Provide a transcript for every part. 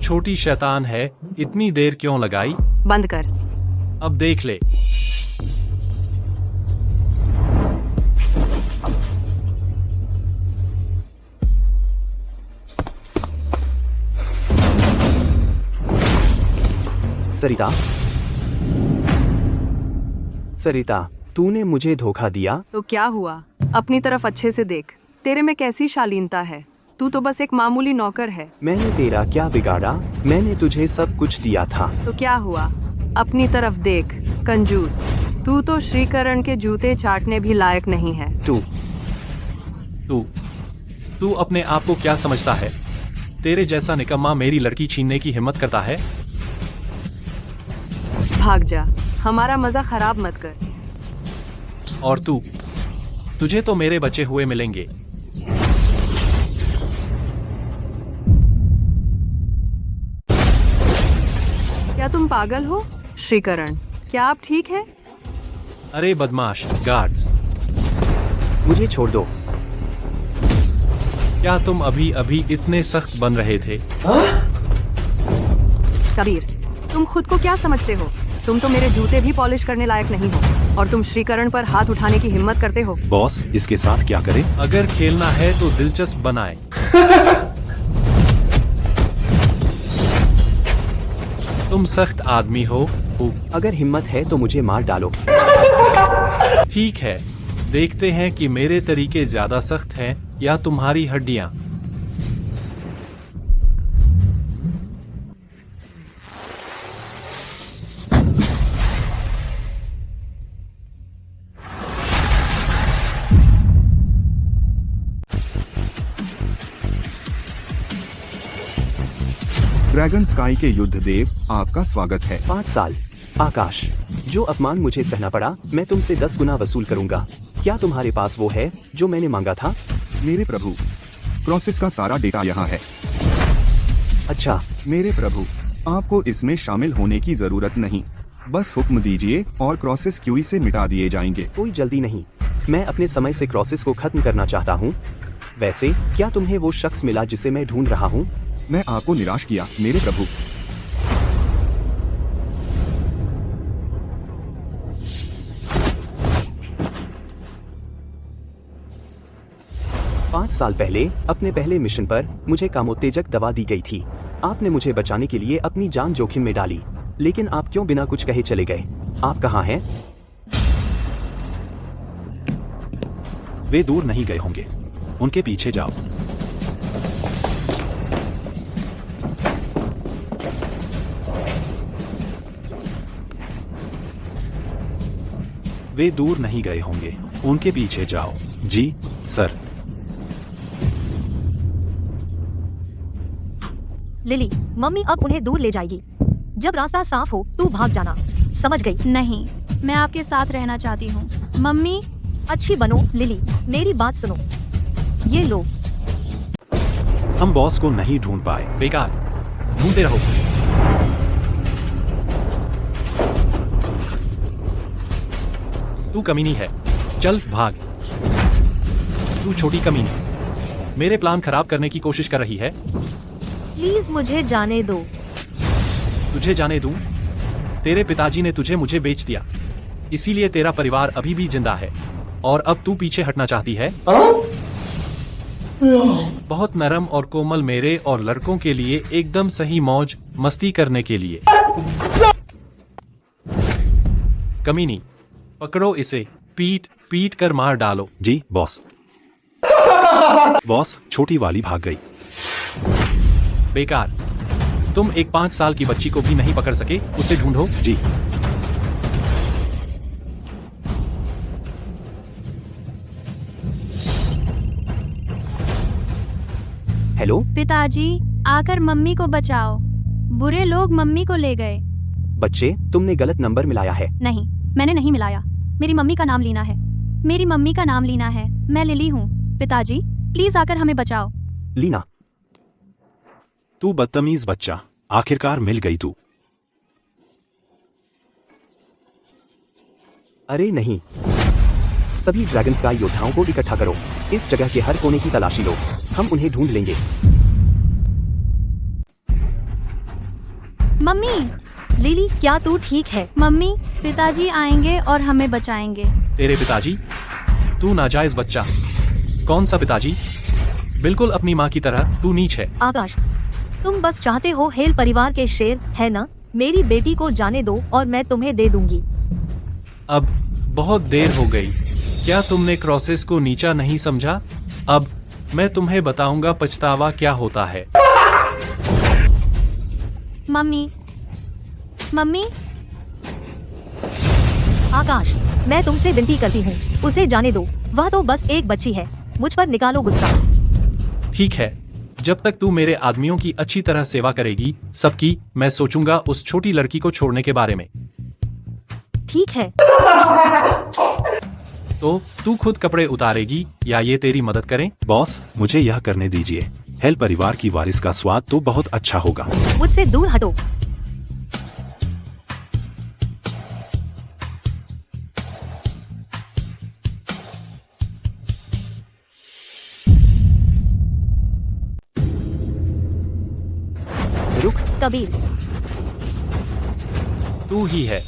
छोटी शैतान है, इतनी देर क्यों लगाई? बंद कर। अब देख ले। सरिता, सरिता, तूने मुझे धोखा दिया। तो क्या हुआ? अपनी तरफ अच्छे से देख। तेरे में कैसी शालीनता है। तू तो बस एक मामूली नौकर है। मैंने तेरा क्या बिगाड़ा? मैंने तुझे सब कुछ दिया था। तो क्या हुआ? अपनी तरफ देख, कंजूस। तू तो श्रीकरण के जूते चाटने भी लायक नहीं है। तू तू अपने आप को क्या समझता है? तेरे जैसा निकम्मा मेरी लड़की छीनने की हिम्मत करता है? भाग जा, हमारा मजा खराब मत कर। और तुझे तो मेरे बचे हुए मिलेंगे। क्या तुम पागल हो? श्रीकरण, क्या आप ठीक हैं? अरे बदमाश गार्ड्स, मुझे छोड़ दो। क्या तुम अभी इतने सख्त बन रहे थे? कबीर, तुम खुद को क्या समझते हो? तुम तो मेरे जूते भी पॉलिश करने लायक नहीं हो और तुम श्रीकरण पर हाथ उठाने की हिम्मत करते हो। बॉस, इसके साथ क्या करें? अगर खेलना है तो दिलचस्प बनाए। तुम सख्त आदमी हो। अगर हिम्मत है तो मुझे मार डालो। ठीक है, देखते हैं कि मेरे तरीके ज्यादा सख्त हैं या तुम्हारी हड्डियां। ड्रैगन स्काई के युद्ध देव, आपका स्वागत है। 5 साल। आकाश, जो अपमान मुझे सहना पड़ा, मैं तुमसे 10 गुना वसूल करूंगा। क्या तुम्हारे पास वो है जो मैंने मांगा था? मेरे प्रभु, प्रोसेस का सारा डेटा यहाँ है। अच्छा, मेरे प्रभु, आपको इसमें शामिल होने की जरूरत नहीं। बस हुक्म दीजिए और क्रॉसेस क्यूई से मिटा दिए जाएंगे। कोई जल्दी नहीं। मैं अपने समय से क्रॉसेस को खत्म करना चाहता हूँ। वैसे क्या तुम्हें वो शख्स मिला जिसे मैं ढूंढ रहा हूँ? मैं आपको निराश किया मेरे प्रभु। पाँच साल पहले अपने पहले मिशन पर मुझे कामोत्तेजक दवा दी गई थी। आपने मुझे बचाने के लिए अपनी जान जोखिम में डाली, लेकिन आप क्यों बिना कुछ कहे चले गए? आप कहाँ हैं? वे दूर नहीं गए होंगे, उनके पीछे जाओ। वे दूर नहीं गए होंगे, उनके पीछे जाओ। जी सर। लिली, मम्मी अब उन्हें दूर ले जाएगी। जब रास्ता साफ हो तू भाग जाना, समझ गई? नहीं, मैं आपके साथ रहना चाहती हूँ। मम्मी। अच्छी बनो लिली, मेरी बात सुनो। ये लो। हम बॉस को नहीं ढूंढ पाए। बेकार, ढूंढते रहो। तू कमीनी है, चल भाग। तू छोटी कमीनी, मेरे प्लान खराब करने की कोशिश कर रही है। प्लीज मुझे जाने दो। तुझे जाने दूं? तेरे पिताजी ने तुझे मुझे बेच दिया, इसीलिए तेरा परिवार अभी भी जिंदा है और अब तू पीछे हटना चाहती है? बहुत नरम और कोमल, मेरे और लड़कों के लिए एकदम सही मौज मस्ती करने के लिए। कमीनी, पकड़ो इसे, पीट पीट कर मार डालो। जी बॉस। बॉस, छोटी वाली भाग गई। बेकार, तुम एक 5 साल की बच्ची को भी नहीं पकड़ सके, उसे ढूंढो। जी। हेलो पिताजी, आकर मम्मी को बचाओ। बुरे लोग मम्मी को ले गए। बच्चे, तुमने गलत नंबर मिलाया है। नहीं, मैंने नहीं मिलाया। मेरी मम्मी का नाम लीना है। मेरी मम्मी का नाम लीना है। मैं लिली हूँ। पिताजी, प्लीज आकर हमें बचाओ। लीना, तू बदतमीज बच्चा, आखिरकार मिल गई तू। अरे नहीं, सभी ड्रैगन स्काई योद्धाओं को इकट्ठा करो। इस जगह के हर कोने की तलाशी लो, हम उन्हें ढूंढ लेंगे। मम्मी, लिली क्या तू ठीक है? मम्मी, पिताजी आएंगे और हमें बचाएंगे। तेरे पिताजी? तू नाजायज बच्चा। कौन सा पिताजी? बिल्कुल अपनी माँ की तरह तू नीच है। आकाश, तुम बस चाहते हो हेल परिवार के शेर, है ना? मेरी बेटी को जाने दो और मैं तुम्हें दे दूंगी। अब बहुत देर हो गई। क्या तुमने क्रॉसेस को नीचा नहीं समझा? अब मैं तुम्हें बताऊंगा पछतावा क्या होता है। मम्मी, मम्मी, आकाश, मैं तुमसे विनती करती हूँ, उसे जाने दो। वह तो बस एक बच्ची है। मुझ पर निकालो गुस्सा। ठीक है, जब तक तू मेरे आदमियों की अच्छी तरह सेवा करेगी सबकी, मैं सोचूंगा उस छोटी लड़की को छोड़ने के बारे में। ठीक है। तो तू खुद कपड़े उतारेगी या ये तेरी मदद करें? बॉस, मुझे यह करने दीजिए। हेल परिवार की वारिस का स्वाद तो बहुत अच्छा होगा। मुझसे दूर हटो। रुक, कबीर, तू ही है।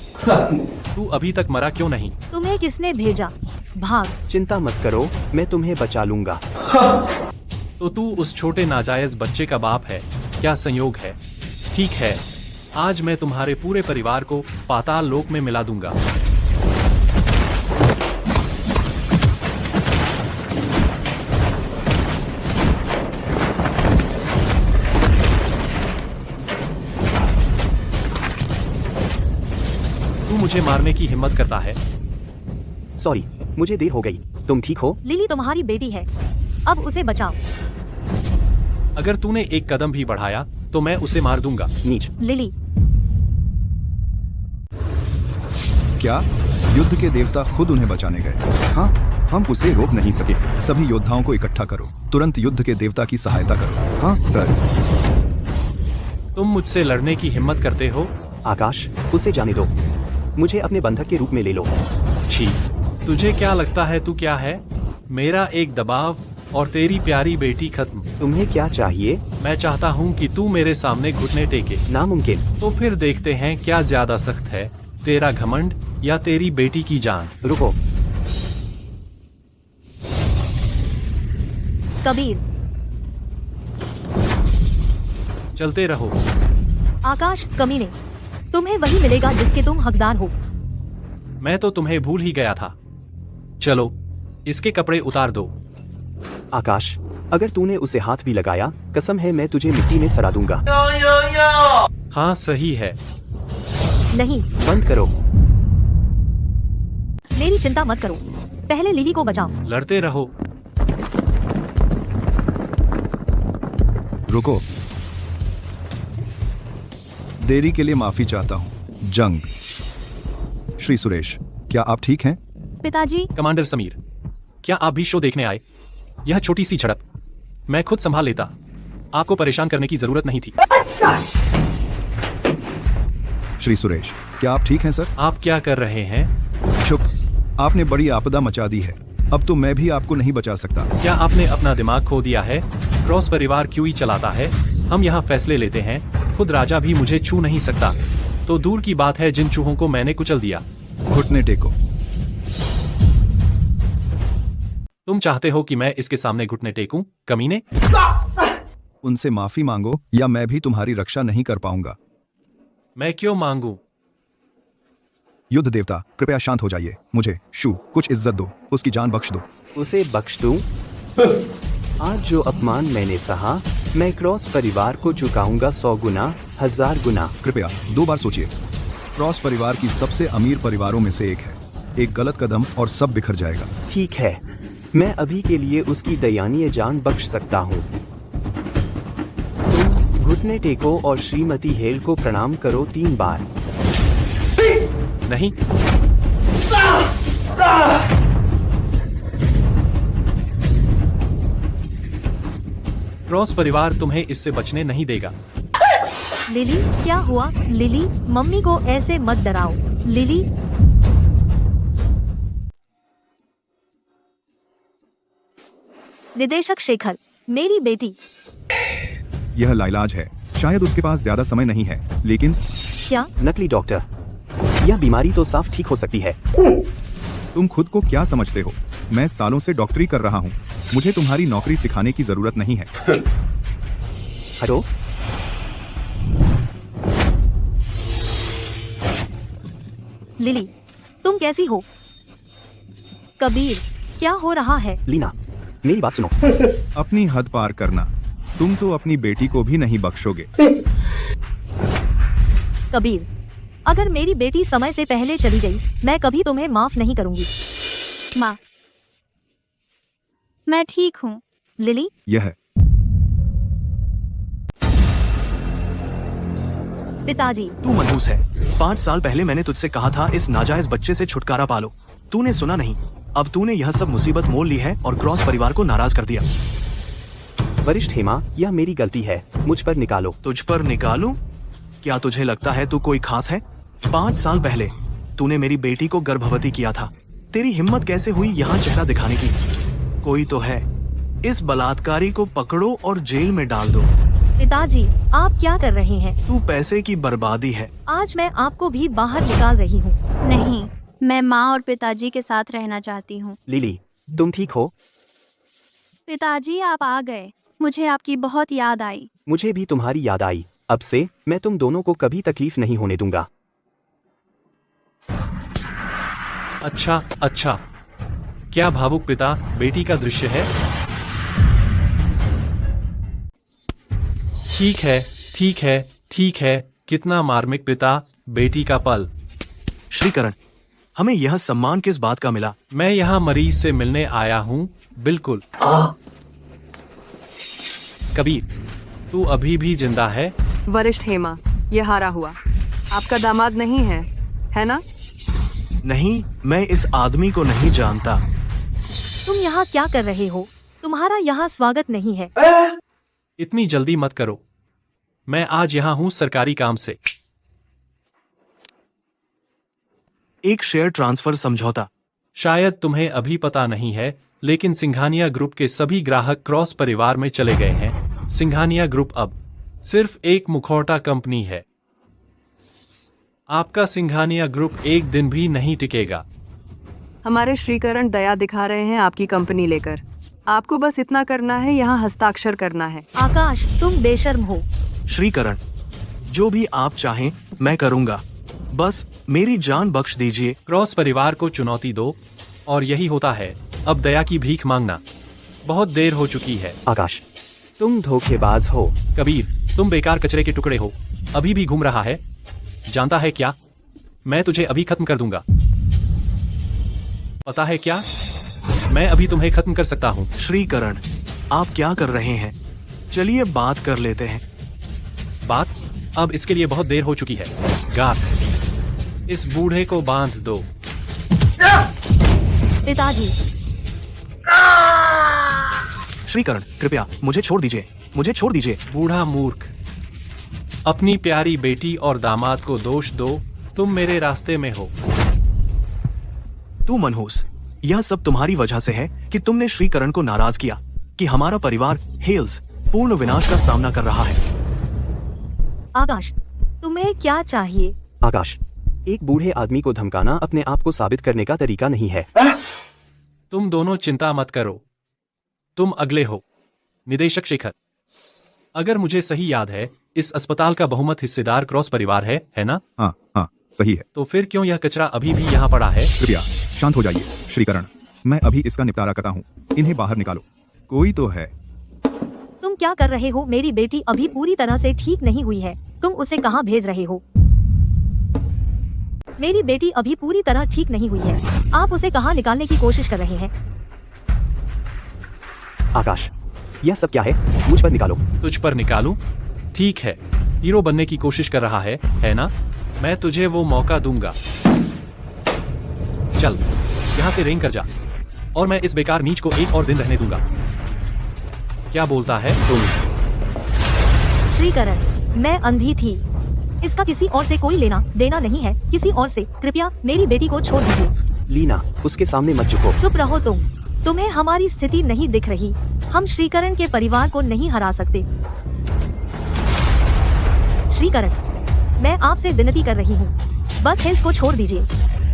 तू अभी तक मरा क्यों नहीं? तुम्हें किसने भेजा? भाग। चिंता मत करो, मैं तुम्हें बचा लूंगा। तो तू उस छोटे नाजायज बच्चे का बाप है? क्या संयोग है। ठीक है, आज मैं तुम्हारे पूरे परिवार को पाताल लोक में मिला दूंगा। तू मुझे मारने की हिम्मत करता है? सॉरी, मुझे देर हो गई। तुम ठीक हो? लिली तुम्हारी बेटी है, अब उसे बचाओ। अगर तूने एक कदम भी बढ़ाया तो मैं उसे मार दूंगा। नीच। लिली, क्या युद्ध के देवता खुद उन्हें बचाने गए? हाँ, हम उसे रोक नहीं सके। सभी योद्धाओं को इकट्ठा करो, तुरंत युद्ध के देवता की सहायता करो। हाँ सर। तुम मुझसे लड़ने की हिम्मत करते हो? आकाश, उसे जाने दो। मुझे अपने बंधक के रूप में ले लो। छी, तुझे क्या लगता है तू क्या है? मेरा एक दबाव और तेरी प्यारी बेटी खत्म। तुम्हें क्या चाहिए? मैं चाहता हूँ कि तू मेरे सामने घुटने टेके। नामुमकिन। तो फिर देखते हैं क्या ज्यादा सख्त है, तेरा घमंड या तेरी बेटी की जान। रुको। कबीर, चलते रहो। आकाश कमीने, तुम्हें वही मिलेगा जिसके तुम हकदार हो। मैं तो तुम्हें भूल ही गया था। चलो, इसके कपड़े उतार दो। आकाश, अगर तूने उसे हाथ भी लगाया, कसम है मैं तुझे मिट्टी में सड़ा दूंगा। हाँ सही है। नहीं, बंद करो। मेरी चिंता मत करो, पहले लिली को बचाओ। लड़ते रहो। रुको, देरी के लिए माफी चाहता हूँ। जंग। श्री सुरेश, क्या आप ठीक हैं? पिताजी, कमांडर समीर, क्या आप भी शो देखने आए? यह छोटी सी झड़प मैं खुद संभाल लेता। आपको परेशान करने की जरूरत नहीं थी। श्री सुरेश, क्या आप ठीक हैं सर? आप क्या कर रहे हैं? चुप, आपने बड़ी आपदा मचा दी है। अब तो मैं भी आपको नहीं बचा सकता। क्या आपने अपना दिमाग खो दिया है? क्रॉस परिवार क्यों ही चलाता है? हम यहाँ फैसले लेते हैं, खुद राजा भी मुझे छू नहीं सकता, तो दूर की बात है जिन चूहों को मैंने कुचल दिया। घुटने टेको। तुम चाहते हो कि मैं इसके सामने घुटने टेकूं, कमीने? उनसे माफी मांगो या मैं भी तुम्हारी रक्षा नहीं कर पाऊंगा। मैं क्यों मांगू? युद्ध देवता, कृपया शांत हो जाइए। मुझे कुछ इज्जत दो, उसकी जान बख्श दो। उसे बख्श दूं? आज जो अपमान मैंने सहा, मैं क्रॉस परिवार को चुकाऊंगा 100 गुना, 1000 गुना। कृपया 2 बार सोचिए। क्रॉस परिवार की सबसे अमीर परिवारों में से एक है। एक गलत कदम और सब बिखर जाएगा। ठीक है, मैं अभी के लिए उसकी दयानीय जान बख्श सकता हूँ। तुम घुटने टेको और श्रीमती हेल को प्रणाम करो 3 बार। नहीं। क्रॉस परिवार तुम्हें इससे बचने नहीं देगा। लिली, क्या हुआ? लिली, मम्मी को ऐसे मत डराओ। लिली, निदेशक शेखर, मेरी बेटी। यह लाइलाज है। शायद उसके पास ज्यादा समय नहीं है, लेकिन क्या? नकली डॉक्टर, यह बीमारी तो साफ ठीक हो सकती है। तुम खुद को क्या समझते हो? मैं सालों से डॉक्टरी कर रहा हूँ। मुझे तुम्हारी नौकरी सिखाने की जरूरत नहीं है। हटो। लिली, तुम कैसी हो? कबीर, क्या हो रहा है? लीना, मेरी बात सुनो। अपनी हद पार करना। तुम तो अपनी बेटी को भी नहीं बख्शोगे। कबीर, अगर मेरी बेटी समय से पहले चली गई, मैं कभी तुम्हें माफ नहीं करूंगी। माँ, मैं ठीक हूँ। लिली, यह पिताजी, तू मनहूस है। 5 साल पहले मैंने तुझसे कहा था इस नाजायज बच्चे से छुटकारा पालो। तूने सुना नहीं। अब तूने यह सब मुसीबत मोल ली है और क्रॉस परिवार को नाराज कर दिया। वरिष्ठ हेमा, यह मेरी गलती है, मुझ पर निकालो। तुझ पर निकालूं? क्या तुझे लगता है तू कोई खास है? 5 साल पहले तूने मेरी बेटी को गर्भवती किया था। तेरी हिम्मत कैसे हुई यहाँ चेहरा दिखाने की? कोई तो है। इस बलात्कारी को पकड़ो और जेल में डाल दो। पिताजी, आप क्या कर रहे हैं? तू पैसे की बर्बादी है। आज मैं आपको भी बाहर निकाल रही हूँ। नहीं, मैं माँ और पिताजी के साथ रहना चाहती हूँ। लिली, तुम ठीक हो? पिताजी, आप आ गए। मुझे आपकी बहुत याद आई। मुझे भी तुम्हारी याद आई। अब से मैं तुम दोनों को कभी तकलीफ नहीं होने दूंगा। अच्छा अच्छा, क्या भावुक पिता बेटी का दृश्य है। ठीक है ठीक है ठीक है, कितना मार्मिक पिता बेटी का पल। श्रीकरण, हमें यह सम्मान किस बात का मिला? मैं यहाँ मरीज से मिलने आया हूँ। बिल्कुल। कबीर, तू अभी भी जिंदा है? वरिष्ठ हेमा, यह हारा हुआ आपका दामाद नहीं है ना? नहीं, मैं इस आदमी को नहीं जानता। तुम यहाँ क्या कर रहे हो? तुम्हारा यहाँ स्वागत नहीं है। इतनी जल्दी मत करो, मैं आज यहाँ हूँ सरकारी काम से। एक शेयर ट्रांसफर समझौता। शायद तुम्हें अभी पता नहीं है, लेकिन सिंघानिया ग्रुप के सभी ग्राहक क्रॉस परिवार में चले गए हैं। सिंघानिया ग्रुप अब सिर्फ एक मुखौटा कंपनी है। आपका सिंघानिया ग्रुप एक दिन भी नहीं टिकेगा। हमारे श्रीकरण दया दिखा रहे हैं आपकी कंपनी लेकर। आपको बस इतना करना है, यहाँ हस्ताक्षर करना है। आकाश, तुम बेशर्म हो। श्रीकरण, जो भी आप चाहें मैं करूंगा, बस मेरी जान बख्श दीजिए। क्रॉस परिवार को चुनौती दो, और यही होता है अब दया की भीख मांगना। बहुत देर हो चुकी है। आकाश, तुम धोखेबाज हो। कबीर, तुम बेकार कचरे के टुकड़े हो, अभी भी घूम रहा है। जानता है क्या, मैं तुझे अभी खत्म कर दूंगा। पता है क्या, मैं अभी तुम्हें खत्म कर सकता हूँ। श्रीकरण, आप क्या कर रहे हैं? चलिए बात कर लेते हैं। बात? अब इसके लिए बहुत देर हो चुकी है। गार्ड, इस बूढ़े को बांध दो। पिताजी, श्रीकरण, कृपया मुझे छोड़ दीजिए, मुझे छोड़ दीजिए। बूढ़ा मूर्ख, अपनी प्यारी बेटी और दामाद को दोष दो। तुम मेरे रास्ते में हो। तू मनहूस, यह सब तुम्हारी वजह से है कि तुमने श्रीकरण को नाराज किया कि हमारा परिवार हेल्स पूर्ण विनाश का सामना कर रहा है। आकाश, तुम्हें क्या चाहिए? आकाश, एक बूढ़े आदमी को धमकाना अपने आप को साबित करने का तरीका नहीं है। तुम दोनों चिंता मत करो, तुम अगले हो। निदेशक शेखर, अगर मुझे सही याद है, इस अस्पताल का बहुमत हिस्सेदार क्रॉस परिवार है ना? हाँ हाँ, सही है। तो फिर क्यों यह कचरा अभी भी यहाँ पड़ा है? कृपया शांत हो जाइए श्रीकरण, मैं अभी इसका निपटारा करता हूँ। इन्हें बाहर निकालो। कोई तो है। तुम क्या कर रहे हो? मेरी बेटी अभी पूरी तरह से ठीक नहीं हुई है। तुम उसे कहाँ भेज रहे हो? मेरी बेटी अभी पूरी तरह ठीक नहीं हुई है। आप उसे कहाँ निकालने की कोशिश कर रहे हैं? आकाश, यह सब क्या है? मुझ पर निकालो। तुझ पर निकालूं? ठीक है, हीरो बनने की कोशिश कर रहा है ना? मैं तुझे वो मौका दूंगा। चल, यहाँ से रेंग कर जा, और मैं इस बेकार नीच को एक और दिन रहने दूंगा। क्या बोलता है तुम? श्रीकरण, मैं अंधी थी। इसका किसी और से कोई लेना देना नहीं है, किसी और से। कृपया मेरी बेटी को छोड़ दीजिए। लीना, उसके सामने मत झुको। चुप रहो तुम। तुम्हें हमारी स्थिति नहीं दिख रही? हम श्रीकरण के परिवार को नहीं हरा सकते। श्रीकरण, मैं आपसे विनती कर रही हूँ, बस हिल्स को छोड़ दीजिए,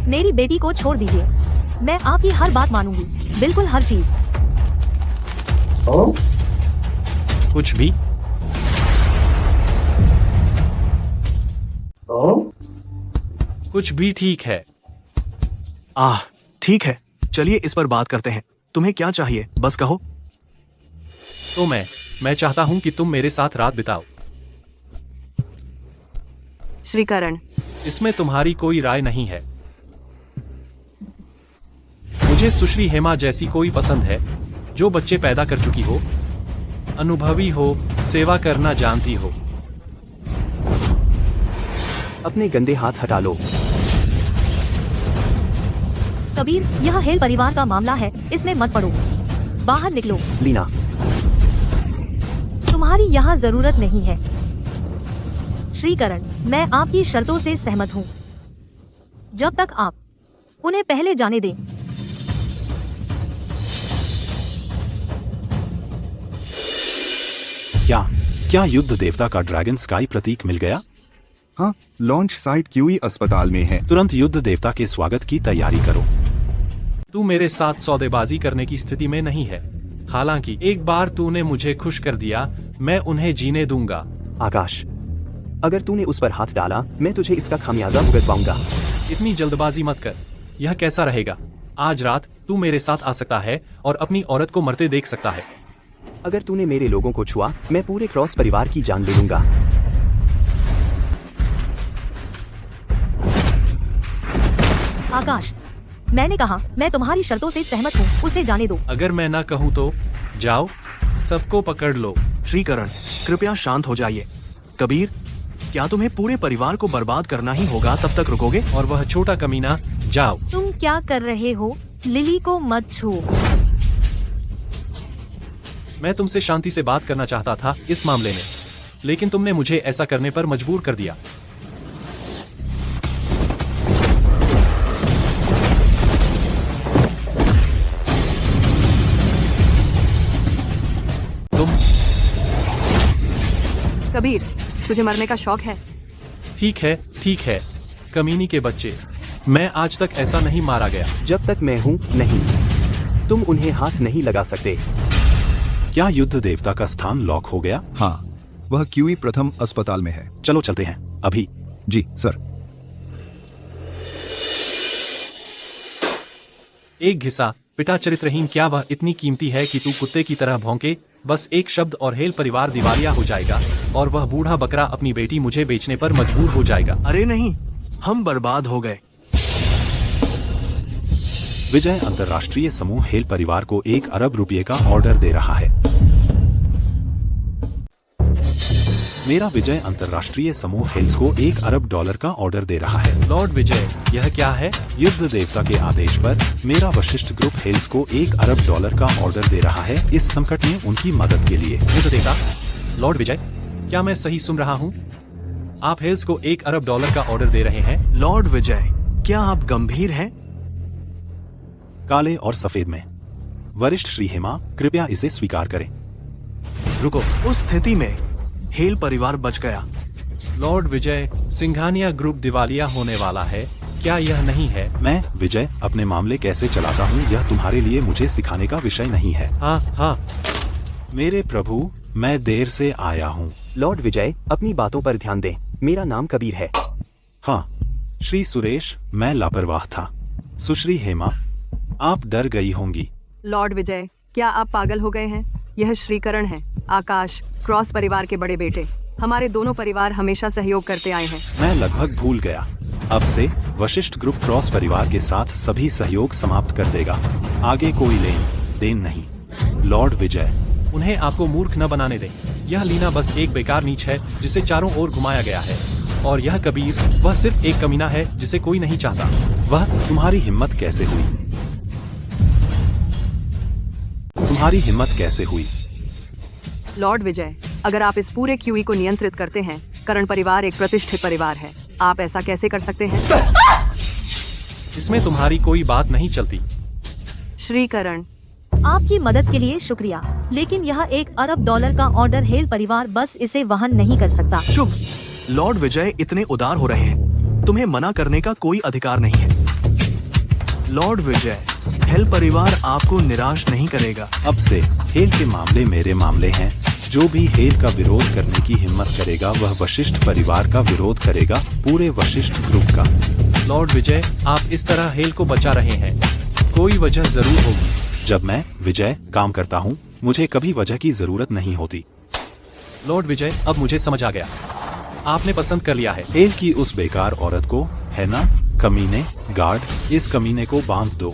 मेरी बेटी को छोड़ दीजिए। मैं आपकी हर बात मानूंगी, बिल्कुल हर चीज। कुछ भी? कुछ भी ठीक है। ठीक है, चलिए इस पर बात करते हैं। तुम्हें क्या चाहिए, बस कहो। तो मैं चाहता हूँ कि तुम मेरे साथ रात बिताओ। श्रीकरण, इसमें तुम्हारी कोई राय नहीं है। मुझे सुश्री हेमा जैसी कोई पसंद है, जो बच्चे पैदा कर चुकी हो, अनुभवी हो, सेवा करना जानती हो। अपने गंदे हाथ हटा लो। कबीर, यह हेल परिवार का मामला है, इसमें मत पड़ो, बाहर निकलो। लीना, तुम्हारी यहाँ जरूरत नहीं है। श्रीकरण, मैं आपकी शर्तों से सहमत हूँ, जब तक आप उन्हें पहले जाने दें। क्या युद्ध देवता का ड्रैगन स्काई प्रतीक मिल गया? हाँ, लॉन्च साइट क्यूई अस्पताल में है। तुरंत युद्ध देवता के स्वागत की तैयारी करो। तू मेरे साथ सौदेबाजी करने की स्थिति में नहीं है। हालांकि एक बार तूने मुझे खुश कर दिया, मैं उन्हें जीने दूंगा। आकाश, अगर तूने उस पर हाथ डाला, मैं तुझे इसका खामियाजा भुगतवाऊंगा। इतनी जल्दबाजी मत कर। यह कैसा रहेगा? आज रात तू मेरे साथ आ सकता है और अपनी औरत को मरते देख सकता है। अगर तूने मेरे लोगों को छुआ, मैं पूरे क्रॉस परिवार की जान ले लूंगा। आकाश, मैंने कहा, मैं तुम्हारी शर्तों से सहमत हूँ, उसे जाने दो। अगर मैं ना कहूँ तो जाओ, सबको पकड़ लो। श्रीकरण, कृपया शांत हो जाइए। कबीर, क्या तुम्हें पूरे परिवार को बर्बाद करना ही होगा? तब तक रुकोगे? और वह छोटा कमीना, जाओ। तुम क्या कर रहे हो? लिली को मत छू। मैं तुमसे शांति से बात करना चाहता था इस मामले में, लेकिन तुमने मुझे ऐसा करने पर मजबूर कर दिया। कबीर, तुझे मरने का शौक है? ठीक है, कमीनी के बच्चे, मैं आज तक ऐसा नहीं मारा गया। जब तक मैं हूँ नहीं, तुम उन्हें हाथ नहीं लगा सकते। क्या युद्ध देवता का स्थान लॉक हो गया? हाँ, वह क्यूई प्रथम अस्पताल में है। चलो चलते हैं अभी। जी सर। एक घिसा पिता चरित्रहीन, क्या वह इतनी कीमती है कि तू कुत्ते की तरह भौंके? बस एक शब्द और हेल परिवार दिवालिया हो जाएगा और वह बूढ़ा बकरा अपनी बेटी मुझे बेचने पर मजबूर हो जाएगा। अरे नहीं, हम बर्बाद हो गए। विजय अंतर्राष्ट्रीय समूह हेल परिवार को 1 अरब रुपये का ऑर्डर दे रहा है। मेरा विजय अंतर्राष्ट्रीय समूह हेल्स को $1 अरब का ऑर्डर दे रहा है। लॉर्ड विजय, यह क्या है? युद्ध देवता के आदेश पर मेरा वशिष्ठ ग्रुप हेल्स को $1 अरब का ऑर्डर दे रहा है, इस संकट में उनकी मदद के लिए। युद्ध देवता? लॉर्ड विजय, क्या मैं सही सुन रहा हूँ? आप हेल्स को $1 अरब का ऑर्डर दे रहे हैं? लॉर्ड विजय, क्या आप गंभीर हैं? काले और सफेद में। वरिष्ठ श्री हेमा, कृपया इसे स्वीकार करें। रुको, उस स्थिति में हेल परिवार बच गया। लॉर्ड विजय, सिंघानिया ग्रुप दिवालिया होने वाला है, क्या यह नहीं है? मैं विजय अपने मामले कैसे चलाता हूँ, यह तुम्हारे लिए मुझे सिखाने का विषय नहीं है। हाँ। मेरे प्रभु, मैं देर से आया हूँ। लॉर्ड विजय, अपनी बातों पर ध्यान दें। मेरा नाम कबीर है। हाँ, श्री सुरेश, मैं लापरवाह था। सुश्री हेमा, आप डर गई होंगी। लॉर्ड विजय, क्या आप पागल हो गए हैं? यह श्रीकरण है, आकाश, क्रॉस परिवार के बड़े बेटे। हमारे दोनों परिवार हमेशा सहयोग करते आए हैं। मैं लगभग भूल गया। अब से वशिष्ठ ग्रुप क्रॉस परिवार के साथ सभी सहयोग समाप्त कर देगा। आगे कोई लेन देन नहीं। लॉर्ड विजय, उन्हें आपको मूर्ख न बनाने दें। यह लीना बस एक बेकार नीच है जिसे चारों ओर घुमाया गया है, और यह कबीर, वह सिर्फ एक कमीना है जिसे कोई नहीं चाहता। वह तुम्हारी हिम्मत कैसे हुई? तुम्हारी हिम्मत कैसे हुई? लॉर्ड विजय, अगर आप इस पूरे क्यूई को नियंत्रित करते हैं, करण परिवार एक प्रतिष्ठित परिवार है। आप ऐसा कैसे कर सकते हैं? इसमें तुम्हारी कोई बात नहीं चलती। श्रीकरण, आपकी मदद के लिए शुक्रिया, लेकिन यह $1 अरब का ऑर्डर हेल परिवार बस इसे वहन नहीं कर सकता। चुप, लॉर्ड विजय इतने उदार हो रहे हैं, तुम्हें मना करने का कोई अधिकार नहीं है। लॉर्ड विजय, हेल परिवार आपको निराश नहीं करेगा। अब से हेल के मामले मेरे मामले हैं। जो भी हेल का विरोध करने की हिम्मत करेगा वह वशिष्ठ परिवार का विरोध करेगा, पूरे वशिष्ठ ग्रुप का। लॉर्ड विजय, आप इस तरह हेल को बचा रहे हैं, कोई वजह जरूर होगी। जब मैं विजय काम करता हूँ, मुझे कभी वजह की जरूरत नहीं होती। लॉर्ड विजय, अब मुझे समझ आ गया, आपने पसंद कर लिया है। हेल की उस बेकार औरत को, है ना? कमीने, गार्ड, इस कमीने को बांध दो।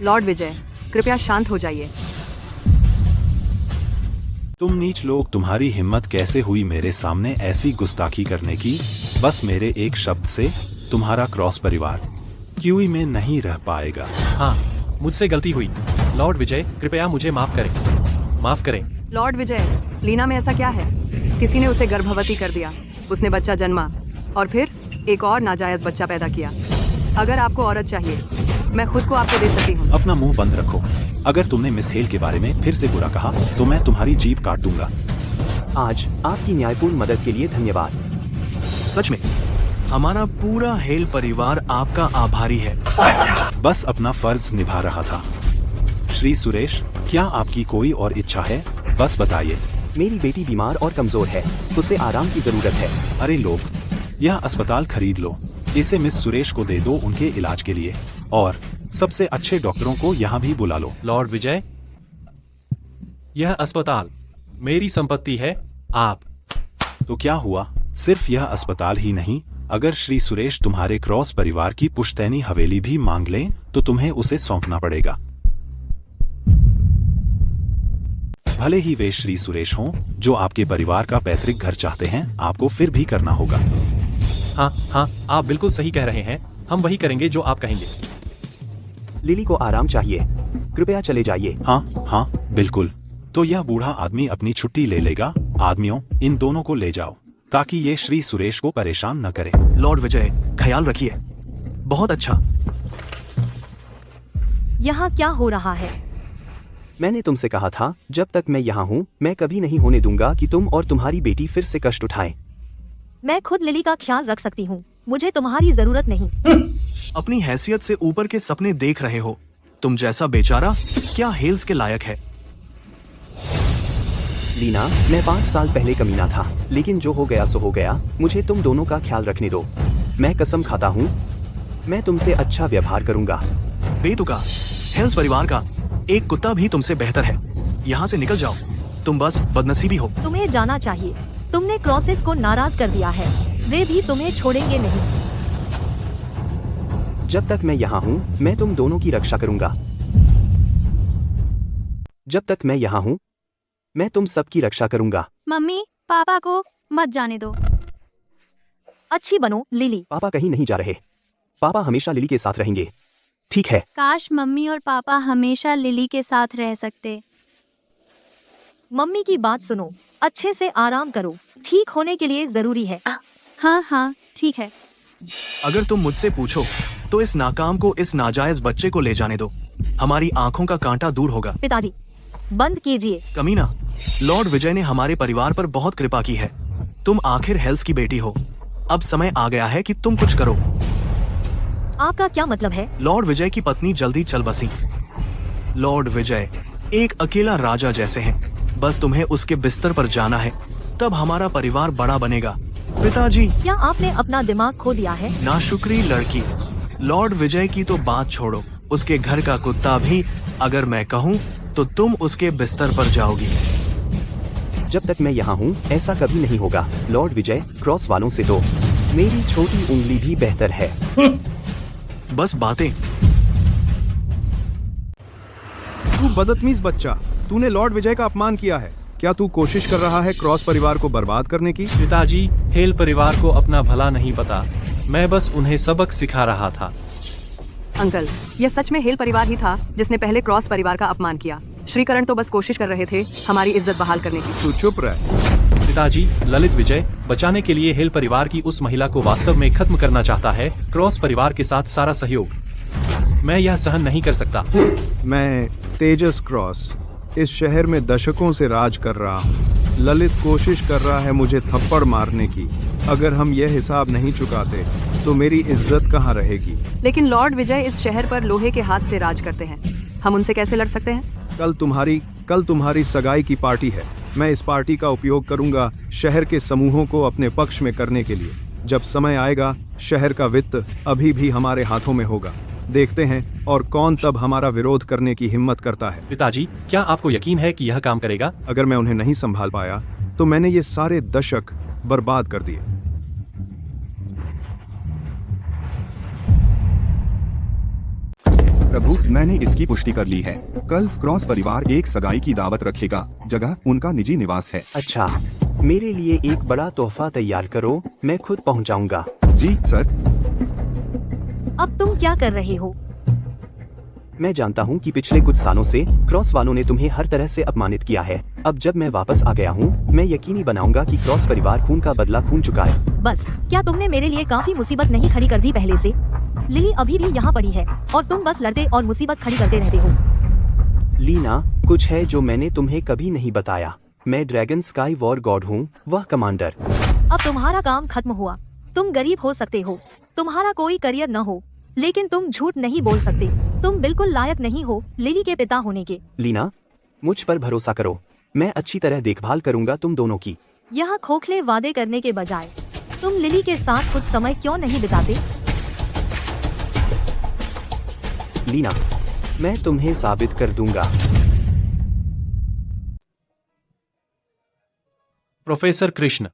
लॉर्ड विजय, कृपया शांत हो जाइए। तुम नीच लोग, तुम्हारी हिम्मत कैसे हुई मेरे सामने ऐसी गुस्ताखी करने की? बस मेरे एक शब्द से तुम्हारा क्रॉस परिवार क्यूई में नहीं रह पाएगा। हाँ, मुझसे गलती हुई। लॉर्ड विजय, कृपया मुझे माफ करें, माफ करें। लॉर्ड विजय, लीना में ऐसा क्या है? किसी ने उसे गर्भवती कर दिया, उसने बच्चा जन्मा और फिर एक और नाजायज बच्चा पैदा किया। अगर आपको औरत चाहिए, मैं खुद को आपको दे सकती हूँ। अपना मुंह बंद रखो। अगर तुमने मिस हेल के बारे में फिर से बुरा कहा तो मैं तुम्हारी जीभ काट दूंगा। आज आपकी न्यायपूर्ण मदद के लिए धन्यवाद। सच में हमारा पूरा हेल परिवार आपका आभारी है। बस अपना फर्ज निभा रहा था। श्री सुरेश, क्या आपकी कोई और इच्छा है? बस बताइए। मेरी बेटी बीमार और कमजोर है, उसे आराम की जरूरत है। अरे लोग, यह अस्पताल खरीद लो, इसे मिस सुरेश को दे दो उनके इलाज के लिए, और सबसे अच्छे डॉक्टरों को यहाँ भी बुला लो। लॉर्ड विजय, यह अस्पताल मेरी संपत्ति है। आप तो क्या हुआ? सिर्फ यह अस्पताल ही नहीं, अगर श्री सुरेश तुम्हारे क्रॉस परिवार की पुश्तैनी हवेली भी मांग लें तो तुम्हें उसे सौंपना पड़ेगा। भले ही वे श्री सुरेश हों जो आपके परिवार का पैतृक घर चाहते हैं, आपको फिर भी करना होगा। हाँ हाँ, आप बिल्कुल सही कह रहे हैं, हम वही करेंगे जो आप कहेंगे। लिली को आराम चाहिए, कृपया चले जाइए। हाँ हाँ बिल्कुल। तो यह बूढ़ा आदमी अपनी छुट्टी ले लेगा। आदमियों, इन दोनों को ले जाओ ताकि ये श्री सुरेश को परेशान न करे। लॉर्ड विजय, ख्याल रखिए। बहुत अच्छा। यहाँ क्या हो रहा है? मैंने तुमसे कहा था, जब तक मैं यहाँ हूँ मैं कभी नहीं होने दूंगा कि तुम और तुम्हारी बेटी फिर से कष्ट उठाएं। मैं खुद लिली का ख्याल रख सकती हूँ, मुझे तुम्हारी जरूरत नहीं। अपनी हैसियत से ऊपर के सपने देख रहे हो। तुम जैसा बेचारा क्या हेल्स के लायक है? लीना, मैं 5 साल पहले कमीना था, लेकिन जो हो गया सो हो गया। मुझे तुम दोनों का ख्याल रखने दो। मैं कसम खाता हूँ, मैं तुमसे अच्छा व्यवहार करूंगा। बेतुका, हेल्स परिवार का एक कुत्ता भी तुमसे बेहतर है। यहाँ से निकल जाओ, तुम बस बदनसीबी हो। तुम्हें जाना चाहिए, तुमने क्रॉसेस को नाराज कर दिया है, वे भी तुम्हें छोड़ेंगे नहीं। जब तक मैं यहाँ हूँ मैं तुम दोनों की रक्षा करूंगा। जब तक मैं यहाँ हूँ मैं तुम सबकी रक्षा करूंगा। मम्मी, पापा को मत जाने दो। अच्छी बनो लिली। पापा कहीं नहीं जा रहे, पापा हमेशा लिली के साथ रहेंगे। ठीक है। काश मम्मी और पापा हमेशा लिली के साथ रह सकते। मम्मी की बात सुनो, अच्छे से आराम करो, ठीक होने के लिए जरूरी है। हाँ हाँ ठीक है। अगर तुम मुझसे पूछो तो इस नाकाम को, इस नाजायज बच्चे को ले जाने दो, हमारी आंखों का कांटा दूर होगा। पिताजी, बंद कीजिए। कमीना, लॉर्ड विजय ने हमारे परिवार पर बहुत कृपा की है। तुम आखिर हेल्स की बेटी हो, अब समय आ गया है कि तुम कुछ करो। आपका क्या मतलब है? लॉर्ड विजय की पत्नी जल्दी चल बसी। लॉर्ड विजय एक अकेला राजा जैसे हैं, बस तुम्हें उसके बिस्तर पर जाना है, तब हमारा परिवार बड़ा बनेगा। पिताजी, क्या आपने अपना दिमाग खो दिया है? नाशुक्री लड़की। लॉर्ड विजय की तो बात छोड़ो, उसके घर का कुत्ता भी अगर मैं कहूँ तो तुम उसके बिस्तर पर जाओगी। जब तक मैं यहाँ हूँ ऐसा कभी नहीं होगा। लॉर्ड विजय, क्रॉस वालों से तो मेरी छोटी उंगली भी बेहतर है। बस बातें। तू बदतमीज बच्चा, तूने लॉर्ड विजय का अपमान किया है। क्या तू कोशिश कर रहा है क्रॉस परिवार को बर्बाद करने की? पिताजी, हेल परिवार को अपना भला नहीं पता, मैं बस उन्हें सबक सिखा रहा था। अंकल, यह सच में हेल परिवार ही था जिसने पहले क्रॉस परिवार का अपमान किया। श्रीकरण तो बस कोशिश कर रहे थे हमारी इज्जत बहाल करने की। तू चुप रह। पिताजी, ललित विजय बचाने के लिए हेल परिवार की उस महिला को वास्तव में खत्म करना चाहता है। क्रॉस परिवार के साथ सारा सहयोग, मैं यह सहन नहीं कर सकता। मैं तेजस क्रॉस इस शहर में दशकों से राज कर रहा हूँ। ललित कोशिश कर रहा है मुझे थप्पड़ मारने की, अगर हम यह हिसाब नहीं चुकाते तो मेरी इज्जत कहाँ रहेगी? लेकिन लॉर्ड विजय इस शहर पर लोहे के हाथ से राज करते हैं, हम उनसे कैसे लड़ सकते हैं? कल तुम्हारी सगाई की पार्टी है। मैं इस पार्टी का उपयोग करूंगा शहर के समूहों को अपने पक्ष में करने के लिए। जब समय आएगा, शहर का वित्त अभी भी हमारे हाथों में होगा। देखते हैं और कौन तब हमारा विरोध करने की हिम्मत करता है। पिताजी, क्या आपको यकीन है कि यह काम करेगा? अगर मैं उन्हें नहीं संभाल पाया तो मैंने ये सारे दशक बर्बाद कर दिए। प्रभु, मैंने इसकी पुष्टि कर ली है। कल क्रॉस परिवार एक सगाई की दावत रखेगा। जगह उनका निजी निवास है। अच्छा, मेरे लिए एक बड़ा तोहफा तैयार करो, मैं खुद पहुंचाऊंगा। जी सर। अब तुम क्या कर रहे हो? मैं जानता हूं कि पिछले कुछ सालों से क्रॉस वालों ने तुम्हें हर तरह से अपमानित किया है। अब जब मैं वापस आ गया हूं, मैं यकीनी बनाऊंगा कि क्रॉस परिवार खून का बदला खून चुका है। बस, क्या तुमने मेरे लिए काफी मुसीबत नहीं खड़ी कर दी पहले से? लिली अभी भी यहाँ पड़ी है और तुम बस लड़ते और मुसीबत खड़ी करते रहते हो। लीना, कुछ है जो मैंने तुम्हें कभी नहीं बताया। मैं ड्रैगन स्काई वॉर गॉड हूँ, वह कमांडर। अब तुम्हारा काम खत्म हुआ। तुम गरीब हो सकते हो, तुम्हारा कोई करियर न हो, लेकिन तुम झूठ नहीं बोल सकते। तुम बिल्कुल लायक नहीं हो लिली के पिता होने के। लीना, मुझ पर भरोसा करो, मैं अच्छी तरह देखभाल करूंगा तुम दोनों की। यह खोखले वादे करने के बजाय तुम लिली के साथ कुछ समय क्यों नहीं बिताते? लीना, मैं तुम्हें साबित कर दूंगा। प्रोफेसर कृष्ण।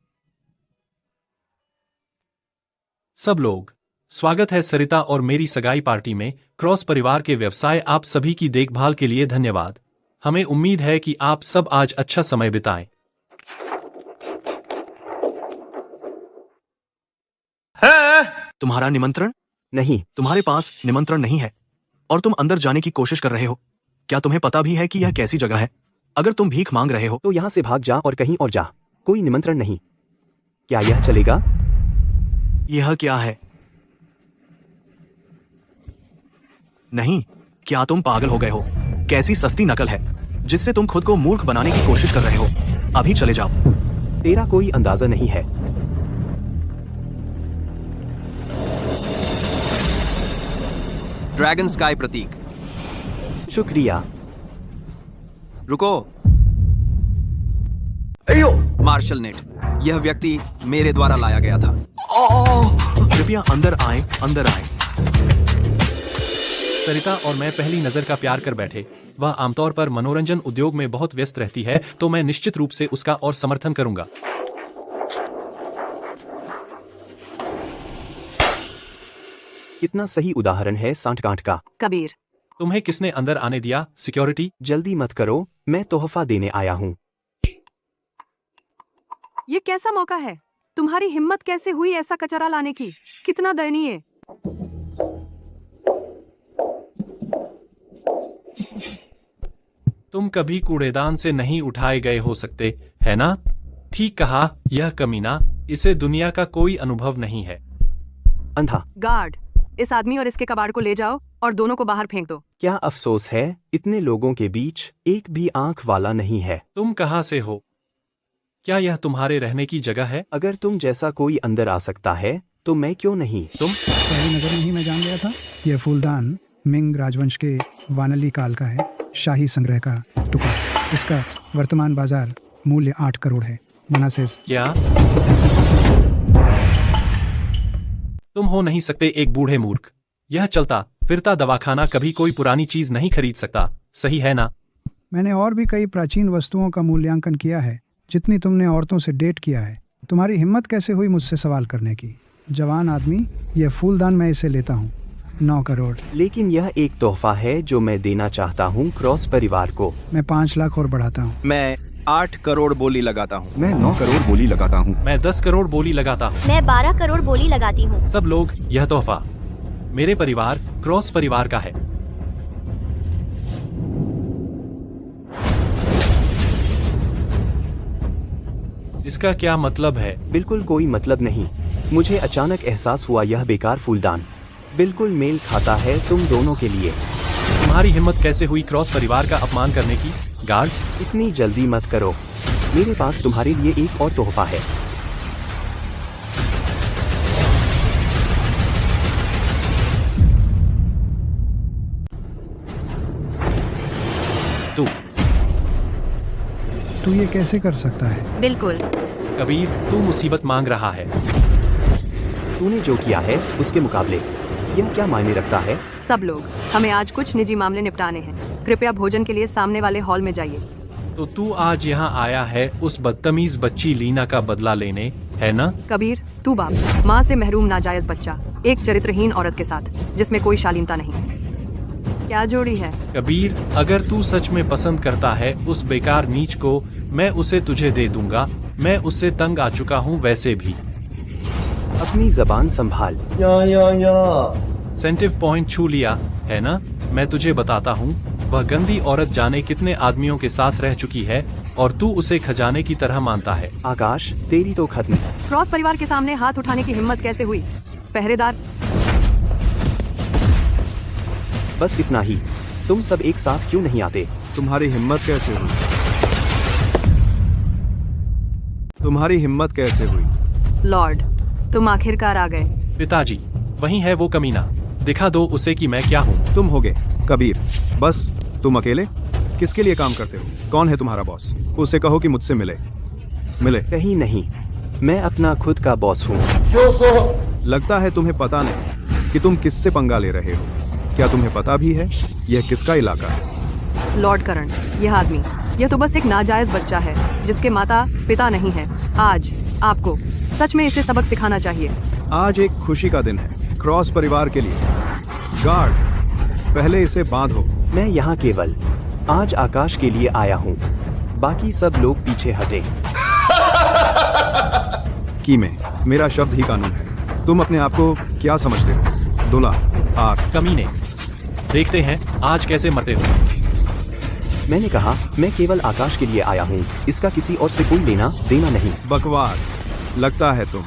सब लोग, स्वागत है सरिता और मेरी सगाई पार्टी में। क्रॉस परिवार के व्यवसाय आप सभी की देखभाल के लिए धन्यवाद। हमें उम्मीद है कि आप सब आज अच्छा समय बिताएं। तुम्हारा निमंत्रण? नहीं, तुम्हारे पास निमंत्रण नहीं है और तुम अंदर जाने की कोशिश कर रहे हो। क्या तुम्हें पता भी है कि यह कैसी जगह है? अगर तुम भीख मांग रहे हो तो यहाँ से भाग जा और कहीं और जा। कोई निमंत्रण नहीं। क्या यह चलेगा? यह क्या है? नहीं, क्या तुम पागल हो गए हो? कैसी सस्ती नकल है जिससे तुम खुद को मूर्ख बनाने की कोशिश कर रहे हो। अभी चले जाओ। तेरा कोई अंदाजा नहीं है। ड्रैगन स्काई प्रतीक। शुक्रिया। रुको। मार्शल नेट, यह व्यक्ति मेरे द्वारा लाया गया था। कृपया अंदर आए, अंदर आए। सरिता और मैं पहली नजर का प्यार कर बैठे। वह आमतौर पर मनोरंजन उद्योग में बहुत व्यस्त रहती है, तो मैं निश्चित रूप से उसका और समर्थन करूंगा। कितना सही उदाहरण है सांठगांठ का। कबीर, तुम्हें किसने अंदर आने दिया? सिक्योरिटी? जल्दी मत करो, मैं तोहफा देने आया हूँ। ये कैसा मौका है? तुम्हारी हिम्मत कैसे हुई ऐसा कचरा लाने की? कितना दयनीय। तुम कभी कूड़ेदान से नहीं उठाए गए हो सकते, है ना? ठीक कहा, यह कमीना, इसे दुनिया का कोई अनुभव नहीं है। अंधा। गार्ड, इस आदमी और इसके कबाड़ को ले जाओ और दोनों को बाहर फेंक दो। क्या अफसोस है, इतने लोगों के बीच एक भी आंख वाला नहीं है। तुम कहाँ से हो? क्या यह तुम्हारे रहने की जगह है? अगर तुम जैसा कोई अंदर आ सकता है तो मैं क्यों नहीं? तुम? पहली नजर में ही मैं जान गया था। यह फूलदान मिंग राजवंश के वानली काल का है, शाही संग्रह का टुकड़ा। इसका वर्तमान बाजार मूल्य 8 करोड़ है। मनासेस। क्या तुम हो नहीं सकते एक बूढ़े मूर्ख। यह चलता फिरता दवाखाना कभी कोई पुरानी चीज नहीं खरीद सकता, सही है ना? मैंने और भी कई प्राचीन वस्तुओं का मूल्यांकन किया है जितनी तुमने औरतों से डेट किया है। तुम्हारी हिम्मत कैसे हुई मुझसे सवाल करने की? जवान आदमी, यह फूलदान मैं इसे लेता हूँ। 9 करोड़। लेकिन यह एक तोहफा है जो मैं देना चाहता हूँ क्रॉस परिवार को। मैं 5 लाख और बढ़ाता हूँ। मैं 8 करोड़ बोली लगाता हूँ। मैं 9 करोड़ बोली लगाता हूँ। मैं 10 करोड़ बोली लगाता हूँ। मैं 12 करोड़ बोली लगाती हूँ। सब लोग, यह तोहफा मेरे परिवार क्रॉस परिवार का है। इसका क्या मतलब है? बिल्कुल कोई मतलब नहीं। मुझे अचानक एहसास हुआ यह बेकार फूलदान बिल्कुल मेल खाता है तुम दोनों के लिए। तुम्हारी हिम्मत कैसे हुई क्रॉस परिवार का अपमान करने की? गार्ड्स, इतनी जल्दी मत करो, मेरे पास तुम्हारे लिए एक और तोहफा है। तू ये कैसे कर सकता है? बिल्कुल। कबीर, तू मुसीबत मांग रहा है। तूने जो किया है उसके मुकाबले यह क्या मायने रखता है? सब लोग, हमें आज कुछ निजी मामले निपटाने हैं। कृपया भोजन के लिए सामने वाले हॉल में जाइए। तो तू आज यहाँ आया है उस बदतमीज बच्ची लीना का बदला लेने, है ना? कबीर, तू बाप, माँ से महरूम नाजायज बच्चा, एक चरित्रहीन औरत के साथ जिसमें कोई शालीनता नहीं। क्या जोड़ी है? कबीर, अगर तू सच में पसंद करता है उस बेकार नीच को, मैं उसे तुझे दे दूंगा। मैं उससे तंग आ चुका हूँ वैसे भी। अपनी जबान संभाल। सेंटिव पॉइंट छू लिया है ना? मैं तुझे बताता हूँ, वह गंदी औरत जाने कितने आदमियों के साथ रह चुकी है और तू उसे खजाने की तरह मानता है। आकाश, तेरी तो खत्म। क्रॉस परिवार के सामने हाथ उठाने की हिम्मत कैसे हुई? पहरेदार, बस इतना ही। तुम सब एक साथ क्यों नहीं आते? तुम्हारी हिम्मत कैसे हुई? तुम्हारी हिम्मत कैसे हुई? लॉर्ड, तुम आखिरकार आ गए। पिताजी, वही है वो कमीना। दिखा दो उसे कि मैं क्या हूँ। तुम होगे कबीर। बस तुम अकेले? किसके लिए काम करते हो? कौन है तुम्हारा बॉस? उसे कहो कि मुझसे मिले। कहीं नहीं, मैं अपना खुद का बॉस हूँ। लगता है तुम्हें पता नहीं कि तुम किससे पंगा ले रहे हो। क्या तुम्हें पता भी है यह किसका इलाका है? लॉर्ड करण, यह आदमी, यह तो बस एक नाजायज बच्चा है जिसके माता पिता नहीं है। आज आपको सच में इसे सबक सिखाना चाहिए। आज एक खुशी का दिन है क्रॉस परिवार के लिए। गार्ड, पहले इसे बांधो। मैं यहाँ केवल आज आकाश के लिए आया हूँ। बाकी सब लोग पीछे हटे। की में मेरा शब्द ही कानून है। तुम अपने आप को क्या समझते हो? दुला, आग। कमीने, देखते हैं आज कैसे मरते हो। मैंने कहा मैं केवल आकाश के लिए आया हूँ। इसका किसी और से कोई लेना देना नहीं। बकवास। लगता है तुम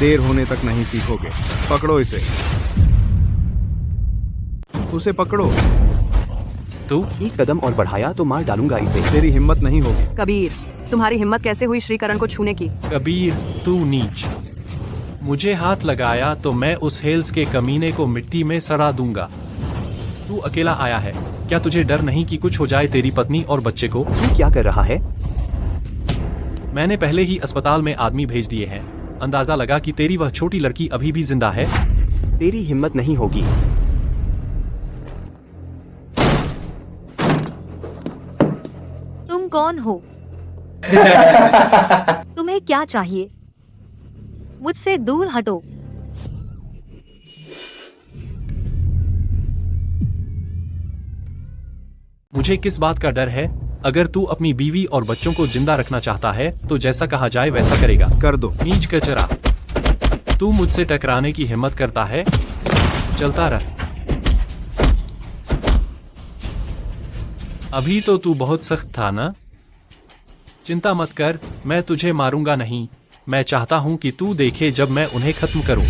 देर होने तक नहीं सीखोगे। पकड़ो इसे। उसे पकड़ो। तू एक कदम और बढ़ाया तो मार डालूंगा इसे। तेरी हिम्मत नहीं होगी। कबीर, तुम्हारी हिम्मत कैसे हुई श्रीकरण को छूने की? कबीर, तू नीच। मुझे हाथ लगाया तो मैं उस हेल्स के कमीने को मिट्टी में सड़ा दूंगा। तू अकेला आया है। क्या तुझे डर नहीं कि कुछ हो जाए तेरी पत्नी और बच्चे को? तू क्या कर रहा है? मैंने पहले ही अस्पताल में आदमी भेज दिए हैं। अंदाजा लगा कि तेरी वह छोटी लड़की अभी भी जिंदा है। तेरी हिम्मत नहीं होगी। तुम कौन हो? तुम्हें क्या चाहिए? मुझसे दूर हटो। मुझे किस बात का डर है? अगर तू अपनी बीवी और बच्चों को जिंदा रखना चाहता है तो जैसा कहा जाए वैसा करेगा। कर दो। नीच कचरा, तू मुझसे टकराने की हिम्मत करता है? चलता रह। अभी तो तू बहुत सख्त था ना? चिंता मत कर, मैं तुझे मारूंगा नहीं। मैं चाहता हूँ कि तू देखे जब मैं उन्हें खत्म करूँ।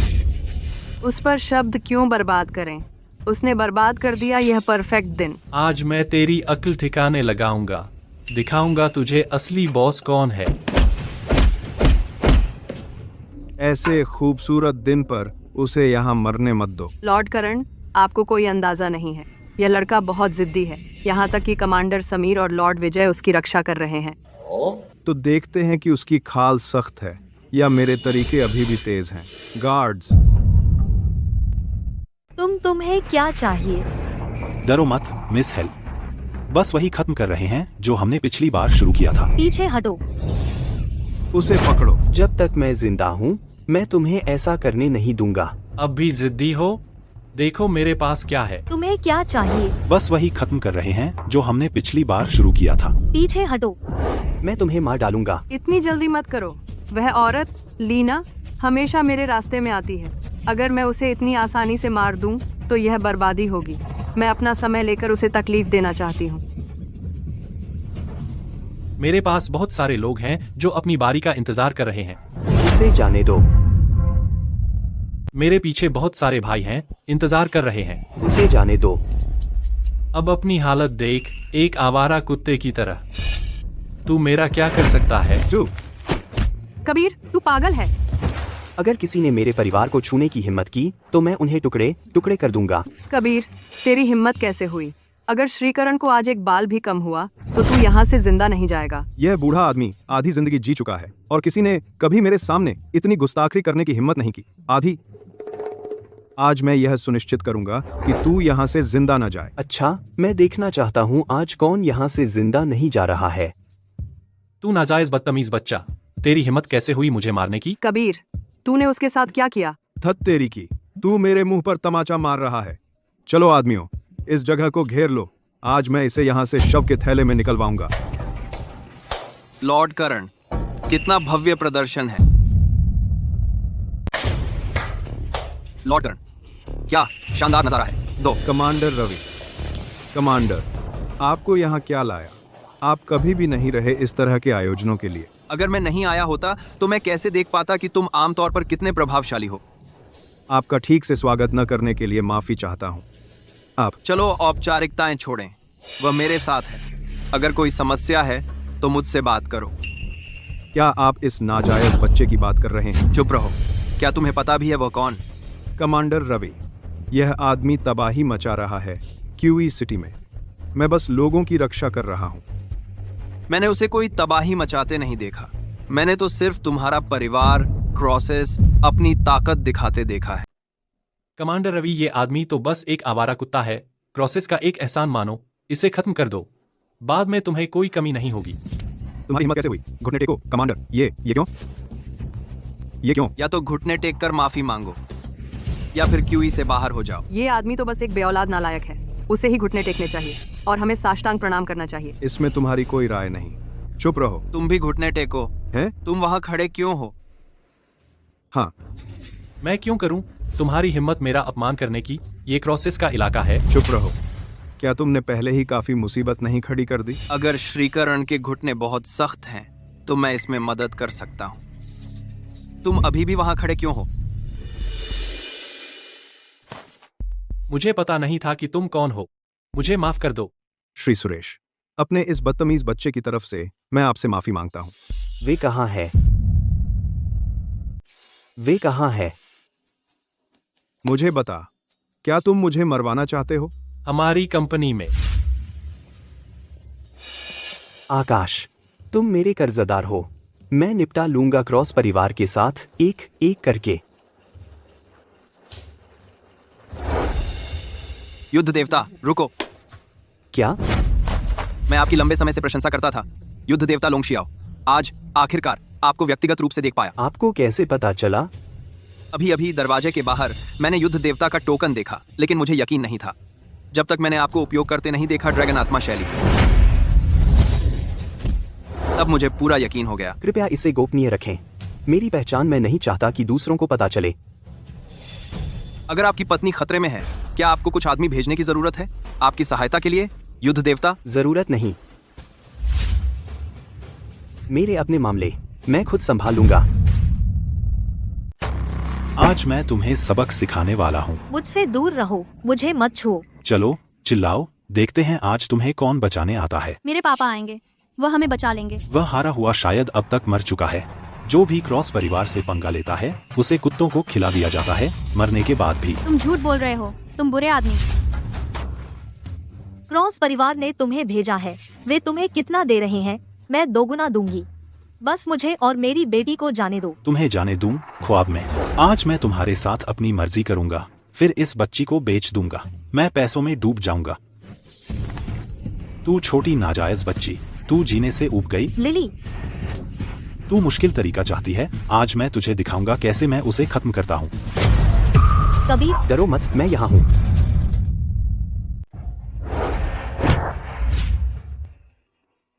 उस पर शब्द क्यों बर्बाद करें? उसने बर्बाद कर दिया यह परफेक्ट दिन। आज मैं तेरी अक्ल ठिकाने लगाऊंगा। दिखाऊंगा तुझे असली बॉस कौन है। ऐसे खूबसूरत दिन पर उसे यहाँ मरने मत दो। लॉर्ड करण, आपको कोई अंदाजा नहीं है। यह लड़का बहुत जिद्दी है, यहाँ तक कि कमांडर समीर और लॉर्ड विजय उसकी रक्षा कर रहे हैं। तो देखते हैं कि उसकी खाल सख्त है या मेरे तरीके अभी भी तेज हैं। गार्ड्स, तुम्हें क्या चाहिए? डरो मत मिस हेल। बस वही खत्म कर रहे हैं जो हमने पिछली बार शुरू किया था। पीछे हटो। उसे पकड़ो। जब तक मैं जिंदा हूँ मैं तुम्हें ऐसा करने नहीं दूंगा। अब भी जिद्दी हो? देखो मेरे पास क्या है। तुम्हें क्या चाहिए? बस वही खत्म कर रहे हैं जो हमने पिछली बार शुरू किया था। पीछे हटो। मैं तुम्हें मार डालूंगा। इतनी जल्दी मत करो। वह औरत लीना हमेशा मेरे रास्ते में आती है। अगर मैं उसे इतनी आसानी से मार दूं तो यह बर्बादी होगी। मैं अपना समय लेकर उसे तकलीफ देना चाहती हूँ। मेरे पास बहुत सारे लोग हैं जो अपनी बारी का इंतजार कर रहे हैं। उसे जाने दो। मेरे पीछे बहुत सारे भाई हैं, इंतजार कर रहे हैं। उसे जाने दो। अब अपनी हालत देख, एक आवारा कुत्ते की तरह। तू मेरा क्या कर सकता है? कबीर, तू पागल है। अगर किसी ने मेरे परिवार को छूने की हिम्मत की तो मैं उन्हें टुकड़े टुकड़े कर दूंगा। कबीर, तेरी हिम्मत कैसे हुई? अगर श्रीकरण को आज एक बाल भी कम हुआ तो तू यहाँ से जिंदा नहीं जाएगा। यह बूढ़ा आदमी आधी जिंदगी जी चुका है और किसी ने कभी मेरे सामने इतनी गुस्ताखी करने की हिम्मत नहीं की। आज मैं यह सुनिश्चित करूंगा कि तू यहाँ से जिंदा न जाए। अच्छा, मैं देखना चाहता हूँ आज कौन यहाँ से जिंदा नहीं जा रहा है। तू नाजायज बदतमीज बच्चा, तेरी हिम्मत कैसे हुई मुझे मारने की? कबीर, तूने उसके साथ क्या किया? थत तेरी की, तू मेरे मुंह पर तमाचा मार रहा है। चलो आदमियों, इस जगह को घेर लो। आज मैं इसे यहाँ से शव के थैले में निकलवाऊंगा। लॉर्ड करण, कितना भव्य प्रदर्शन है। लॉर्ड करण, क्या शानदार नजारा है। दो कमांडर रवि, कमांडर, आपको यहाँ क्या लाया? आप कभी भी नहीं रहे इस तरह के आयोजनों के लिए। अगर मैं नहीं आया होता तो मैं कैसे देख पाता कि तुम आमतौर पर कितने प्रभावशाली हो। आपका ठीक से स्वागत न करने के लिए माफी चाहता हूँ। आप चलो औपचारिकताएं छोड़ें, वह मेरे साथ है। अगर कोई समस्या है तो मुझसे बात करो। क्या आप इस नाजायज बच्चे की बात कर रहे हैं? चुप रहो। क्या तुम्हें पता भी है वह कौन? कमांडर रवि, यह आदमी तबाही मचा रहा है क्यूई सिटी में। मैं बस लोगों की रक्षा कर रहा हूँ। मैंने उसे कोई तबाही मचाते नहीं देखा। मैंने तो सिर्फ तुम्हारा परिवार, क्रॉसेस, अपनी ताकत दिखाते देखा है। कमांडर रवि, ये आदमी तो बस एक आवारा कुत्ता है। क्रॉसेस का एक एहसान मानो, इसे खत्म कर दो, बाद में तुम्हें कोई कमी नहीं होगी। तुम्हारी हिम्मत कैसे हुई? घुटने टेको कमांडर। ये क्यों? ये क्यों? या तो घुटने टेक कर माफी मांगो या फिर क्यूई से बाहर हो जाओ। ये आदमी तो बस एक बेऔलाद नालायक है। उसे ही घुटने टेकने चाहिए और हमें साष्टांग प्रणाम करना चाहिए। इसमें तुम्हारी कोई राय नहीं। चुप रहो। तुम भी घुटने टेको। हैं? तुम वहाँ खड़े क्यों हो? हाँ, मैं क्यों करूं? तुम्हारी हिम्मत मेरा अपमान करने की? ये क्रॉसेस का इलाका है। चुप रहो। क्या तुमने पहले ही काफी मुसीबत नहीं खड़ी कर दी? अगर श्रीकरण के घुटने बहुत सख्त हैं तो मैं इसमें मदद कर सकता हूँ। तुम अभी भी वहाँ खड़े क्यों हो? मुझे पता नहीं था कि तुम कौन हो। मुझे माफ कर दो। श्री सुरेश, अपने इस बदतमीज बच्चे की तरफ से मैं आपसे माफी मांगता हूँ। वे कहाँ है? वे कहाँ है? मुझे बता, क्या तुम मुझे मरवाना चाहते हो? हमारी कंपनी में। आकाश, तुम मेरे कर्जदार हो। मैं निपटा लूंगा क्रॉस परिवार के साथ एक एक करके। युद्ध देवता, रुको। क्या? मैं आपकी लंबे समय से प्रशंसा करता था, युद्ध देवता लोंगशियाओ। आज आखिरकार आपको व्यक्तिगत रूप से देख पाया। आपको कैसे पता चला? अभी अभी दरवाजे के बाहर मैंने युद्ध देवता का टोकन देखा, लेकिन मुझे यकीन नहीं था जब तक मैंने आपको उपयोग करते नहीं देखा ड्रैगन आत्मा शैली। अब मुझे पूरा यकीन हो गया। कृपया इसे गोपनीय रखें। मेरी पहचान मैं नहीं चाहता कि दूसरों को पता चले। अगर आपकी पत्नी खतरे में है, क्या आपको कुछ आदमी भेजने की जरूरत है आपकी सहायता के लिए, युद्ध देवता? जरूरत नहीं। मेरे अपने मामले मैं खुद संभाल लूंगा। आज मैं तुम्हें सबक सिखाने वाला हूँ। मुझसे दूर रहो, मुझे मत छुओ। चलो चिल्लाओ, देखते हैं आज तुम्हें कौन बचाने आता है। मेरे पापा आएंगे, वह हमें बचा लेंगे। वह हारा हुआ शायद अब तक मर चुका है। जो भी क्रॉस परिवार से पंगा लेता है उसे कुत्तों को खिला दिया जाता है, मरने के बाद भी। तुम झूठ बोल रहे हो, तुम बुरे आदमी। क्रॉस परिवार ने तुम्हें भेजा है। वे तुम्हें कितना दे रहे हैं? मैं दोगुना दूंगी। बस मुझे और मेरी बेटी को जाने दो। तुम्हें जाने दूं ख्वाब में। आज मैं तुम्हारे साथ अपनी मर्जी करूंगा, फिर इस बच्ची को बेच दूंगा। मैं पैसों में डूब जाऊंगा। तू छोटी नाजायज बच्ची, तू जीने से ऊब गई। लिली, तू मुश्किल तरीका चाहती है। आज मैं तुझे दिखाऊंगा कैसे मैं उसे खत्म करता हूँ। कभी डरो मत, मैं यहाँ हूँ।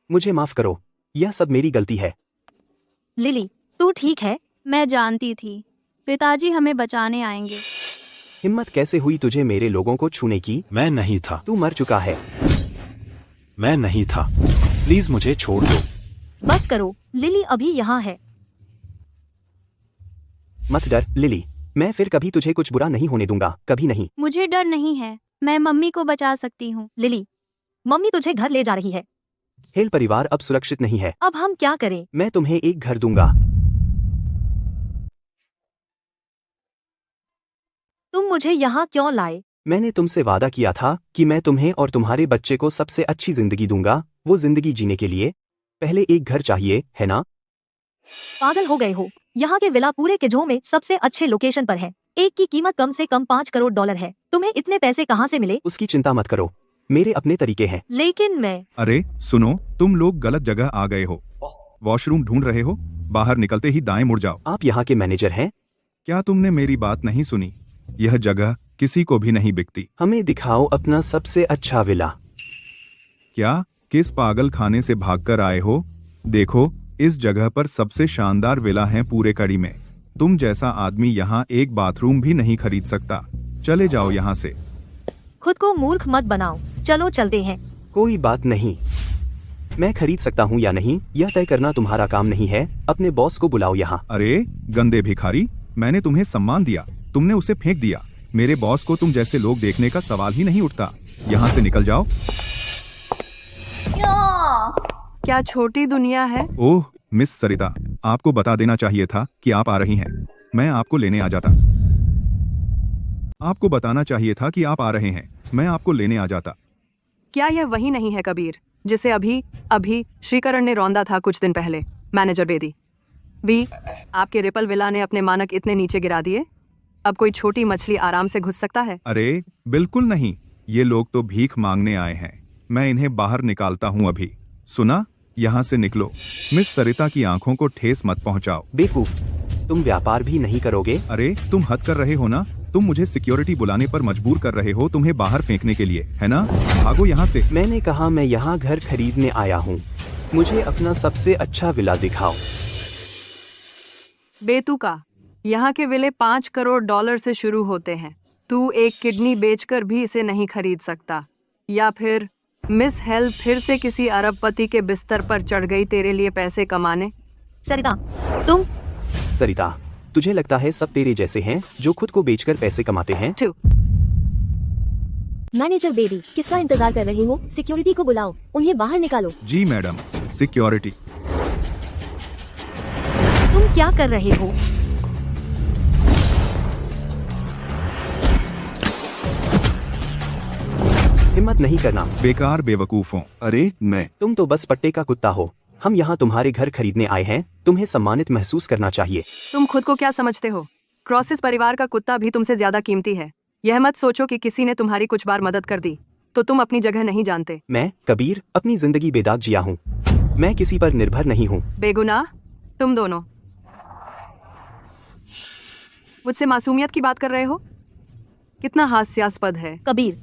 मुझे माफ करो, यह सब मेरी गलती है। लिली, तू ठीक है? मैं जानती थी पिताजी हमें बचाने आएंगे। हिम्मत कैसे हुई तुझे मेरे लोगों को छूने की? मैं नहीं था। तू मर चुका है। मैं नहीं था। प्लीज मुझे छोड़ दो। बस करो, लिली अभी यहाँ है। मत डर लिली, मैं फिर कभी तुझे कुछ बुरा नहीं होने दूंगा, कभी नहीं। मुझे डर नहीं है, मैं मम्मी को बचा सकती हूँ। लिली, मम्मी तुझे घर ले जा रही है। हेल परिवार अब सुरक्षित नहीं है। अब हम क्या करें? मैं तुम्हें एक घर दूंगा। तुम मुझे यहाँ क्यों लाए? मैंने तुमसे वादा किया था कि मैं तुम्हें और तुम्हारे बच्चे को सबसे अच्छी जिंदगी दूंगा। वो जिंदगी जीने के लिए पहले एक घर चाहिए, है ना? पागल हो गए हो? यहाँ के विला पूरे किजो में सबसे अच्छे लोकेशन पर है। एक की कीमत कम से कम $5 करोड़ है। तुम्हें इतने पैसे कहाँ से मिले? उसकी चिंता मत करो, मेरे अपने तरीके हैं। लेकिन मैं अरे सुनो, तुम लोग गलत जगह आ गए हो। वॉशरूम ढूंढ रहे हो? बाहर निकलते ही दाएं मुड़ जाओ। आप यहाँ के मैनेजर हैं? क्या तुमने मेरी बात नहीं सुनी? यह जगह किसी को भी नहीं बिकती। हमें दिखाओ अपना सबसे अच्छा विला। क्या किस पागल खाने से भागकर आए हो? देखो, इस जगह पर सबसे शानदार विला है पूरे कड़ी में। तुम जैसा आदमी यहाँ एक बाथरूम भी नहीं खरीद सकता। चले जाओ यहाँ से। खुद को मूर्ख मत बनाओ, चलो चलते हैं। कोई बात नहीं, मैं खरीद सकता हूँ या नहीं यह तय करना तुम्हारा काम नहीं है। अपने बॉस को बुलाओ यहाँ। अरे गंदे भिखारी, मैंने तुम्हें सम्मान दिया, तुमने उसे फेंक दिया। मेरे बॉस को तुम जैसे लोग देखने का सवाल ही नहीं उठता। यहाँ से निकल जाओ। क्या छोटी दुनिया है? ओह मिस सरिता, आपको बता देना चाहिए था कि आप आ रही हैं। मैं आपको लेने आ जाता। आपको बताना चाहिए था कि आप आ रहे हैं, मैं आपको लेने आ जाता। क्या यह वही नहीं है कबीर जिसे अभी श्रीकरण ने रौंदा था कुछ दिन पहले? मैनेजर बेदी भी, आपके रिपल विला ने अपने मानक इतने नीचे गिरा दिए, अब कोई छोटी मछली आराम से घुस सकता है? अरे बिल्कुल नहीं, ये लोग तो भीख मांगने आए हैं। मैं इन्हें बाहर निकालता हूँ अभी। सुना, यहाँ से निकलो। मिस सरिता की आंखों को ठेस मत पहुँचाओ। बेवकूफ, तुम व्यापार भी नहीं करोगे? अरे तुम हद कर रहे हो ना? तुम मुझे सिक्योरिटी बुलाने पर मजबूर कर रहे हो तुम्हें बाहर फेंकने के लिए, है ना? भागो यहाँ से। मैंने कहा मैं यहाँ घर खरीदने आया हूँ, मुझे अपना सबसे अच्छा विला दिखाओ। बेतुका, यहाँ के विले $5 करोड़ से शुरू होते हैं। तू एक किडनी बेचकर भी इसे नहीं खरीद सकता। या फिर मिस हेल फिर से किसी अरबपति के बिस्तर पर चढ़ गई तेरे लिए पैसे कमाने? सरिता, तुम? सरिता, तुझे लगता है सब तेरे जैसे हैं जो खुद को बेचकर पैसे कमाते हैं? मैनेजर बेबी, किसका इंतजार कर रही हो? सिक्योरिटी को बुलाओ, उन्हें बाहर निकालो। जी मैडम, सिक्योरिटी। तुम क्या कर रहे हो? हिम्मत नहीं करना। बेकार बेवकूफों। अरे मैं तुम तो बस पट्टे का कुत्ता हो। हम यहाँ तुम्हारे घर खरीदने आए हैं, तुम्हें सम्मानित महसूस करना चाहिए। तुम खुद को क्या समझते हो? क्रॉसिस परिवार का कुत्ता भी तुमसे ज्यादा कीमती है। यह मत सोचो कि किसी ने तुम्हारी कुछ बार मदद कर दी तो तुम अपनी जगह नहीं जानते। मैं कबीर अपनी जिंदगी बेदाग जिया हूँ, मैं किसी पर निर्भर नहीं हूँ। बेगुनाह तुम दोनों मुझसे मासूमियत की बात कर रहे हो? कितना हास्यास्पद है। कबीर,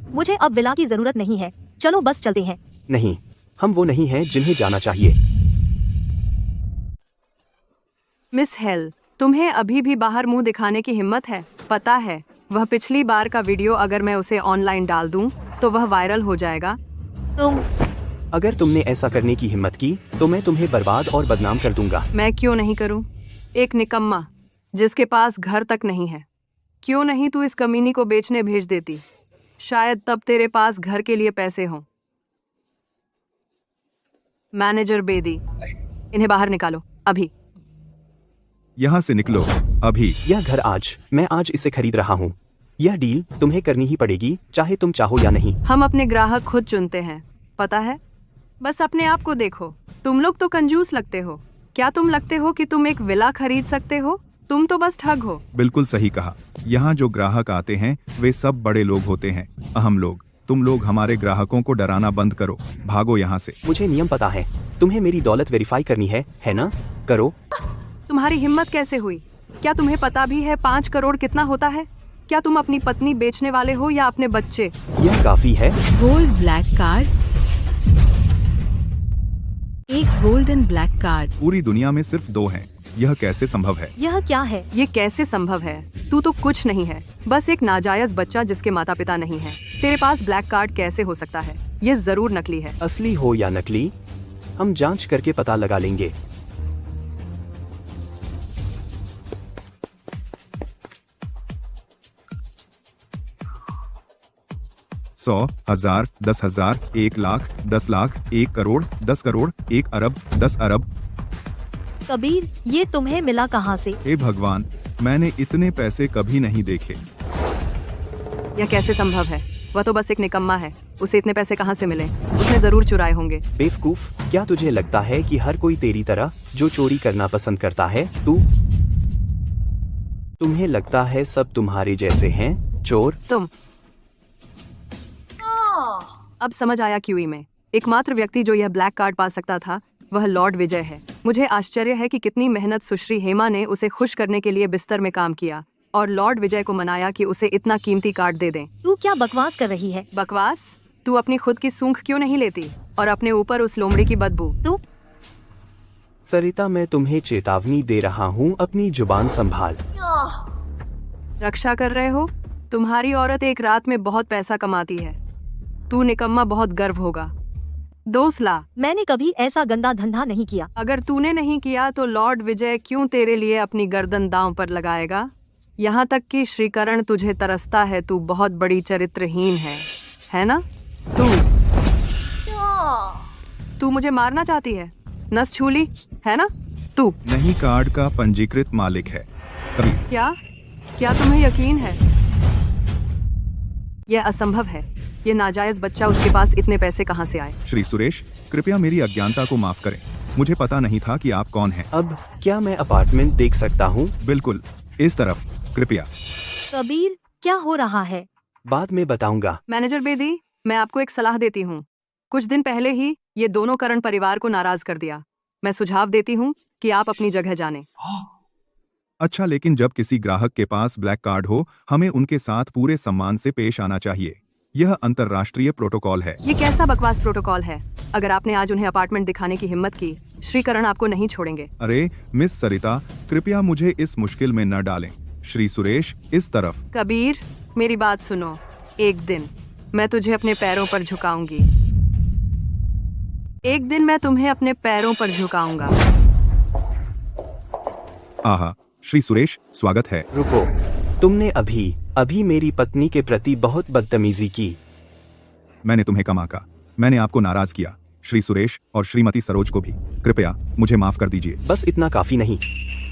मुझे अब विला की जरूरत नहीं है, चलो बस चलते हैं। नहीं, हम वो नहीं हैं जिन्हें जाना चाहिए। मिस हेल, तुम्हें अभी भी बाहर मुंह दिखाने की हिम्मत है? पता है, वह पिछली बार का वीडियो अगर मैं उसे ऑनलाइन डाल दूं तो वह वायरल हो जाएगा। अगर तुमने ऐसा करने की हिम्मत की तो मैं तुम्हें बर्बाद और बदनाम कर दूंगा। मैं क्यों नहीं करूं? एक निकम्मा जिसके पास घर तक नहीं है। क्यों नहीं तू इस कमीनी को बेचने भेज देती? शायद तब तेरे पास घर के लिए पैसे हों। मैनेजर बेदी, इन्हें बाहर निकालो अभी। यहाँ से निकलो अभी। यह घर मैं आज इसे खरीद रहा हूँ। यह डील तुम्हें करनी ही पड़ेगी, चाहे तुम चाहो या नहीं। हम अपने ग्राहक खुद चुनते हैं, पता है? बस अपने आप को देखो। तुम लोग तो कंजूस लगते हो। क्या तुम लगते हो कि तुम एक विला खरीद सकते हो? तुम तो बस ठग हो। बिल्कुल सही कहा। यहाँ जो ग्राहक आते हैं वे सब बड़े लोग होते हैं, अहम लोग। तुम लोग हमारे ग्राहकों को डराना बंद करो, भागो यहाँ से। मुझे नियम पता है, तुम्हें मेरी दौलत वेरीफाई करनी है ना? करो। तुम्हारी हिम्मत कैसे हुई? क्या तुम्हें पता भी है 5 करोड़ कितना होता है? क्या तुम अपनी पत्नी बेचने वाले हो या अपने बच्चे? यह काफी है। गोल्ड ब्लैक कार्ड, एक गोल्डन ब्लैक कार्ड। पूरी दुनिया में सिर्फ 2 हैं। यह कैसे संभव है? यह क्या है? ये कैसे संभव है? तू तो कुछ नहीं है, बस एक नाजायज बच्चा जिसके माता पिता नहीं है। तेरे पास ब्लैक कार्ड कैसे हो सकता है? ये जरूर नकली है। असली हो या नकली, हम जांच करके पता लगा लेंगे। सौ, 1000, 10,000, 1 लाख, 10 लाख, 1 करोड़, 10 करोड़, 1 अरब, 10 अरब। कबीर, ये तुम्हें मिला कहाँ से? हे भगवान, मैंने इतने पैसे कभी नहीं देखे। यह कैसे संभव है? वह तो बस एक निकम्मा है। उसे इतने पैसे कहाँ से मिले? उसने जरूर चुराए होंगे। बेवकूफ, क्या तुझे लगता है कि हर कोई तेरी तरह जो चोरी करना पसंद करता है? तुम्हें लगता है सब तुम्हारे जैसे हैं, चोर? तुम अब समझ आया क्यूई में एकमात्र व्यक्ति जो यह ब्लैक कार्ड पा सकता था वह लॉर्ड विजय है। मुझे आश्चर्य है कि कितनी मेहनत सुश्री हेमा ने उसे खुश करने के लिए बिस्तर में काम किया और लॉर्ड विजय को मनाया कि उसे इतना कीमती कार्ड दे दें। तू क्या बकवास कर रही है? बकवास? तू अपनी खुद की सूंख क्यों नहीं लेती और अपने ऊपर उस लोमड़ी की बदबू? तू सरिता, मैं तुम्हें चेतावनी दे रहा हूँ, अपनी जुबान संभाल। रक्षा कर रहे हो? तुम्हारी औरत एक रात में बहुत पैसा कमाती है। तू निकम्मा बहुत गर्व होगा। दोस्त ला। मैंने कभी ऐसा गंदा धंधा नहीं किया। अगर तूने नहीं किया तो लॉर्ड विजय क्यों तेरे लिए अपनी गर्दन दांव पर लगाएगा? यहाँ तक कि श्रीकरण तुझे तरसता है। तू बहुत बड़ी चरित्रहीन है ना? तू मुझे मारना चाहती है? नस छू ली है ना तू? नहीं, कार्ड का पंजीकृत मालिक है कबीर। क्या तुम्हें यकीन है? यह असंभव है। ये नाजायज बच्चा, उसके पास इतने पैसे कहाँ से आए? श्री सुरेश, कृपया मेरी अज्ञानता को माफ करें। मुझे पता नहीं था कि आप कौन हैं। अब क्या मैं अपार्टमेंट देख सकता हूँ? बिल्कुल, इस तरफ कृपया। कबीर, क्या हो रहा है? बाद में बताऊंगा। मैनेजर बेदी, मैं आपको एक सलाह देती हूँ। कुछ दिन पहले ही ये दोनों करण परिवार को नाराज कर दिया। मैं सुझाव देती हूँ कि आप अपनी जगह जानें। अच्छा, लेकिन जब किसी ग्राहक के पास ब्लैक कार्ड हो, हमें उनके साथ पूरे सम्मान से पेश आना चाहिए। यह अंतर्राष्ट्रीय प्रोटोकॉल है। ये कैसा बकवास प्रोटोकॉल है? अगर आपने आज उन्हें अपार्टमेंट दिखाने की हिम्मत की, श्रीकरण आपको नहीं छोड़ेंगे। अरे मिस सरिता, कृपया मुझे इस मुश्किल में न डालें। श्री सुरेश, इस तरफ। कबीर, मेरी बात सुनो। एक दिन मैं तुझे अपने पैरों पर झुकाऊंगी। एक दिन मैं तुम्हें अपने पैरों पर झुकाऊंगा। आहा, श्री सुरेश, स्वागत है। रुको, तुमने अभी मेरी पत्नी के प्रति बहुत बदतमीजी की। मैंने तुम्हें कम आका। मैंने आपको नाराज किया। श्री सुरेश और श्रीमती सरोज को भी कृपया मुझे माफ कर दीजिए। बस इतना काफी नहीं?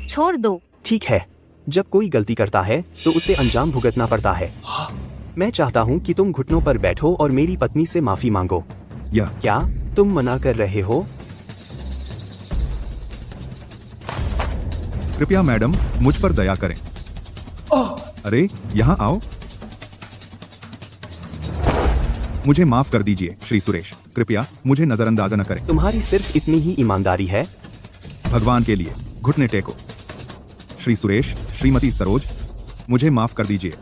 छोड़ दो। ठीक है, जब कोई गलती करता है तो उसे अंजाम भुगतना पड़ता है। मैं चाहता हूँ कि तुम घुटनों पर बैठो और मेरी पत्नी से माफी मांगो। क्या तुम मना कर रहे हो? कृपया मैडम, मुझ पर दया करें। अरे यहाँ आओ। मुझे माफ कर दीजिए श्री सुरेश, कृपया मुझे नजरअंदाज न करें। तुम्हारी सिर्फ इतनी ही ईमानदारी है? भगवान के लिए घुटने टेको। श्री सुरेश, श्रीमती सरोज, मुझे माफ कर दीजिए।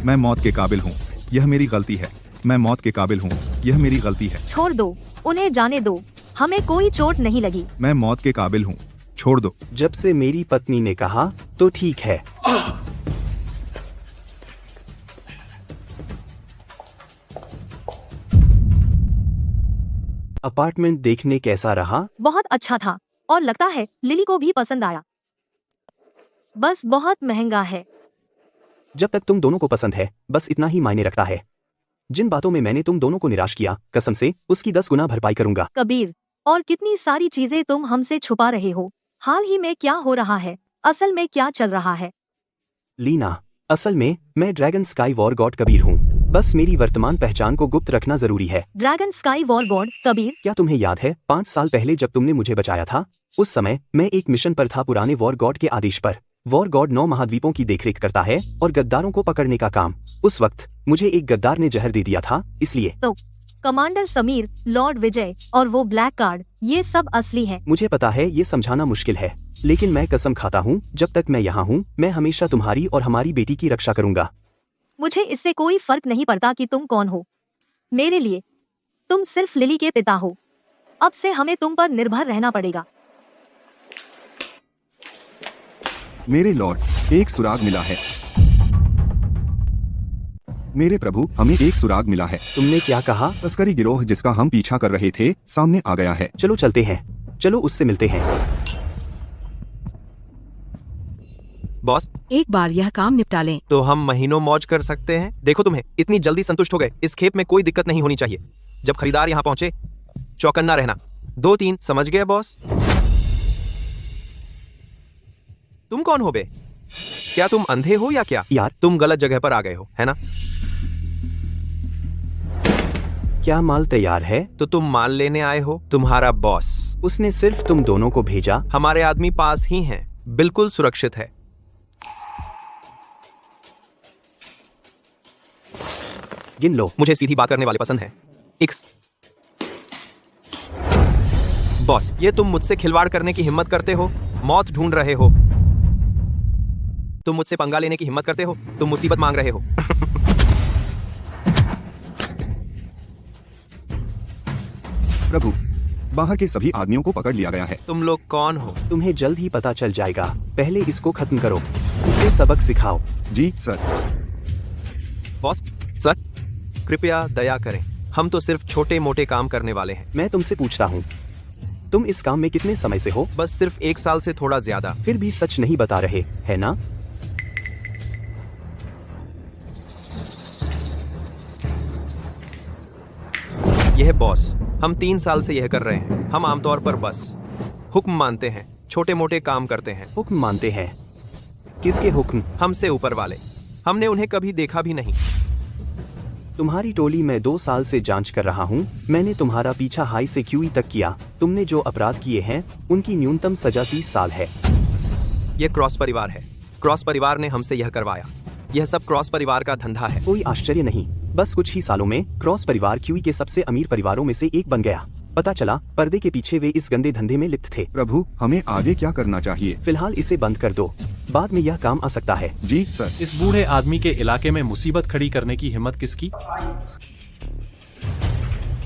मैं मौत के काबिल हूँ, यह मेरी गलती है। मैं मौत के काबिल हूँ, यह मेरी गलती है। छोड़ दो, उन्हें जाने दो। हमें कोई चोट नहीं लगी। मैं मौत के काबिल हूँ, छोड़ दो। जब से मेरी पत्नी ने कहा तो ठीक है। अपार्टमेंट देखने कैसा रहा? बहुत अच्छा था और लगता है लिली को भी पसंद आया। बस बहुत महंगा है। जब तक तुम दोनों को पसंद है, बस इतना ही मायने रखता है। जिन बातों में मैंने तुम दोनों को निराश किया, कसम से उसकी 10 गुना भरपाई करूंगा। कबीर, और कितनी सारी चीजें तुम हमसे छुपा रहे हो। हाल ही में क्या हो रहा है? असल में क्या चल रहा है? लीना, असल में मैं dragon sky war God Kabir हूँ। बस मेरी वर्तमान पहचान को गुप्त रखना जरूरी है। Dragon sky war God Kabir? क्या तुम्हें याद है 5 साल पहले जब तुमने मुझे बचाया था? उस समय मैं एक मिशन पर था, पुराने वॉर गॉड के आदेश पर। वॉर गॉड 9 महाद्वीपों की देखरेख करता है और गद्दारों को पकड़ने का काम। उस वक्त मुझे एक गद्दार ने जहर दे दिया था, इसलिए। तो कमांडर समीर, लॉर्ड विजय और वो ब्लैक कार्ड, ये सब असली है। मुझे पता है ये समझाना मुश्किल है, लेकिन मैं कसम खाता हूँ जब तक मैं यहाँ हूँ, मैं हमेशा तुम्हारी और हमारी बेटी की रक्षा करूंगा। मुझे इससे कोई फर्क नहीं पड़ता कि तुम कौन हो। मेरे लिए तुम सिर्फ लिली के पिता हो। अब से हमें तुम पर निर्भर रहना पड़ेगा। मेरे लॉर्ड, एक सुराग मिला है। मेरे प्रभु, हमें एक सुराग मिला है। तुमने क्या कहा? तस्करी गिरोह जिसका हम पीछा कर रहे थे सामने आ गया है। चलो चलते हैं, चलो उससे मिलते हैं। बॉस, एक बार यह काम निपटा लें तो हम महीनों मौज कर सकते हैं। देखो, तुम्हें इतनी जल्दी संतुष्ट हो गए। इस खेप में कोई दिक्कत नहीं होनी चाहिए। जब खरीदार यहाँ पहुंचे, चौकन्ना रहना। 2-3 समझ गए बॉस? तुम कौन हो बे? क्या तुम अंधे हो या क्या? यार, तुम गलत जगह पर आ गए हो, है ना? क्या माल तैयार है? तो तुम माल लेने आए हो? तुम्हारा बॉस, उसने सिर्फ तुम दोनों को भेजा। हमारे आदमी पास ही हैं, बिल्कुल सुरक्षित है। गिन लो। मुझे सीधी बात करने वाले पसंद हैं। बॉस, ये तुम मुझसे खिलवाड़ करने की हिम्मत करते हो? मौत ढूंढ रहे हो? तुम मुझसे पंगा लेने की हिम्मत करते हो? तुम मुसीबत मांग रहे हो। प्रभु, बाहर के सभी आदमियों को पकड़ लिया गया है। तुम लोग कौन हो? तुम्हें जल्द ही पता चल जाएगा। पहले इसको खत्म करो, इसे सबक सिखाओ। जी सर। बॉस, सर, कृपया दया करें, हम तो सिर्फ छोटे मोटे काम करने वाले हैं। मैं तुमसे पूछता हूँ, तुम इस काम में कितने समय से हो? बस सिर्फ 1 साल से थोड़ा ज्यादा। फिर भी सच नहीं बता रहे, है ना? यह बॉस, हम 3 साल से यह कर रहे हैं। हम आमतौर पर बस हुक्म मानते हैं, छोटे मोटे काम करते हैं। हुक्म मानते हैं? किसके हुक्म? हमसे ऊपर वाले। हमने उन्हें कभी देखा भी नहीं। तुम्हारी टोली मैं 2 साल से जांच कर रहा हूँ। मैंने तुम्हारा पीछा हाई से क्यूई तक किया। तुमने जो अपराध किए हैं उनकी न्यूनतम सजा 30 साल है। यह क्रॉस परिवार है। क्रॉस परिवार ने हमसे यह करवाया। यह सब क्रॉस परिवार का धंधा है। कोई आश्चर्य नहीं, बस कुछ ही सालों में क्रॉस परिवार क्यूई के सबसे अमीर परिवारों में से एक बन गया। पता चला पर्दे के पीछे वे इस गंदे धंधे में लिप्त थे। प्रभु, हमें आगे क्या करना चाहिए? फिलहाल इसे बंद कर दो, बाद में यह काम आ सकता है। जी सर। इस बूढ़े आदमी के इलाके में मुसीबत खड़ी करने की हिम्मत किसकी?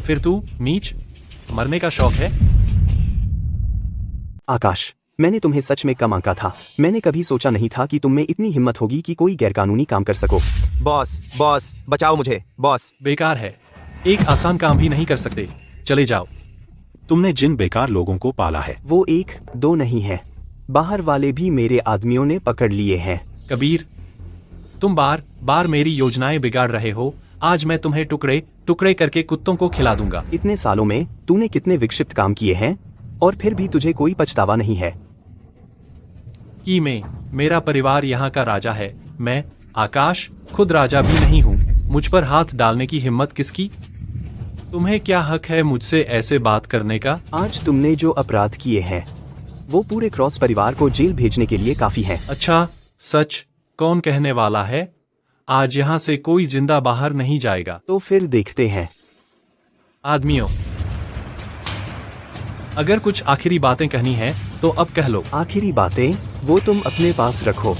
फिर तू नीच, मरने का शौक है? आकाश, मैंने तुम्हें सच में कम आंका था। मैंने कभी सोचा नहीं था कि तुम में इतनी हिम्मत होगी कि कोई गैरकानूनी काम कर सको। बॉस, बॉस, बचाओ मुझे। बॉस, बेकार है, एक आसान काम भी नहीं कर सकते। चले जाओ। तुमने जिन बेकार लोगों को पाला है, वो 1-2 नहीं है, बाहर वाले भी मेरे आदमियों ने पकड़ लिए हैं। कबीर, तुम बार बार मेरी योजनाएं बिगाड़ रहे हो। आज मैं तुम्हें टुकड़े टुकड़े करके कुत्तों को खिला दूंगा। इतने सालों में तूने कितने विक्षिप्त काम किए हैं और फिर भी तुझे कोई पछतावा नहीं है? कि मेरा परिवार यहाँ का राजा है। मैं आकाश खुद राजा भी नहीं हूँ। मुझ पर हाथ डालने की हिम्मत किसकी? तुम्हें क्या हक है मुझसे ऐसे बात करने का? आज तुमने जो अपराध किए हैं वो पूरे क्रॉस परिवार को जेल भेजने के लिए काफी है। अच्छा, सच? कौन कहने वाला है? आज यहाँ से कोई जिंदा बाहर नहीं जाएगा। तो फिर देखते हैं। आदमियों, अगर कुछ आखिरी बातें कहनी है तो अब कह लो। आखिरी बातें वो तुम अपने पास रखो।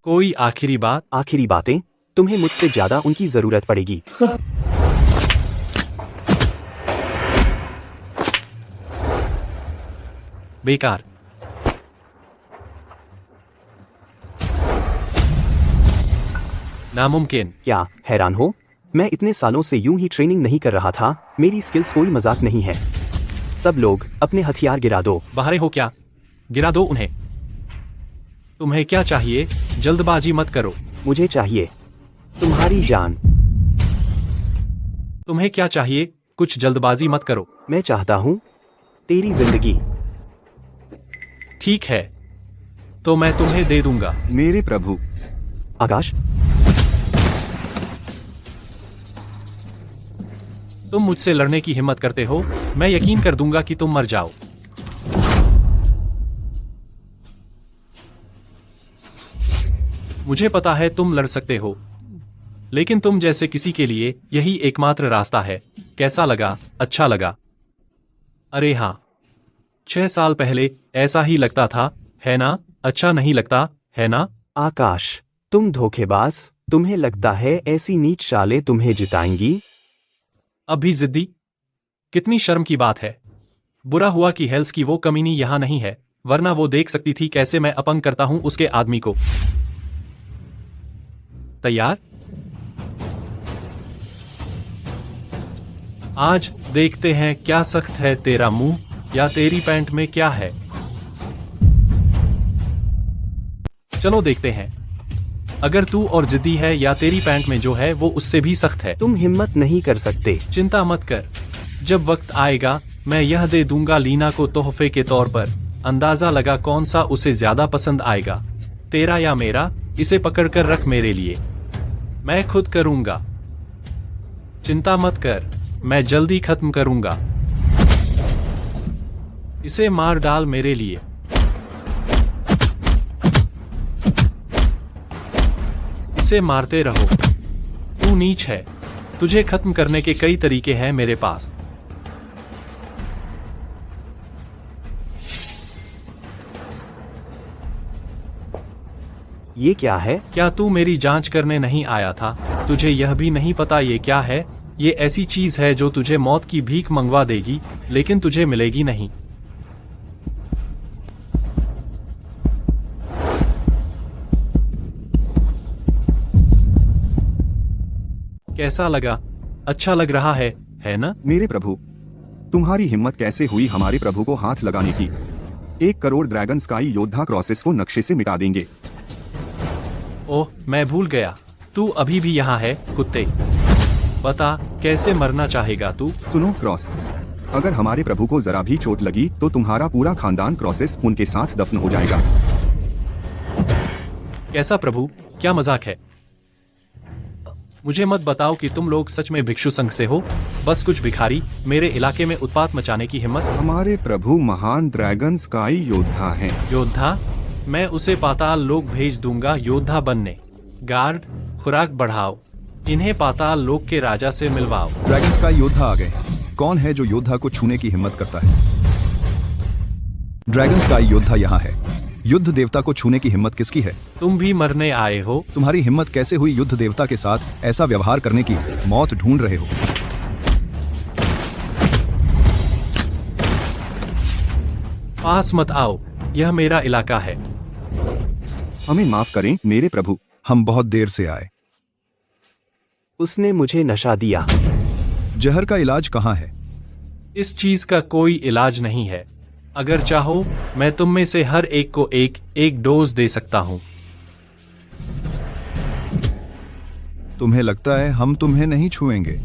कोई आखिरी बात? आखिरी बातें तुम्हें मुझसे ज्यादा उनकी जरूरत पड़ेगी। बेकार। नामुमकिन। क्या हैरान हो? मैं इतने सालों से यूं ही ट्रेनिंग नहीं कर रहा था। मेरी स्किल्स कोई मजाक नहीं है। सब लोग अपने हथियार गिरा दो। बाहर हो क्या? गिरा दो उन्हें। तुम्हें क्या चाहिए? जल्दबाजी मत करो। मुझे चाहिए तुम्हारी जान। तुम्हें क्या चाहिए? कुछ जल्दबाजी मत करो। मैं चाहता हूँ तेरी जिंदगी। ठीक है, तो मैं तुम्हें दे दूंगा। मेरे प्रभु। आकाश, तुम मुझसे लड़ने की हिम्मत करते हो? मैं यकीन कर दूंगा कि तुम मर जाओ। मुझे पता है तुम लड़ सकते हो, लेकिन तुम जैसे किसी के लिए यही एकमात्र रास्ता है। कैसा लगा? अच्छा लगा? अरे हाँ, 6 साल पहले ऐसा ही लगता था, है ना? अच्छा नहीं लगता, है ना? आकाश, तुम धोखेबाज। तुम्हें लगता है ऐसी नीच चालें तुम्हें जिताएंगी? अभी जिद्दी? कितनी शर्म की बात है। बुरा हुआ कि हेल्स की वो कमीनी यहाँ नहीं है, वरना वो देख सकती थी कैसे मैं अपंग करता हूँ उसके आदमी को। तैयार? आज देखते हैं क्या सख्त है तेरा मुंह या तेरी पैंट में क्या है। चलो देखते हैं। अगर तू और जिद्दी है या तेरी पैंट में जो है वो उससे भी सख्त है। तुम हिम्मत नहीं कर सकते। चिंता मत कर, जब वक्त आएगा मैं यह दे दूंगा लीना को तोहफे के तौर पर। अंदाजा लगा कौन सा उसे ज्यादा पसंद आएगा, तेरा या मेरा। इसे पकड़कर रख मेरे लिए, मैं खुद करूंगा। चिंता मत कर, मैं जल्दी खत्म करूंगा। इसे मार डाल मेरे लिए। इसे मारते रहो। तू नीच है। तुझे खत्म करने के कई तरीके हैं मेरे पास। ये क्या है? क्या तू मेरी जांच करने नहीं आया था? तुझे यह भी नहीं पता ये क्या है? ये ऐसी चीज है जो तुझे मौत की भीख मंगवा देगी, लेकिन तुझे मिलेगी नहीं। कैसा लगा? अच्छा लग रहा है ना? मेरे प्रभु, तुम्हारी हिम्मत कैसे हुई हमारे प्रभु को हाथ लगाने की? 1 करोड़ ड्रैगन स्काई योद्धा क्रॉसेस को नक्शे से मिटा देंगे। ओह, मैं भूल गया। तू अभी भी यहाँ है, कुत्ते। बता, कैसे मरना चाहेगा तू? सुनो क्रॉस, अगर हमारे प्रभु को जरा भी चोट लगी तो तुम्हारा पूरा खानदान क्रॉसेस उनके साथ दफन हो जाएगा। कैसा प्रभु? क्या मजाक है? मुझे मत बताओ कि तुम लोग सच में भिक्षु संघ से हो। बस कुछ भिखारी मेरे इलाके में उत्पात मचाने की हिम्मत। हमारे प्रभु महान ड्रैगन स्काई योद्धा हैं। योद्धा? मैं उसे पाताल लोक भेज दूंगा योद्धा बनने। गार्ड, खुराक बढ़ाओ। इन्हें पाताल लोक के राजा से मिलवाओ। ड्रैगन स्काई योद्धा आ गए। कौन है जो योद्धा को छूने की हिम्मत करता है? ड्रैगन स्काई योद्धा यहाँ है। युद्ध देवता को छूने की हिम्मत किसकी है? तुम भी मरने आए हो? तुम्हारी हिम्मत कैसे हुई युद्ध देवता के साथ ऐसा व्यवहार करने की? मौत ढूंढ रहे हो। पास मत आओ, यह मेरा इलाका है। हमें माफ करें मेरे प्रभु, हम बहुत देर से आए। उसने मुझे नशा दिया। जहर का इलाज कहाँ है? इस चीज का कोई इलाज नहीं है। अगर चाहो मैं तुम में से हर एक को एक डोज दे सकता हूं। तुम्हें लगता है हम तुम्हें नहीं छुएंगे?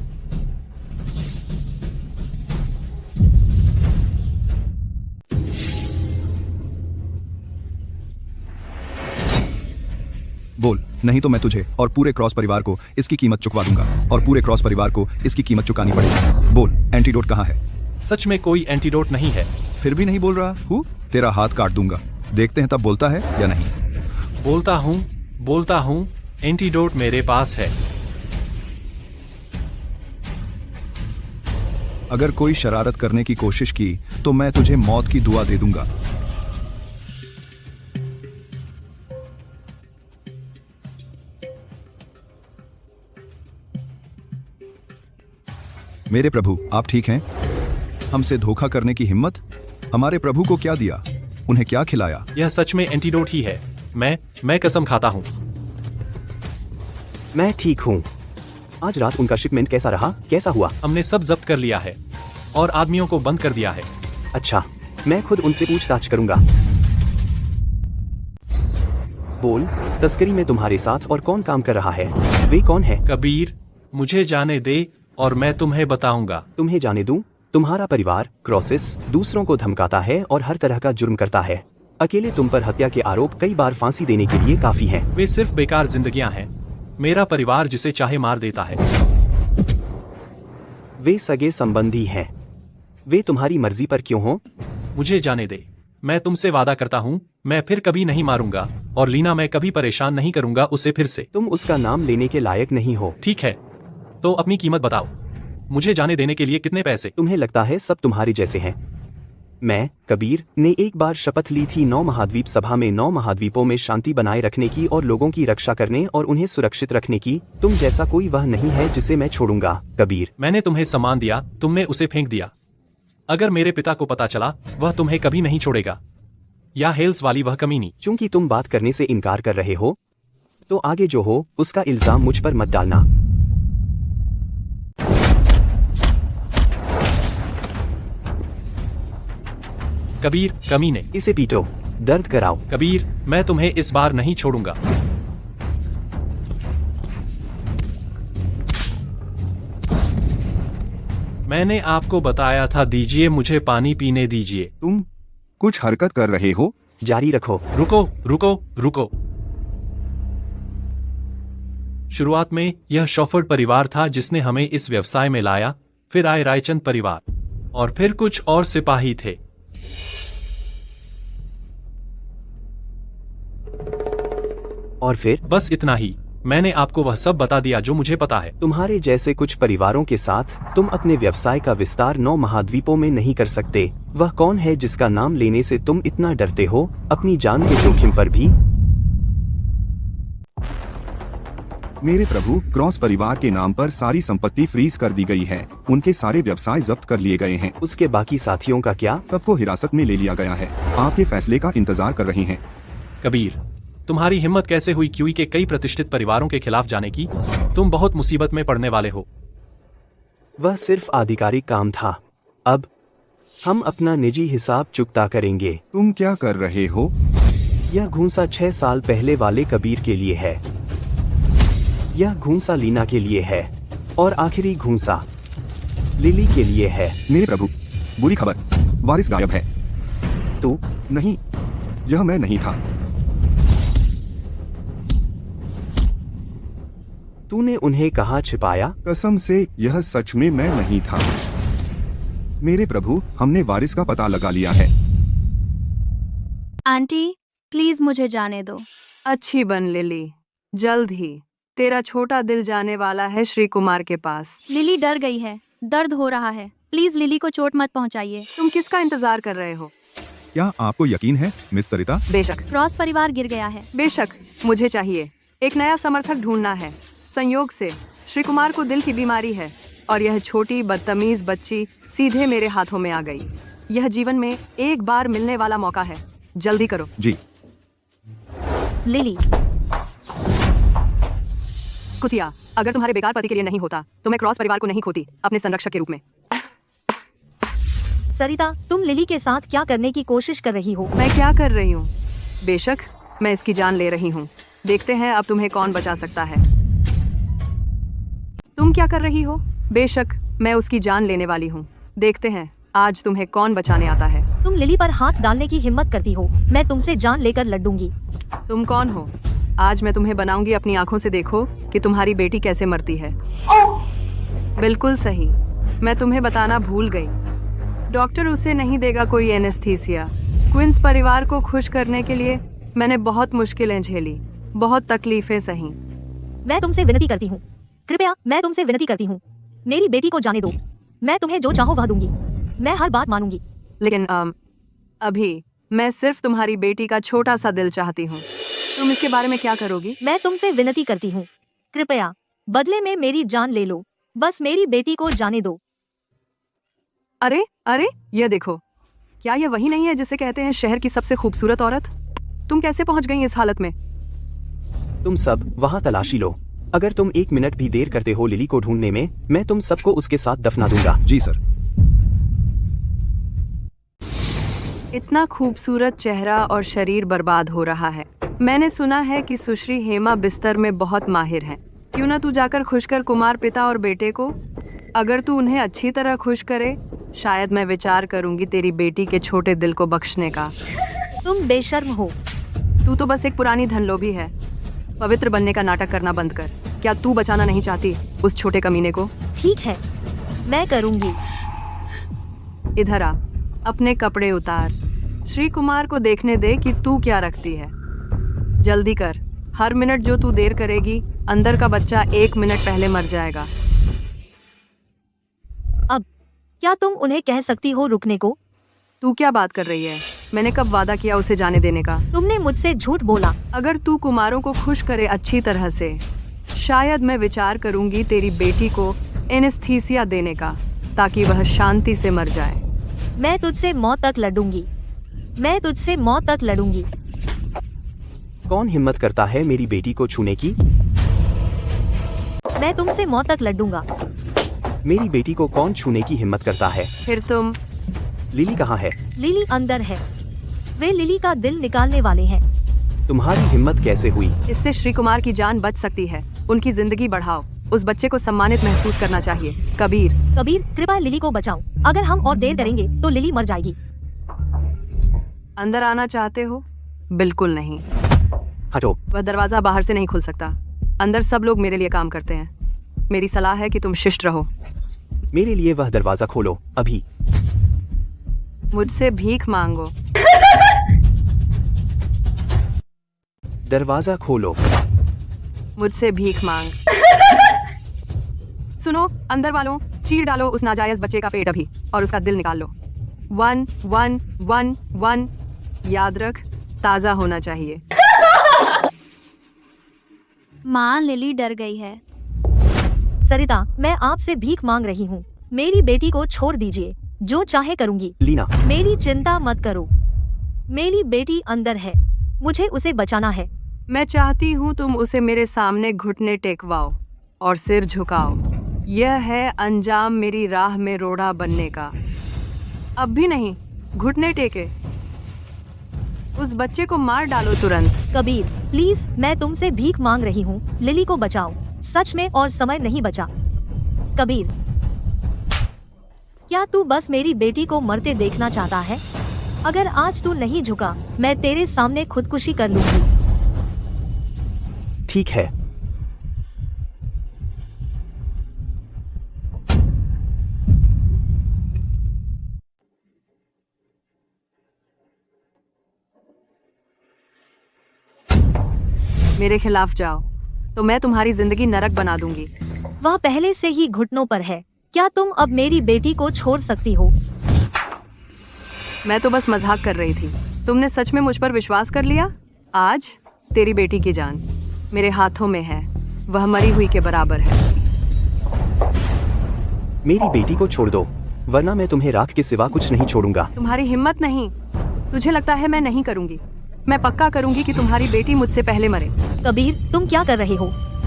बोल, नहीं तो मैं तुझे और पूरे क्रॉस परिवार को इसकी कीमत चुकवा दूंगा, और पूरे क्रॉस परिवार को इसकी कीमत चुकानी पड़ेगी। बोल, एंटीडोट कहाँ है? सच में कोई एंटीडोट नहीं है। फिर भी नहीं बोल रहा हूँ? तेरा हाथ काट दूंगा। देखते हैं तब बोलता है या नहीं। बोलता हूँ, एंटीडोट मेरे पास है। अगर कोई शरारत करने की कोशिश की तो मैं तुझे मौत की दुआ दे दूंगा। मेरे प्रभु, आप ठीक हैं? हमसे धोखा करने की हिम्मत? हमारे प्रभु को क्या दिया? उन्हें क्या खिलाया? यह सच में एंटीडोट ही है। मैं कसम खाता हूँ। मैं ठीक हूँ। आज रात उनका शिपमेंट कैसा रहा? कैसा हुआ? हमने सब जब्त कर लिया है और आदमियों को बंद कर दिया है। अच्छा, मैं खुद उनसे पूछताछ करूंगा। बोल, तस्करी में तुम्हारे साथ और कौन काम कर रहा है? वे कौन है? कबीर, मुझे जाने दे और मैं तुम्हें बताऊंगा। तुम्हें जाने दूं? तुम्हारा परिवार क्रॉसिस दूसरों को धमकाता है और हर तरह का जुर्म करता है। अकेले तुम पर हत्या के आरोप कई बार फांसी देने के लिए काफी हैं। वे सिर्फ बेकार जिंदगियां हैं। मेरा परिवार जिसे चाहे मार देता है। वे सगे संबंधी हैं। वे तुम्हारी मर्जी पर क्यों हो? मुझे जाने दे। मैं तुमसे वादा करता हूँ, मैं फिर कभी नहीं मारूंगा, और लीना मैं कभी परेशान नहीं करूंगा उसे फिर से। तुम उसका नाम लेने के लायक नहीं हो। ठीक है, तो अपनी कीमत बताओ। मुझे जाने देने के लिए कितने पैसे? तुम्हें लगता है सब तुम्हारे जैसे हैं? मैं, कबीर, ने एक बार शपथ ली थी 9 महाद्वीप सभा में 9 महाद्वीपों में शांति बनाए रखने की और लोगों की रक्षा करने और उन्हें सुरक्षित रखने की। तुम जैसा कोई वह नहीं है जिसे मैं छोड़ूंगा, कबीर। मैंने तुम्हें सम्मान दिया, तुमने उसे फेंक दिया। अगर मेरे पिता को पता चला, वह तुम्हें कभी नहीं छोड़ेगा। या हेल्स वाली वह कमीनी। चूंकि तुम बात करने से इनकार कर रहे हो, तो आगे जो हो उसका इल्जाम मुझ पर मत डालना। कबीर, कमीने। इसे पीटो, दर्द कराओ। कबीर, मैं तुम्हें इस बार नहीं छोड़ूंगा। मैंने आपको बताया था, दीजिए मुझे पानी पीने दीजिए। तुम कुछ हरकत कर रहे हो? जारी रखो। रुको रुको रुको। शुरुआत में यह शॉफर्ड परिवार था जिसने हमें इस व्यवसाय में लाया, फिर आए रायचंद परिवार, और फिर कुछ और सिपाही थे। और फिर बस इतना ही। मैंने आपको वह सब बता दिया जो मुझे पता है। तुम्हारे जैसे कुछ परिवारों के साथ तुम अपने व्यवसाय का विस्तार 9 महाद्वीपों में नहीं कर सकते। वह कौन है जिसका नाम लेने से तुम इतना डरते हो, अपनी जान के जोखिम पर भी? मेरे प्रभु, क्रॉस परिवार के नाम पर सारी संपत्ति फ्रीज कर दी गई है। उनके सारे व्यवसाय जब्त कर लिए गए हैं। उसके बाकी साथियों का क्या? सबको हिरासत में ले लिया गया है। आपके फैसले का इंतजार कर रहे हैं। कबीर, तुम्हारी हिम्मत कैसे हुई क्यूई के कई प्रतिष्ठित परिवारों के खिलाफ जाने की? तुम बहुत मुसीबत में पड़ने वाले हो। वह सिर्फ आधिकारिक काम था। अब हम अपना निजी हिसाब चुकता करेंगे। तुम क्या कर रहे हो? यह घूंसा 6 साल पहले वाले कबीर के लिए है। यह घूंसा लीना के लिए है, और आखिरी घूंसा लिली के लिए है। मेरे प्रभु, बुरी खबर, वारिस गायब है। तू? नहीं, यह मैं नहीं था। तूने उन्हें कहाँ छिपाया? कसम से यह सच में मैं नहीं था। मेरे प्रभु, हमने वारिस का पता लगा लिया है। आंटी, प्लीज मुझे जाने दो। अच्छी बन लिली, जल्द ही तेरा छोटा दिल जाने वाला है श्री कुमार के पास। लिली डर गई है, दर्द हो रहा है। प्लीज लिली को चोट मत पहुंचाइए। तुम किसका इंतजार कर रहे हो? क्या आपको यकीन है मिस सरिता? बेशक। क्रॉस परिवार गिर गया है। बेशक, मुझे चाहिए एक नया समर्थक ढूंढना है। संयोग से श्री कुमार को दिल की बीमारी है, और यह छोटी बदतमीज बच्ची सीधे मेरे हाथों में आ गई। यह जीवन में एक बार मिलने वाला मौका है। जल्दी करो। जी। लिली, कुतिया, अगर तुम्हारे बेकार पति के लिए नहीं होता तो मैं क्रॉस परिवार को नहीं खोती अपने संरक्षक के रूप में। सरिता, तुम लिली के साथ क्या करने की कोशिश कर रही हो? मैं क्या कर रही हूँ? बेशक, मैं इसकी जान ले रही हूँ। देखते हैं अब तुम्हें कौन बचा सकता है। तुम क्या कर रही हो? बेशक, मैं उसकी जान लेने वाली हूँ। देखते हैं आज तुम्हें कौन बचाने आता है। तुम लिली पर हाथ डालने की हिम्मत करती हो। मैं तुमसे जान लेकर लड़ूंगी। तुम कौन हो? आज मैं तुम्हें बनाऊंगी अपनी आंखों से देखो कि तुम्हारी बेटी कैसे मरती है। बिल्कुल सही, मैं तुम्हें बताना भूल गई। डॉक्टर उसे नहीं देगा कोई एनेस्थीसिया। क्विंस परिवार को खुश करने के लिए मैंने बहुत मुश्किलें झेली, बहुत तकलीफें सही। मैं तुमसे विनती करती हूँ, कृपया मैं तुमसे विनती करती हूँ, मेरी बेटी को जाने दो। मैं तुम्हें जो चाहो वह दूंगी। मैं हर बात मानूंगी। लेकिन अभी मैं सिर्फ तुम्हारी बेटी का छोटा सा दिल चाहती हूँ। तुम इसके बारे में क्या करोगी? मैं तुमसे विनती करती हूँ, कृपया बदले में मेरी जान ले लो। बस मेरी बेटी को जाने दो। अरे अरे, यह देखो, क्या यह वही नहीं है जिसे कहते हैं शहर की सबसे खूबसूरत औरत? तुम कैसे पहुंच गई इस हालत में? तुम सब वहाँ तलाशी लो। अगर तुम 1 मिनट भी देर करते हो लिली को ढूंढने में, मैं तुम सबको उसके साथ दफना दूंगा। जी सर। इतना खूबसूरत चेहरा और शरीर बर्बाद हो रहा है। मैंने सुना है कि सुश्री हेमा बिस्तर में बहुत माहिर है। क्यों ना तू जाकर खुश कर कुमार पिता और बेटे को। अगर तू उन्हें अच्छी तरह खुश करे, शायद मैं विचार करूंगी तेरी बेटी के छोटे दिल को बख्शने का। तुम बेशर्म हो। तू तो बस एक पुरानी धनलोभी है। पवित्र बनने का नाटक करना बंद कर। क्या तू बचाना नहीं चाहती उस छोटे कमीने को? ठीक है, मैं करूंगी। इधर आ, अपने कपड़े उतार। श्री कुमार को देखने दे कि तू क्या रखती है। जल्दी कर। हर मिनट जो तू देर करेगी, अंदर का बच्चा 1 मिनट पहले मर जाएगा। अब क्या तुम उन्हें कह सकती हो रुकने को? तू क्या बात कर रही है? मैंने कब वादा किया उसे जाने देने का? तुमने मुझसे झूठ बोला। अगर तू कुमारों को खुश करे अच्छी तरह से, शायद मैं विचार करूंगी तेरी बेटी को एनेस्थीसिया देने का, ताकि वह शांति से मर जाए। मैं तुझसे मौत तक लड़ूंगी। मैं तुझसे मौत तक लड़ूंगी। कौन हिम्मत करता है मेरी बेटी को छूने की? मैं तुमसे मौत तक लड़ूंगा। मेरी बेटी को कौन छूने की हिम्मत करता है? फिर तुम? लिली कहाँ है? लिली अंदर है। वे लिली का दिल निकालने वाले हैं। तुम्हारी हिम्मत कैसे हुई? इससे श्री कुमार की जान बच सकती है। उनकी जिंदगी बढ़ाओ। उस बच्चे को सम्मानित महसूस करना चाहिए। कबीर, कृपया लिली को बचाओ। अगर हम और देर करेंगे तो लिली मर जाएगी। अंदर आना चाहते हो? बिल्कुल नहीं। हटो। वह दरवाजा बाहर से नहीं खुल सकता। अंदर सब लोग मेरे लिए काम करते हैं। मेरी सलाह है कि तुम शिष्ट रहो। मेरे लिए वह दरवाजा खोलो अभी। मुझसे भीख मांगो। दरवाजा खोलो। मुझसे भीख मांग। सुनो अंदर वालों, चीर डालो उस नाजायज बच्चे का पेट अभी और उसका दिल निकाल लो। 1 1 1 1। याद रख, ताजा होना चाहिए। माँ, लिली डर गई है। सरिता, मैं आपसे भीख मांग रही हूँ। मेरी बेटी को छोड़ दीजिए, जो चाहे करूँगी। लीना, मेरी चिंता मत करो, मेरी बेटी अंदर है, मुझे उसे बचाना है। मैं चाहती हूँ तुम उसे मेरे सामने घुटने टेकवाओ और सिर झुकाओ। यह है अंजाम मेरी राह में रोड़ा बनने का। अब भी नहीं, घुटने टेके। उस बच्चे को मार डालो तुरंत। कबीर, प्लीज, मैं तुमसे भीख मांग रही हूँ, लिली को बचाओ। सच में और समय नहीं बचा। कबीर, क्या तू बस मेरी बेटी को मरते देखना चाहता है? अगर आज तू नहीं झुका, मैं तेरे सामने खुदकुशी कर लूंगी। ठीक है। मेरे खिलाफ जाओ तो मैं तुम्हारी जिंदगी नरक बना दूंगी। वह पहले से ही घुटनों पर है। क्या तुम अब मेरी बेटी को छोड़ सकती हो? मैं तो बस मजाक कर रही थी। तुमने सच में मुझ पर विश्वास कर लिया? आज तेरी बेटी की जान मेरे हाथों में है। वह मरी हुई के बराबर है। मेरी बेटी को छोड़ दो, वरना मैं तुम्हें राख के सिवा कुछ नहीं छोड़ूंगा। तुम्हारी हिम्मत नहीं। तुझे लगता है मैं नहीं करूंगी? मैं पक्का करूंगी कि तुम्हारी बेटी मुझसे पहले मरे। कबीर, तुम क्या कर रहे हो?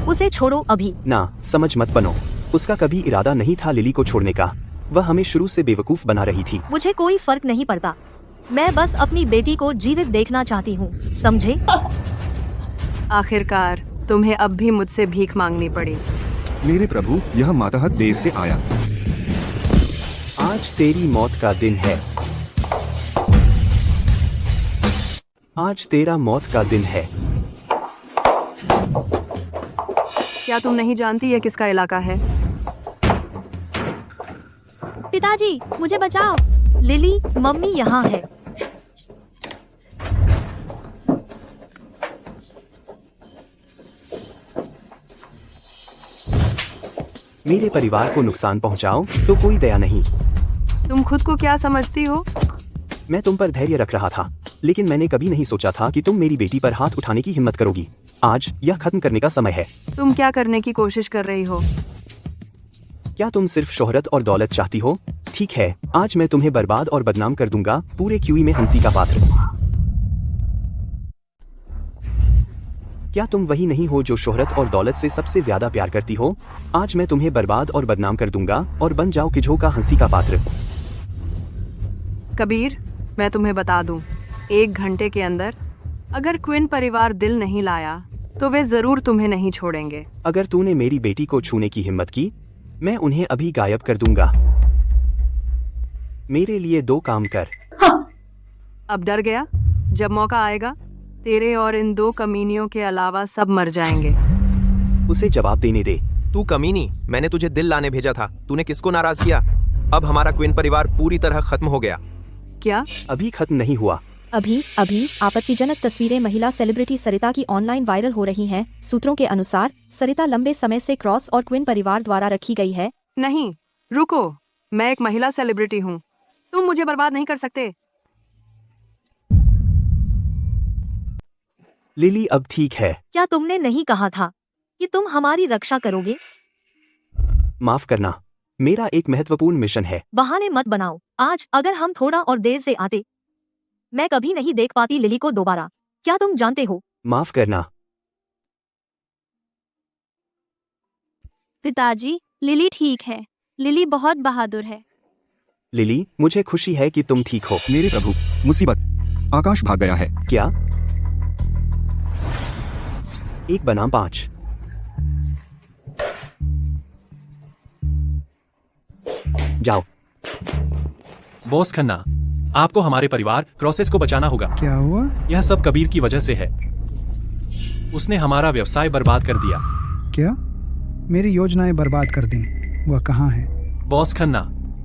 उसे छोड़ो अभी। ना, समझ मत बनो। उसका कभी इरादा नहीं था लिली को छोड़ने का। वह हमें शुरू से बेवकूफ बना रही थी। मुझे कोई फर्क नहीं पड़ता। मैं बस अपनी बेटी को जीवित देखना चाहती हूँ, समझे? आखिरकार तुम्हें अब भी मुझसे भीख मांगनी पड़ी। मेरे प्रभु, यह मातहत देर से आया। आज तेरी मौत का दिन है। आज तेरा मौत का दिन है। क्या तुम नहीं जानती ये किसका इलाका है? पिताजी, मुझे बचाओ। लिली, मम्मी यहाँ है। मेरे परिवार को नुकसान पहुंचाओ तो कोई दया नहीं। तुम खुद को क्या समझती हो? मैं तुम पर धैर्य रख रहा था, लेकिन मैंने कभी नहीं सोचा था कि तुम मेरी बेटी पर हाथ उठाने की हिम्मत करोगी। आज यह खत्म करने का समय है। तुम क्या करने की कोशिश कर रही हो? क्या तुम सिर्फ शोहरत और दौलत चाहती हो? ठीक है, आज मैं तुम्हें बर्बाद और बदनाम कर दूंगा, पूरे क्यूई में हंसी का पात्र। क्या तुम वही नहीं हो जो शोहरत और दौलत से सबसे ज्यादा प्यार करती हो? आज मैं तुम्हें बर्बाद और बदनाम कर दूंगा और बन जाओ किजो का हंसी का पात्र। कबीर, मैं तुम्हें बता दूं, 1 घंटे के अंदर अगर क्विन परिवार दिल नहीं लाया तो वे जरूर तुम्हें नहीं छोड़ेंगे। अगर तूने मेरी बेटी को छूने की हिम्मत की, मैं उन्हें अभी गायब कर दूंगा। मेरे लिए 2 काम कर। अब डर गया? जब मौका आएगा तेरे और इन 2 कमीनियों के अलावा सब मर जाएंगे। उसे जवाब देने दे। तू कमीनी, मैंने तुझे दिल लाने भेजा था। तूने किसको नाराज किया? अब हमारा क्वीन परिवार पूरी तरह खत्म हो गया। क्या? अभी खत्म नहीं हुआ। अभी आपत्तिजनक तस्वीरें महिला सेलिब्रिटी सरिता की ऑनलाइन वायरल हो रही हैं। सूत्रों के अनुसार सरिता लंबे समय से क्रॉस और क्विन परिवार द्वारा रखी गई है। नहीं, रुको, मैं एक महिला सेलिब्रिटी हूँ। तुम मुझे बर्बाद नहीं कर सकते। लिली, अब ठीक है। क्या तुमने नहीं कहा था कि तुम हमारी रक्षा करोगे? माफ करना, मेरा एक महत्वपूर्ण मिशन है। बहाने मत बनाओ। आज अगर हम थोड़ा और देर से आते, मैं कभी नहीं देख पाती लिली को दोबारा। क्या तुम जानते हो? माफ करना। पिताजी, लिली ठीक है। लिली बहुत बहादुर है। लिली, मुझे खुशी है कि तुम ठीक हो। मेरे प्रभु, मुसीबत, आकाश भाग गया है। क्या? 1 बनाम 5। जाओ। बॉस खन्ना, आपको हमारे परिवार क्रॉसेस को बचाना होगा। क्या हुआ? यह सब कबीर की वजह से है। उसने हमारा व्यवसाय बर्बाद कर दिया। क्या? मेरी योजनाएं बर्बाद कर दी। वह कहाँ है? बॉस खन्ना,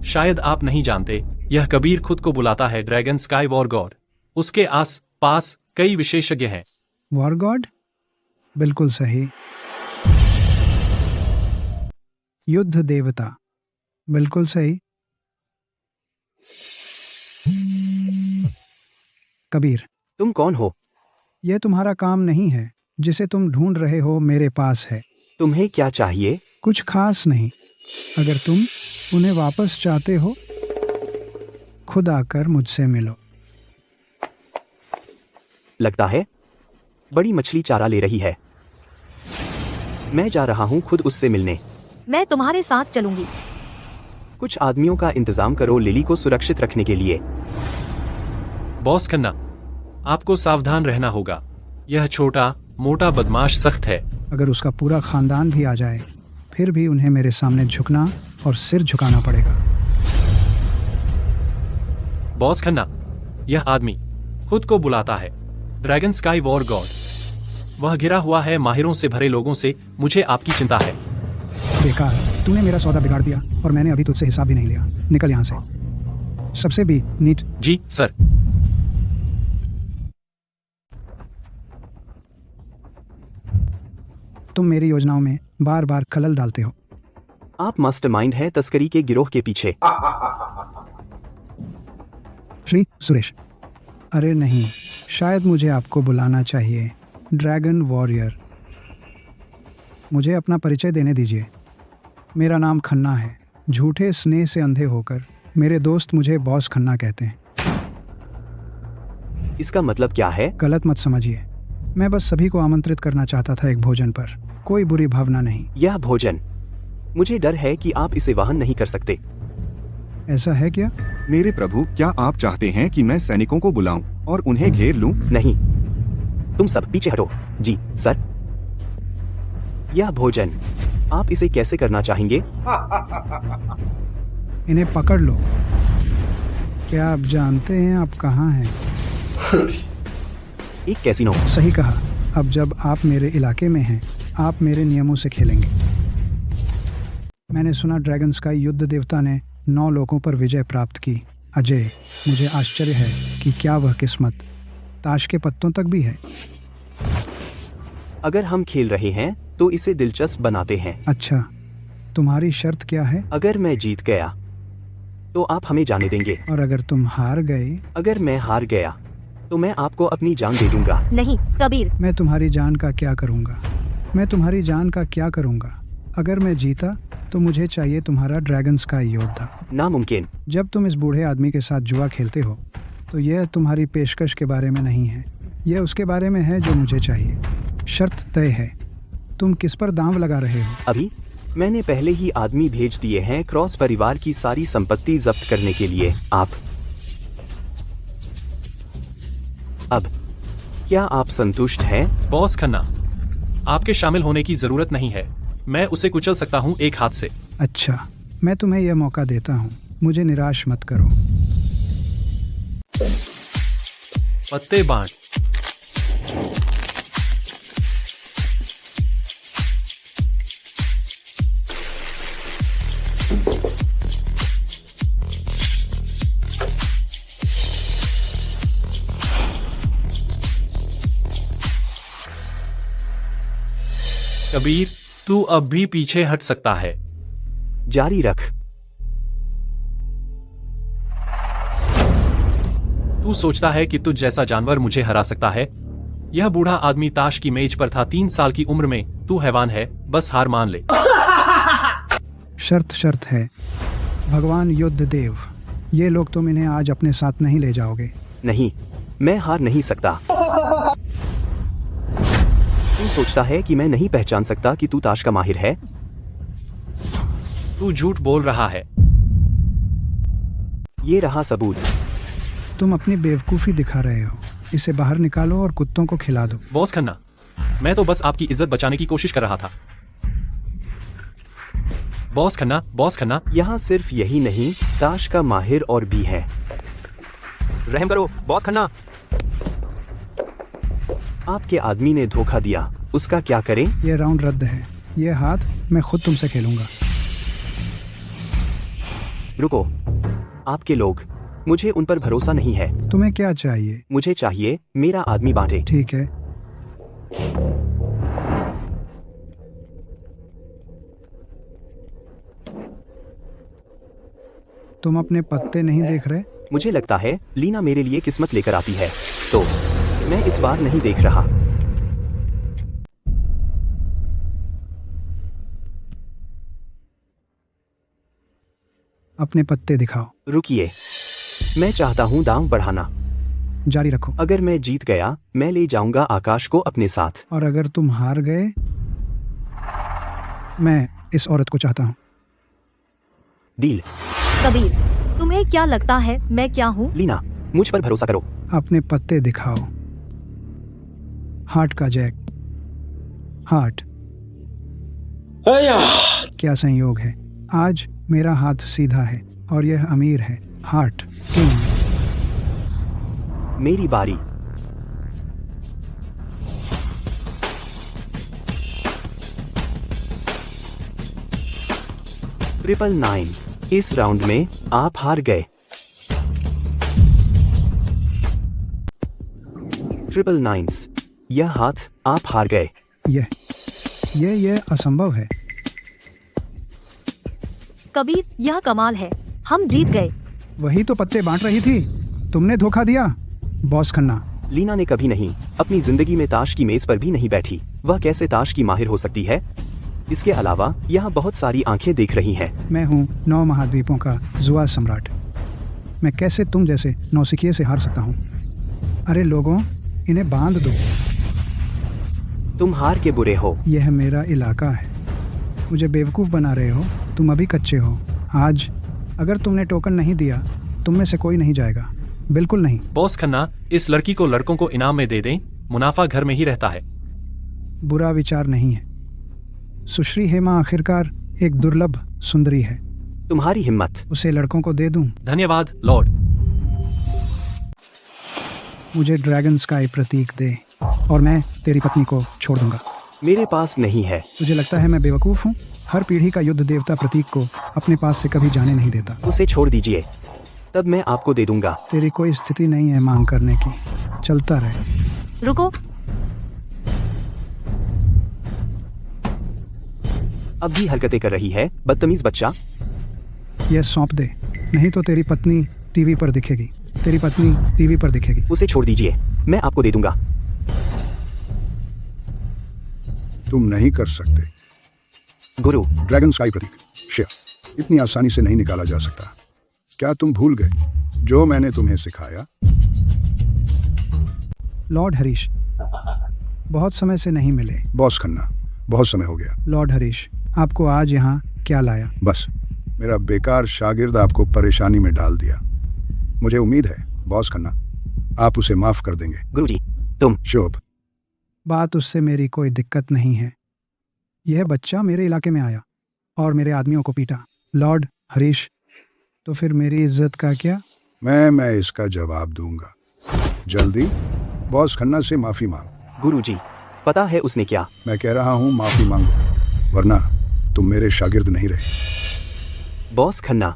शायद आप नहीं जानते, यह कबीर खुद को बुलाता है ड्रैगन स्काई वॉर गॉड। उसके आस पास कई विशेषज्ञ हैं। War God? बिल्कुल सही। युद्ध देवता? बिल्कुल सही। कबीर, तुम कौन हो? यह तुम्हारा काम नहीं है। जिसे तुम ढूंढ रहे हो मेरे पास है। तुम्हें क्या चाहिए? कुछ खास नहीं। अगर तुम उन्हें वापस चाहते हो, खुद आकर मुझसे मिलो। लगता है बड़ी मछली चारा ले रही है। मैं जा रहा हूँ खुद उससे मिलने। मैं तुम्हारे साथ चलूंगी। कुछ आदमियों का इंतजाम करो लिली को सुरक्षित रखने के लिए। बॉस खन्ना, आपको सावधान रहना होगा। यह छोटा मोटा बदमाश सख्त है। अगर उसका पूरा खानदान भी आ जाए, फिर भी उन्हें मेरे सामने झुकना और सिर झुकाना पड़ेगा। बॉस खन्ना, यह आदमी खुद को बुलाता है ड्रैगन स्काई वॉर गॉड। वह घिरा हुआ है माहिरों से भरे लोगों से। मुझे आपकी चिंता है। बेकार, तूने मेरा सौदा बिगाड़ दिया और मैंने अभी तुझसे हिसाब भी नहीं लिया। निकल यहाँ से। सबसे भी नीट। जी सर। तुम मेरी योजनाओं में बार बार खलल डालते हो। आप मास्टरमाइंड है तस्करी के गिरोह के पीछे। श्री सुरेश। अरे नहीं, शायद मुझे आपको बुलाना चाहिए। Dragon warrior. मुझे अपना परिचय देने दीजिए। मेरा नाम खन्ना है। झूठे स्नेह से अंधे होकर मेरे दोस्त मुझे बॉस खन्ना कहते हैं। इसका मतलब क्या है? गलत मत समझिए। मैं बस सभी को आमंत्रित करना चाहता था एक भोजन पर। कोई बुरी भावना नहीं। यह भोजन, मुझे डर है कि आप इसे वहन नहीं कर सकते। ऐसा है क्या? मेरे प्रभु, क्या आप चाहते हैं कि मैं सैनिकों को बुलाऊं और उन्हें घेर लूं? नहीं, तुम सब पीछे हटो। जी सर। यह भोजन, आप इसे कैसे करना चाहेंगे? इन्हें पकड़ लो। क्या आप जानते हैं आप कहाँ हैं? एक कैसीनो। सही कहा। अब जब आप मेरे इलाके में हैं, आप मेरे नियमों से खेलेंगे। मैंने सुना ड्रैगन स्काई युद्ध देवता ने 9 लोगों पर विजय प्राप्त की। अजय, मुझे आश्चर्य है कि क्या वह किस्मत ताश के पत्तों तक भी है। अगर हम खेल रहे हैं तो इसे दिलचस्प बनाते हैं। अच्छा, तुम्हारी शर्त क्या है? अगर मैं जीत गया तो आप हमें जाने देंगे। और अगर तुम हार गए? अगर मैं हार गया तो मैं आपको अपनी जान दे दूंगा। नहीं कबीर। मैं तुम्हारी जान का क्या करूंगा? मैं तुम्हारी जान का क्या करूंगा? अगर मैं जीता तो मुझे चाहिए तुम्हारा ड्रैगन स्काई योद्धा। नामुमकिन। जब तुम इस बूढ़े आदमी के साथ जुआ खेलते हो तो यह तुम्हारी पेशकश के बारे में नहीं है, यह उसके बारे में है जो मुझे चाहिए। शर्त तय है। तुम किस पर दांव लगा रहे हो? अभी मैंने पहले ही आदमी भेज दिए हैं क्रॉस परिवार की सारी संपत्ति जब्त करने के लिए। अब क्या आप संतुष्ट हैं? बॉस खन्ना, आपके शामिल होने की जरूरत नहीं है। मैं उसे कुचल सकता हूँ एक हाथ से। अच्छा, मैं तुम्हें यह मौका देता हूँ। मुझे निराश मत करो। पत्ते बांट। कबीर, तू अब भी पीछे हट सकता है। जारी रख। तू सोचता है कि तुझ जैसा जानवर मुझे हरा सकता है? यह बूढ़ा आदमी ताश की मेज पर था 3 साल की उम्र में। तू हैवान है, बस हार मान ले। शर्त है। भगवान युद्ध देव, ये लोग तुम इन्हें आज अपने साथ नहीं ले जाओगे। नहीं, मैं हार नहीं सकता। तू सोचता है कि मैं नहीं पहचान सकता कि तू ताश का माहिर है? तू झूठ बोल रहा है। ये रहा सबूत। तुम अपनी बेवकूफी दिखा रहे हो। इसे बाहर निकालो और कुत्तों को खिला दो। बॉस खन्ना, मैं तो बस आपकी इज्जत बचाने की कोशिश कर रहा था। बॉस खन्ना, यहाँ सिर्फ यही नहीं, ताश का माहिर और भी है। रहम करो बॉस खन्ना। आपके आदमी ने धोखा दिया, उसका क्या करें? यह राउंड रद्द है। ये हाथ मैं खुद तुमसे खेलूंगा। रुको, आपके लोग, मुझे उन पर भरोसा नहीं है। तुम्हें क्या चाहिए? मुझे चाहिए मेरा आदमी बांटे। ठीक है। तुम अपने पत्ते नहीं देख रहे? मुझे लगता है लीना मेरे लिए किस्मत लेकर आती है, तो मैं इस बार नहीं देख रहा। अपने पत्ते दिखाओ। रुकिए, मैं चाहता हूँ दाम बढ़ाना। जारी रखो। अगर मैं जीत गया, मैं ले जाऊंगा आकाश को अपने साथ। और अगर तुम हार गए, मैं इस औरत को चाहता हूँ। डील। कबीर, तुम्हें क्या लगता है मैं क्या हूँ? लीना, मुझ पर भरोसा करो। अपने पत्ते दिखाओ। हार्ट का जैक। हार्ट। क्या संयोग है, आज मेरा हाथ सीधा है और यह अमीर है। Heart king. मेरी बारी। ट्रिपल 9। इस राउंड में आप हार गए। ट्रिपल 9। यह हाथ आप हार गए। यह असंभव है। कबीर, यह कमाल है, हम जीत गए। वही तो पत्ते बांट रही थी, तुमने धोखा दिया। बॉस खन्ना। लीना ने कभी नहीं अपनी जिंदगी में ताश की मेज पर भी नहीं बैठी। वह कैसे ताश की माहिर हो सकती है? इसके अलावा यहाँ बहुत सारी आंखें देख रही हैं। मैं हूँ 9 महाद्वीपों का जुआ सम्राट। मैं कैसे तुम जैसे नौसिखिए से हार सकता हूँ? अरे लोगों, इन्हें बांध दो। तुम हार के बुरे हो। यह मेरा इलाका है। मुझे बेवकूफ़ बना रहे हो। तुम अभी कच्चे हो। आज अगर तुमने टोकन नहीं दिया, तुम में से कोई नहीं जाएगा। बिल्कुल नहीं। बॉस खन्ना, इस लड़की को लड़कों को इनाम में दे दें। मुनाफा घर में ही रहता है। बुरा विचार नहीं है। सुश्री हेमा आखिरकार एक दुर्लभ सुंदरी है। तुम्हारी हिम्मत। उसे लड़कों को दे दूं? धन्यवाद लॉर्ड। मुझे ड्रैगन स्काई प्रतीक दे और मैं तेरी पत्नी को छोड़ दूंगा। मेरे पास नहीं है। तुझे लगता है मैं बेवकूफ हूँ? हर पीढ़ी का युद्ध देवता प्रतीक को अपने पास से कभी जाने नहीं देता। उसे छोड़ दीजिए, तब मैं आपको दे दूंगा। तेरी कोई स्थिति नहीं है मांग करने की। चलता रहे। रुको। अब भी हरकतें कर रही है, बदतमीज बच्चा। यह सौंप दे, नहीं तो तेरी पत्नी टीवी पर दिखेगी। तेरी पत्नी टीवी पर दिखेगी। उसे छोड़ दीजिए, मैं आपको दे दूंगा। तुम नहीं कर सकते। गुरु। ड्रैगन स्काई प्रतीक शेयर इतनी आसानी से नहीं निकाला जा सकता। क्या तुम भूल गए जो मैंने तुम्हें सिखाया? लॉर्ड हरीश, बहुत समय से नहीं मिले। बॉस खन्ना, बहुत समय हो गया। लॉर्ड हरीश, आपको आज यहाँ क्या लाया? बस मेरा बेकार शागिर्द आपको परेशानी में डाल दिया। मुझे उम्मीद है बॉस खन्ना आप उसे माफ कर देंगे। गुरुजी, तुम। शुभ। बात उससे मेरी कोई दिक्कत नहीं है। यह बच्चा मेरे इलाके में आया और मेरे आदमियों को पीटा। लॉर्ड हरीश, तो फिर मेरी इज्जत का क्या? मैं इसका जवाब दूंगा जल्दी। बॉस खन्ना से माफी मांग। गुरुजी, पता है उसने क्या? मैं कह रहा हूँ माफी मांगो, वरना तुम मेरे शागिर्द नहीं रहे। बॉस खन्ना,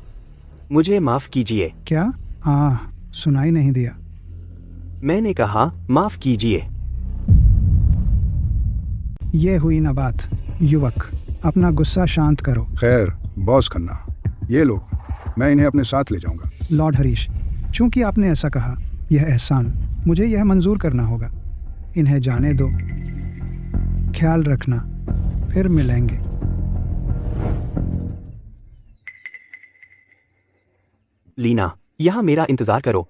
मुझे माफ कीजिए। क्या? सुनाई नहीं दिया। मैंने कहा माफ कीजिए। ये हुई ना बात। युवक, अपना गुस्सा शांत करो। खैर बॉस खन्ना, ये लोग मैं इन्हें अपने साथ ले जाऊंगा। लॉर्ड हरीश, चूंकि आपने ऐसा कहा, यह एहसान मुझे यह मंजूर करना होगा। इन्हें जाने दो। ख्याल रखना, फिर मिलेंगे। लीना, यहाँ मेरा इंतजार करो।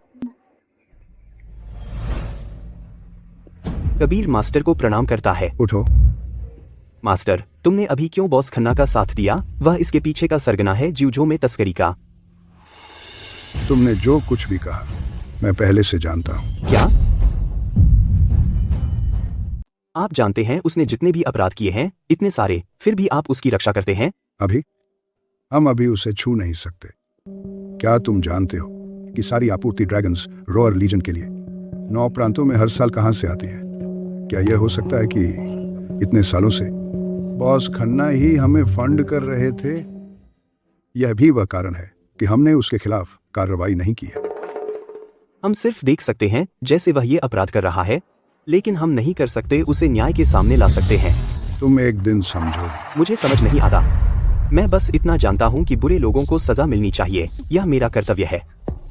कबीर मास्टर को प्रणाम करता है। उठो। मास्टर, तुमने अभी क्यों बॉस खन्ना का साथ दिया? वह इसके पीछे का सरगना है ज्यूजो में तस्करी का। तुमने जो कुछ भी कहा मैं पहले से जानता हूँ। क्या? आप जानते हैं उसने जितने भी अपराध किए हैं, इतने सारे, फिर भी आप उसकी रक्षा करते हैं? हम अभी उसे छू नहीं सकते। क्या तुम जानते हो कि सारी आपूर्ति ड्रैगन्स रोअर लीजन के लिए 9 प्रांतों में हर साल कहां से आती है? क्या यह हो सकता है कि इतने सालों से बॉस खन्ना ही हमें फंड कर रहे थे। यह भी वह कारण है कि हमने उसके खिलाफ कार्रवाई नहीं की है। हम सिर्फ देख सकते हैं जैसे वह ये अपराध कर रहा है, लेकिन हम नहीं कर सकते उसे न्याय के सामने ला सकते हैं। तुम एक दिन समझोगे। मुझे समझ नहीं आता। मैं बस इतना जानता हूँ कि बुरे लोगों को सजा मिलनी चाहिए। यह मेरा कर्तव्य है।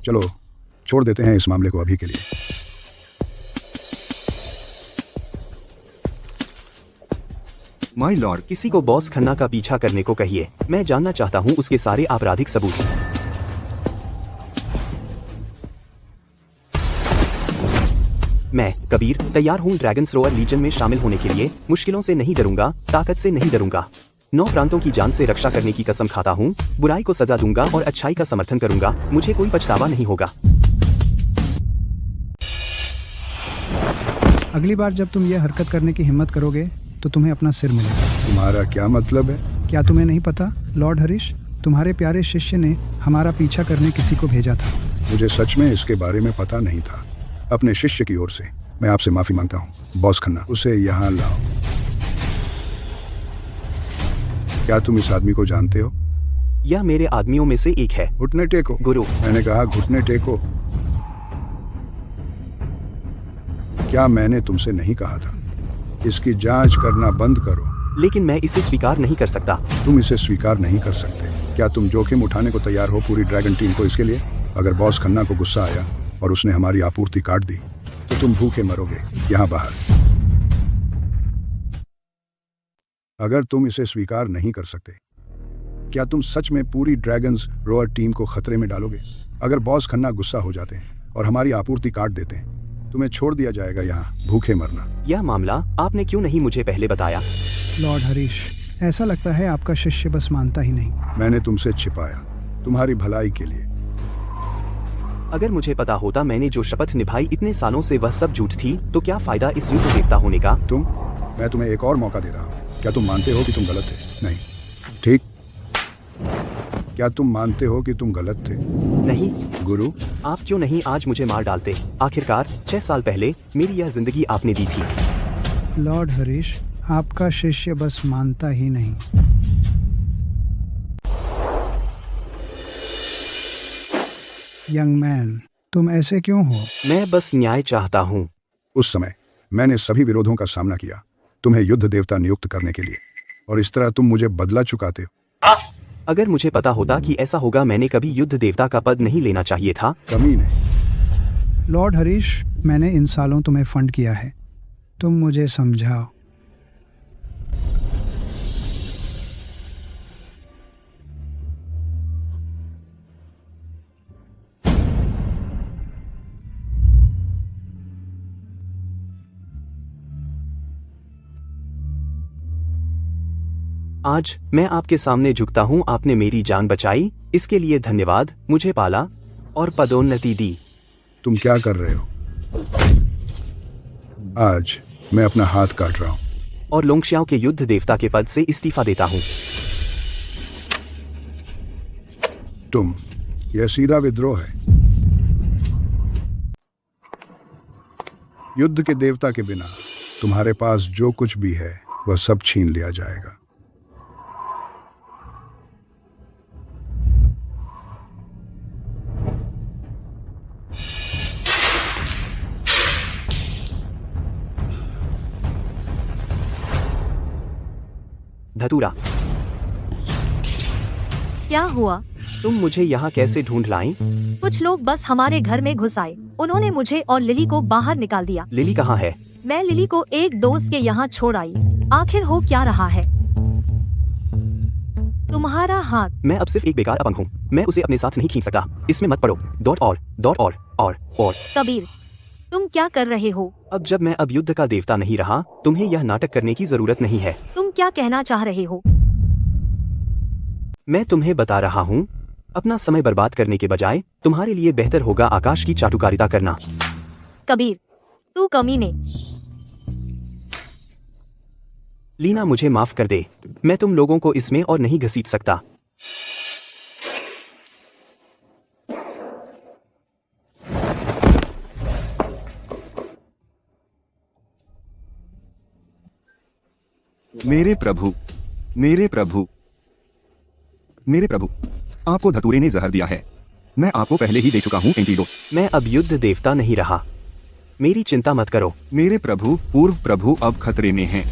चलो छोड़ देते हैं इस मामले को अभी के लिए। माय लॉर्ड, किसी को बॉस खन्ना का पीछा करने को कहिए। मैं जानना चाहता हूँ उसके सारे आपराधिक सबूत। मैं कबीर तैयार हूँ ड्रैगन्स रोअर लीजन में शामिल होने के लिए। मुश्किलों से नहीं डरूंगा, ताकत से नहीं डरूंगा। 9 प्रांतों की जान से रक्षा करने की कसम खाता हूँ। बुराई को सजा दूंगा और अच्छाई का समर्थन करूंगा। मुझे कोई पछतावा नहीं होगा। अगली बार जब तुम ये हरकत करने की हिम्मत करोगे तो तुम्हें अपना सिर मिलेगा। तुम्हारा क्या मतलब है? क्या तुम्हें नहीं पता लॉर्ड हरीश, तुम्हारे प्यारे शिष्य ने हमारा पीछा करने किसी को भेजा था। मुझे सच में इसके बारे में पता नहीं था। अपने शिष्य की ओर से मैं आपसे माफी मांगता हूँ। बॉस खन्ना, उसे यहाँ लाओ। क्या तुम इस आदमी को जानते हो? यह मेरे आदमियों में से एक है। घुटने टेको। गुरु, मैंने कहा घुटने टेको। क्या मैंने तुमसे नहीं कहा था? इसकी जांच करना बंद करो। लेकिन मैं इसे स्वीकार नहीं कर सकता। तुम इसे स्वीकार नहीं कर सकते। क्या तुम जोखिम उठाने को तैयार हो पूरी ड्रैगन टीम को इसके लिए? अगर बॉस खन्ना को गुस्सा आया और उसने हमारी आपूर्ति काट दी तो तुम भूखे मरोगे यहाँ बाहर। अगर तुम इसे स्वीकार नहीं कर सकते, क्या तुम सच में पूरी ड्रैगन्स रोअर टीम को खतरे में डालोगे? अगर बॉस खन्ना गुस्सा हो जाते हैं और हमारी आपूर्ति काट देते हैं, तुम्हें छोड़ दिया जाएगा यहाँ भूखे मरना। यह मामला आपने क्यों नहीं मुझे पहले बताया? लॉर्ड हरीश, ऐसा लगता है आपका शिष्य बस मानता ही नहीं। मैंने तुमसे छिपाया तुम्हारी भलाई के लिए। अगर मुझे पता होता मैंने जो शपथ निभाई इतने सालों से वह सब झूठ थी, तो क्या फायदा इस युद्ध देवता होने का? मैं तुम्हें एक और मौका दे रहा हूँ। क्या तुम मानते हो कि तुम गलत थे? नहीं, ठीक। क्या तुम मानते हो कि तुम गलत थे? नहीं। गुरु, आप क्यों नहीं आज मुझे मार डालते? आखिरकार 6 साल पहले मेरी यह जिंदगी आपने दी थी। लॉर्ड हरीश, आपका शिष्य बस मानता ही नहीं। यंग मैन, तुम ऐसे क्यों हो? मैं बस न्याय चाहता हूँ। उस समय मैंने सभी विरोधों का सामना किया तुम्हें युद्ध देवता नियुक्त करने के लिए, और इस तरह तुम मुझे बदला चुकाते हो। अगर मुझे पता होता कि ऐसा होगा, मैंने कभी युद्ध देवता का पद नहीं लेना चाहिए था। कमीने। लॉर्ड हरीश, मैंने इन सालों तुम्हें फंड किया है। तुम मुझे समझाओ। आज मैं आपके सामने झुकता हूँ। आपने मेरी जान बचाई, इसके लिए धन्यवाद। मुझे पाला और पदोन्नति दी। तुम क्या कर रहे हो? आज मैं अपना हाथ काट रहा हूँ और लोंगशियाओ के युद्ध देवता के पद से इस्तीफा देता हूँ। यह सीधा विद्रोह है। युद्ध के देवता के बिना तुम्हारे पास जो कुछ भी है वह सब छीन लिया जाएगा। धतूरा, क्या हुआ? तुम मुझे यहाँ कैसे ढूंढ लाई? कुछ लोग बस हमारे घर में घुस आए। उन्होंने मुझे और लिली को बाहर निकाल दिया। लिली कहाँ है? मैं लिली को एक दोस्त के यहाँ छोड़ आई। आखिर हो क्या रहा है? तुम्हारा हाथ। मैं अब सिर्फ एक बेकार अपंग हूँ। मैं उसे अपने साथ नहीं खींच सकता। इसमें मत पड़ो। और कबीर, तुम क्या कर रहे हो? अब जब मैं अब युद्ध का देवता नहीं रहा, तुम्हें यह नाटक करने की जरूरत नहीं है। तुम क्या कहना चाह रहे हो? मैं तुम्हें बता रहा हूँ, अपना समय बर्बाद करने के बजाय तुम्हारे लिए बेहतर होगा आकाश की चाटुकारिता करना। कबीर, तू कमीने। लीना, मुझे माफ कर दे। मैं तुम लोगों को इसमें और नहीं घसीट सकता। मेरे प्रभु, मेरे प्रभु, आपको धतूरे ने जहर दिया है। मैं आपको पहले ही दे चुका हूँ एंटीडोट। मैं अब युद्ध देवता नहीं रहा, मेरी चिंता मत करो। मेरे प्रभु, पूर्व प्रभु अब खतरे में हैं।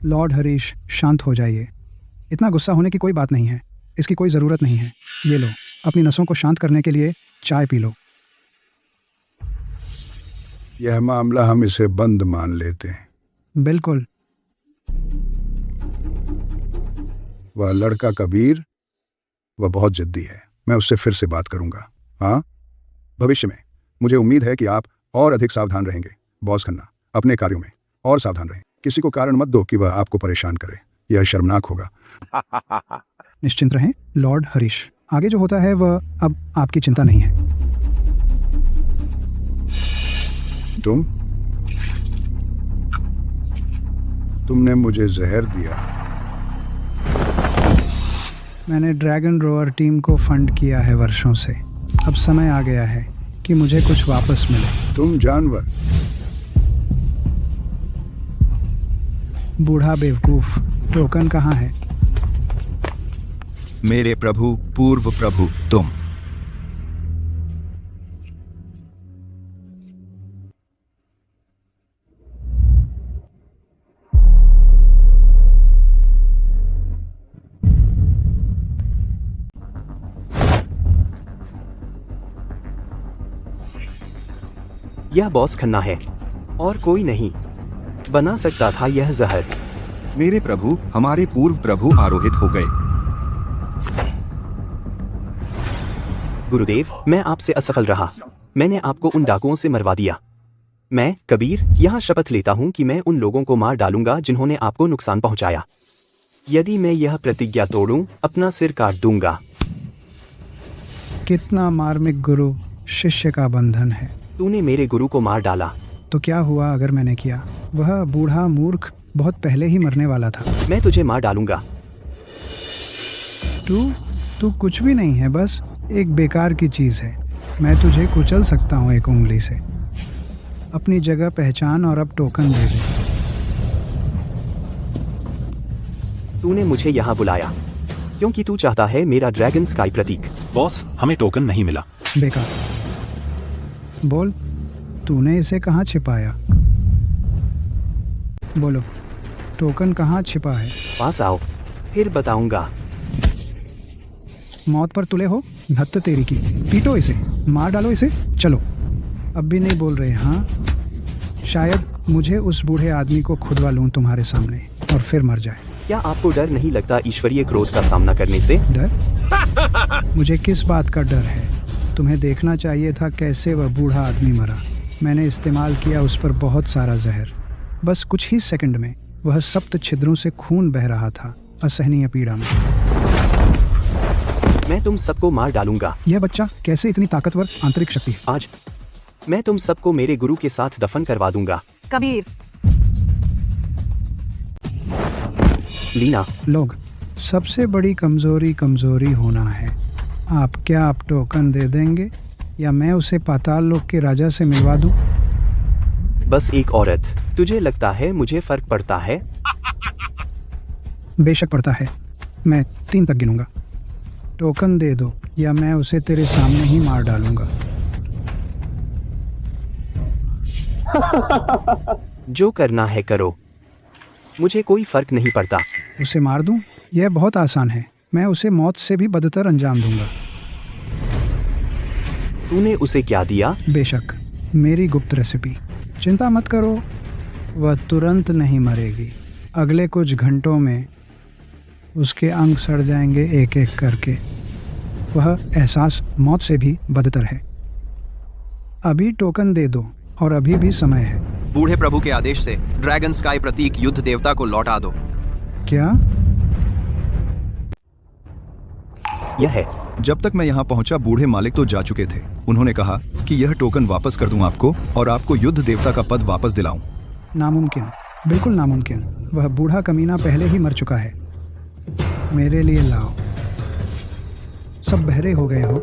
लॉर्ड हरीश, शांत हो जाइए। इतना गुस्सा होने की कोई बात नहीं है, इसकी कोई ज़रूरत नहीं है। ये लो, अपनी नसों को शांत करने के लिए चाय पी लो। यह मामला हम इसे बंद मान लेते हैं। बिल्कुल। वह लड़का कबीर, वह बहुत जिद्दी है। मैं उससे फिर से बात करूंगा। हाँ, भविष्य में मुझे उम्मीद है कि आप और अधिक सावधान रहेंगे। बॉस खन्ना, अपने कार्यों में और सावधान रहें। किसी को कारण मत दो कि वह आपको परेशान करे, यह शर्मनाक होगा। निश्चिंत रहें लॉर्ड हरीश, आगे जो होता है वह अब आपकी चिंता नहीं है। तुमने मुझे जहर दिया। मैंने ड्रैगन रोअर टीम को फंड किया है वर्षों से। अब समय आ गया है कि मुझे कुछ वापस मिले। तुम जानवर। बूढ़ा बेवकूफ, टोकन कहाँ है? मेरे प्रभु, पूर्व प्रभु तुम। यह बॉस खन्ना है और कोई नहीं बना सकता था यह जहर। मेरे प्रभु, हमारे पूर्व प्रभु आरोहित हो गए। गुरुदेव, मैं आपसे असफल रहा। मैंने आपको उन डाकुओं से मरवा दिया। मैं कबीर यहाँ शपथ लेता हूँ कि मैं उन लोगों को मार डालूंगा जिन्होंने आपको नुकसान पहुँचाया। यदि मैं यह प्रतिज्ञा तोड़ूं, अपना सिर काट दूंगा। कितना मार्मिक गुरु शिष्य का बंधन है। तूने मेरे गुरु को मार डाला तो क्या हुआ अगर मैंने किया? वह बूढ़ा मूर्ख बहुत पहले ही मरने वाला था। मैं तुझे मार डालूंगा। तू कुछ भी नहीं है, बस एक बेकार की चीज है। मैं तुझे कुचल सकता हूँ एक उंगली से। अपनी जगह पहचान और अब टोकन दे दे। तूने मुझे यहाँ बुलाया क्योंकि तू चाहता है मेरा ड्रैगन स्काई प्रतीक। बॉस, हमें टोकन नहीं मिला। बेकार। बोल, तूने इसे कहाँ छिपाया? बोलो, टोकन कहाँ छिपा है? पास आओ, फिर बताऊंगा। मौत पर तुले हो? धत्त तेरी की। पीटो इसे, मार डालो इसे। चलो, अब भी नहीं बोल रहे? हाँ, शायद मुझे उस बूढ़े आदमी को खुदवा लूं तुम्हारे सामने और फिर मर जाए। क्या आपको डर नहीं लगता ईश्वरीय क्रोध का सामना करने से? डर? मुझे किस बात का डर है? तुम्हें देखना चाहिए था कैसे वह बूढ़ा आदमी मरा। मैंने इस्तेमाल किया उस पर बहुत सारा जहर। बस कुछ ही सेकंड में वह सप्त छिद्रों से खून बह रहा था, असहनीय पीड़ा में। मैं तुम सबको मार डालूंगा। यह बच्चा कैसे इतनी ताकतवर आंतरिक शक्ति है? आज मैं तुम सबको मेरे गुरु के साथ दफन करवा दूंगा। कबीर। लीना, लोग, सबसे बड़ी कमजोरी होना है। आप टोकन दे देंगे या मैं उसे पाताल लोक के राजा से मिलवा दूं? बस एक औरत। तुझे लगता है मुझे फर्क पड़ता है? बेशक पड़ता है। मैं 3 तक गिनूंगा। टोकन दे दो या मैं उसे तेरे सामने ही मार डालूंगा। जो करना है करो, मुझे कोई फर्क नहीं पड़ता। उसे मार दूं? यह बहुत आसान है। मैं उसे मौत से भी बदतर अंजाम दूंगा। तूने उसे क्या दिया? बेशक, मेरी गुप्त रेसिपी। चिंता मत करो, वह तुरंत नहीं मरेगी। अगले कुछ घंटों में उसके अंग सड़ जाएंगे एक एक करके। वह एहसास मौत से भी बदतर है। अभी टोकन दे दो और अभी भी समय है। बूढ़े प्रभु के आदेश से ड्रैगन स्काई प्रतीक युद्ध देवता को लौटा दो। क्या? यह है। जब तक मैं यहाँ पहुँचा बूढ़े मालिक तो जा चुके थे। उन्होंने कहा कि यह टोकन वापस कर दूं आपको और आपको युद्ध देवता का पद वापस दिलाऊं। नामुमकिन, बिल्कुल नामुमकिन। वह बूढ़ा कमीना पहले ही मर चुका है। मेरे लिए लाओ। सब बहरे हो गए हो?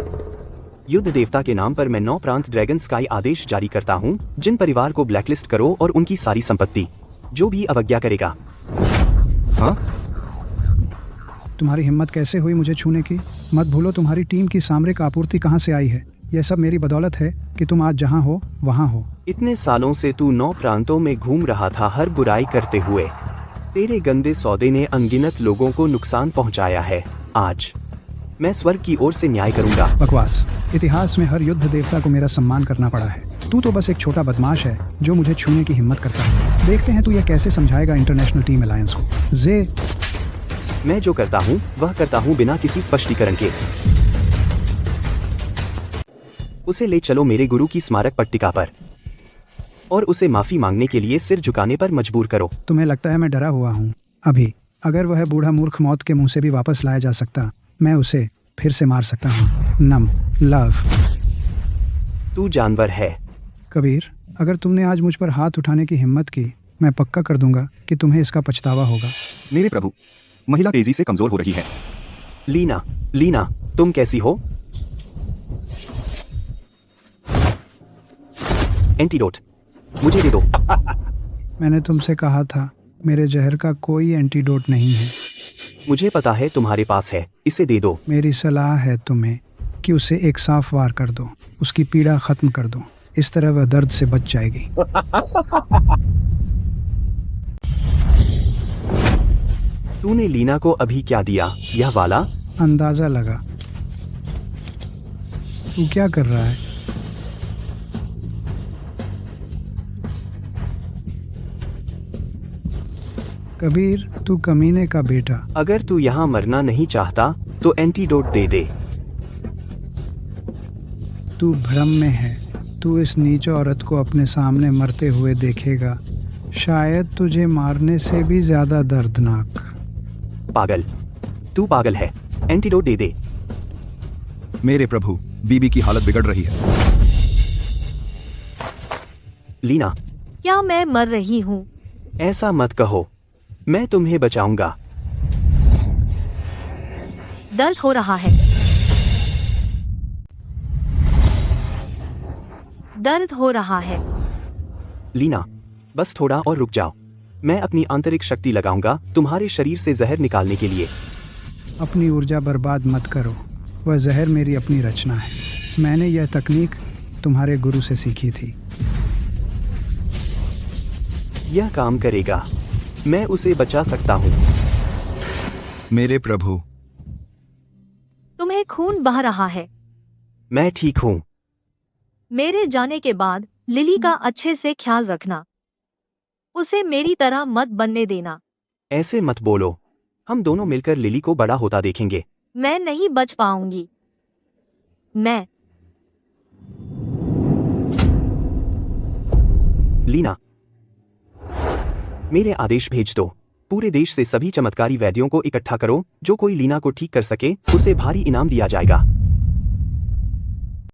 युद्ध देवता के नाम पर मैं 9 प्रांत ड्रैगन स्काई आदेश जारी करता हूँ, जिन परिवार को ब्लैकलिस्ट करो और उनकी सारी संपत्ति जो भी अवज्ञा करेगा। हाँ? तुम्हारी हिम्मत कैसे हुई मुझे छूने की? मत भूलो तुम्हारी टीम की सामरिक आपूर्ति कहाँ से आई है। यह सब मेरी बदौलत है कि तुम आज जहाँ हो वहाँ हो। इतने सालों से तू 9 प्रांतों में घूम रहा था हर बुराई करते हुए। तेरे गंदे सौदे ने अनगिनत लोगों को नुकसान पहुँचाया है। आज मैं स्वर्ग की ओर से न्याय करूंगा। बकवास। इतिहास में हर युद्ध देवता को मेरा सम्मान करना पड़ा है। तू तो बस एक छोटा बदमाश है जो मुझे छूने की हिम्मत करता है। देखते हैं तू यह कैसे समझाएगा इंटरनेशनल टीम अलायंस को। जे मैं जो करता हूँ वह करता हूँ बिना किसी स्पष्टीकरण के। उसे ले चलो मेरे गुरु की स्मारक पट्टिका पर और उसे माफी मांगने के लिए सिर झुकाने पर मजबूर करो। तुम्हें लगता है मैं डरा हुआ हूँ? अभी अगर वह बूढ़ा मूर्ख मौत के मुंह से भी वापस लाया जा सकता, मैं उसे फिर से मार सकता हूँ। नम लव। तू जानवर है। कबीर, अगर तुमने आज मुझ पर हाथ उठाने की हिम्मत की, मैं पक्का कर दूंगा कि तुम्हें इसका पछतावा होगा। मेरे प्रभु, महिला तेजी से कमजोर हो रही है। लीना, तुम कैसी हो? एंटीडोट मुझे दे दो। मैंने तुमसे कहा था मेरे जहर का कोई एंटीडोट नहीं है। मुझे पता है तुम्हारे पास है, इसे दे दो। मेरी सलाह है तुम्हें कि उसे एक साफ वार कर दो, उसकी पीड़ा खत्म कर दो। इस तरह वह दर्द से बच जाएगी। तूने लीना को अभी क्या दिया? यह वाला? अंदाजा लगा। तू क्या कर रहा है? कबीर, तू कमीने का बेटा। अगर तू यहाँ मरना नहीं चाहता तो एंटीडोट दे दे। तू भ्रम में है। तू इस नीच औरत को अपने सामने मरते हुए देखेगा, शायद तुझे मारने से भी ज्यादा दर्दनाक। पागल, तू पागल है। एंटीडोट दे दे। मेरे प्रभु, बीबी की हालत बिगड़ रही है। लीना, क्या मैं मर रही हूँ? ऐसा मत कहो, मैं तुम्हें बचाऊंगा। दर्द हो रहा है। दर्द हो रहा है। लीना, बस थोड़ा और रुक जाओ। मैं अपनी आंतरिक शक्ति लगाऊंगा तुम्हारे शरीर से जहर निकालने के लिए। अपनी ऊर्जा बर्बाद मत करो। वह जहर मेरी अपनी रचना है। मैंने यह तकनीक तुम्हारे गुरु से सीखी थी। यह काम करेगा। मैं उसे बचा सकता हूँ। मेरे प्रभु, तुम्हें खून बह रहा है। मैं ठीक हूँ। मेरे जाने के बाद लिली का अच्छे से ख्याल रखना। उसे मेरी तरह मत बनने देना। ऐसे मत बोलो। हम दोनों मिलकर लिली को बड़ा होता देखेंगे। मैं नहीं बच पाऊंगी। मैं लीना, मेरे आदेश भेज दो। पूरे देश से सभी चमत्कारी वैद्यों को इकट्ठा करो। जो कोई लीना को ठीक कर सके उसे भारी इनाम दिया जाएगा।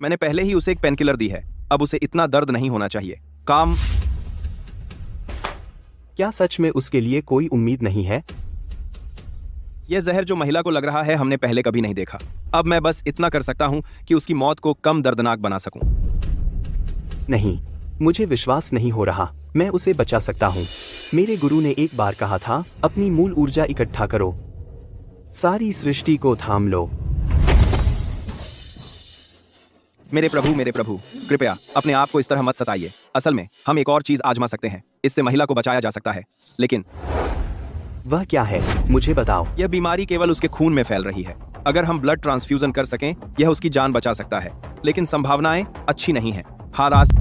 मैंने पहले ही उसे एक पेनकिलर दी है। अब उसे इतना दर्द नहीं होना चाहिए। काम। क्या सच में उसके लिए कोई उम्मीद नहीं है? यह जहर जो महिला को लग रहा है हमने पहले कभी नहीं देखा। अब मैं बस इतना कर सकता हूं कि उसकी मौत को कम दर्दनाक बना सकूं। नहीं, मुझे विश्वास नहीं हो रहा। मैं उसे बचा सकता हूँ। मेरे गुरु ने एक बार कहा था, अपनी मूल ऊर्जा इकट्ठा करो, सारी सृष्टि को थाम लो। मेरे प्रभु, कृपया अपने आप को इस तरह मत सताइए। असल में हम एक और चीज आजमा सकते हैं। इससे महिला को बचाया जा सकता है। लेकिन वह क्या है? मुझे बताओ। यह बीमारी केवल उसके खून में फैल रही है। अगर हम ब्लड ट्रांसफ्यूजन कर सकें, यह उसकी जान बचा सकता है। लेकिन संभावनाएं अच्छी नहीं है। हारास।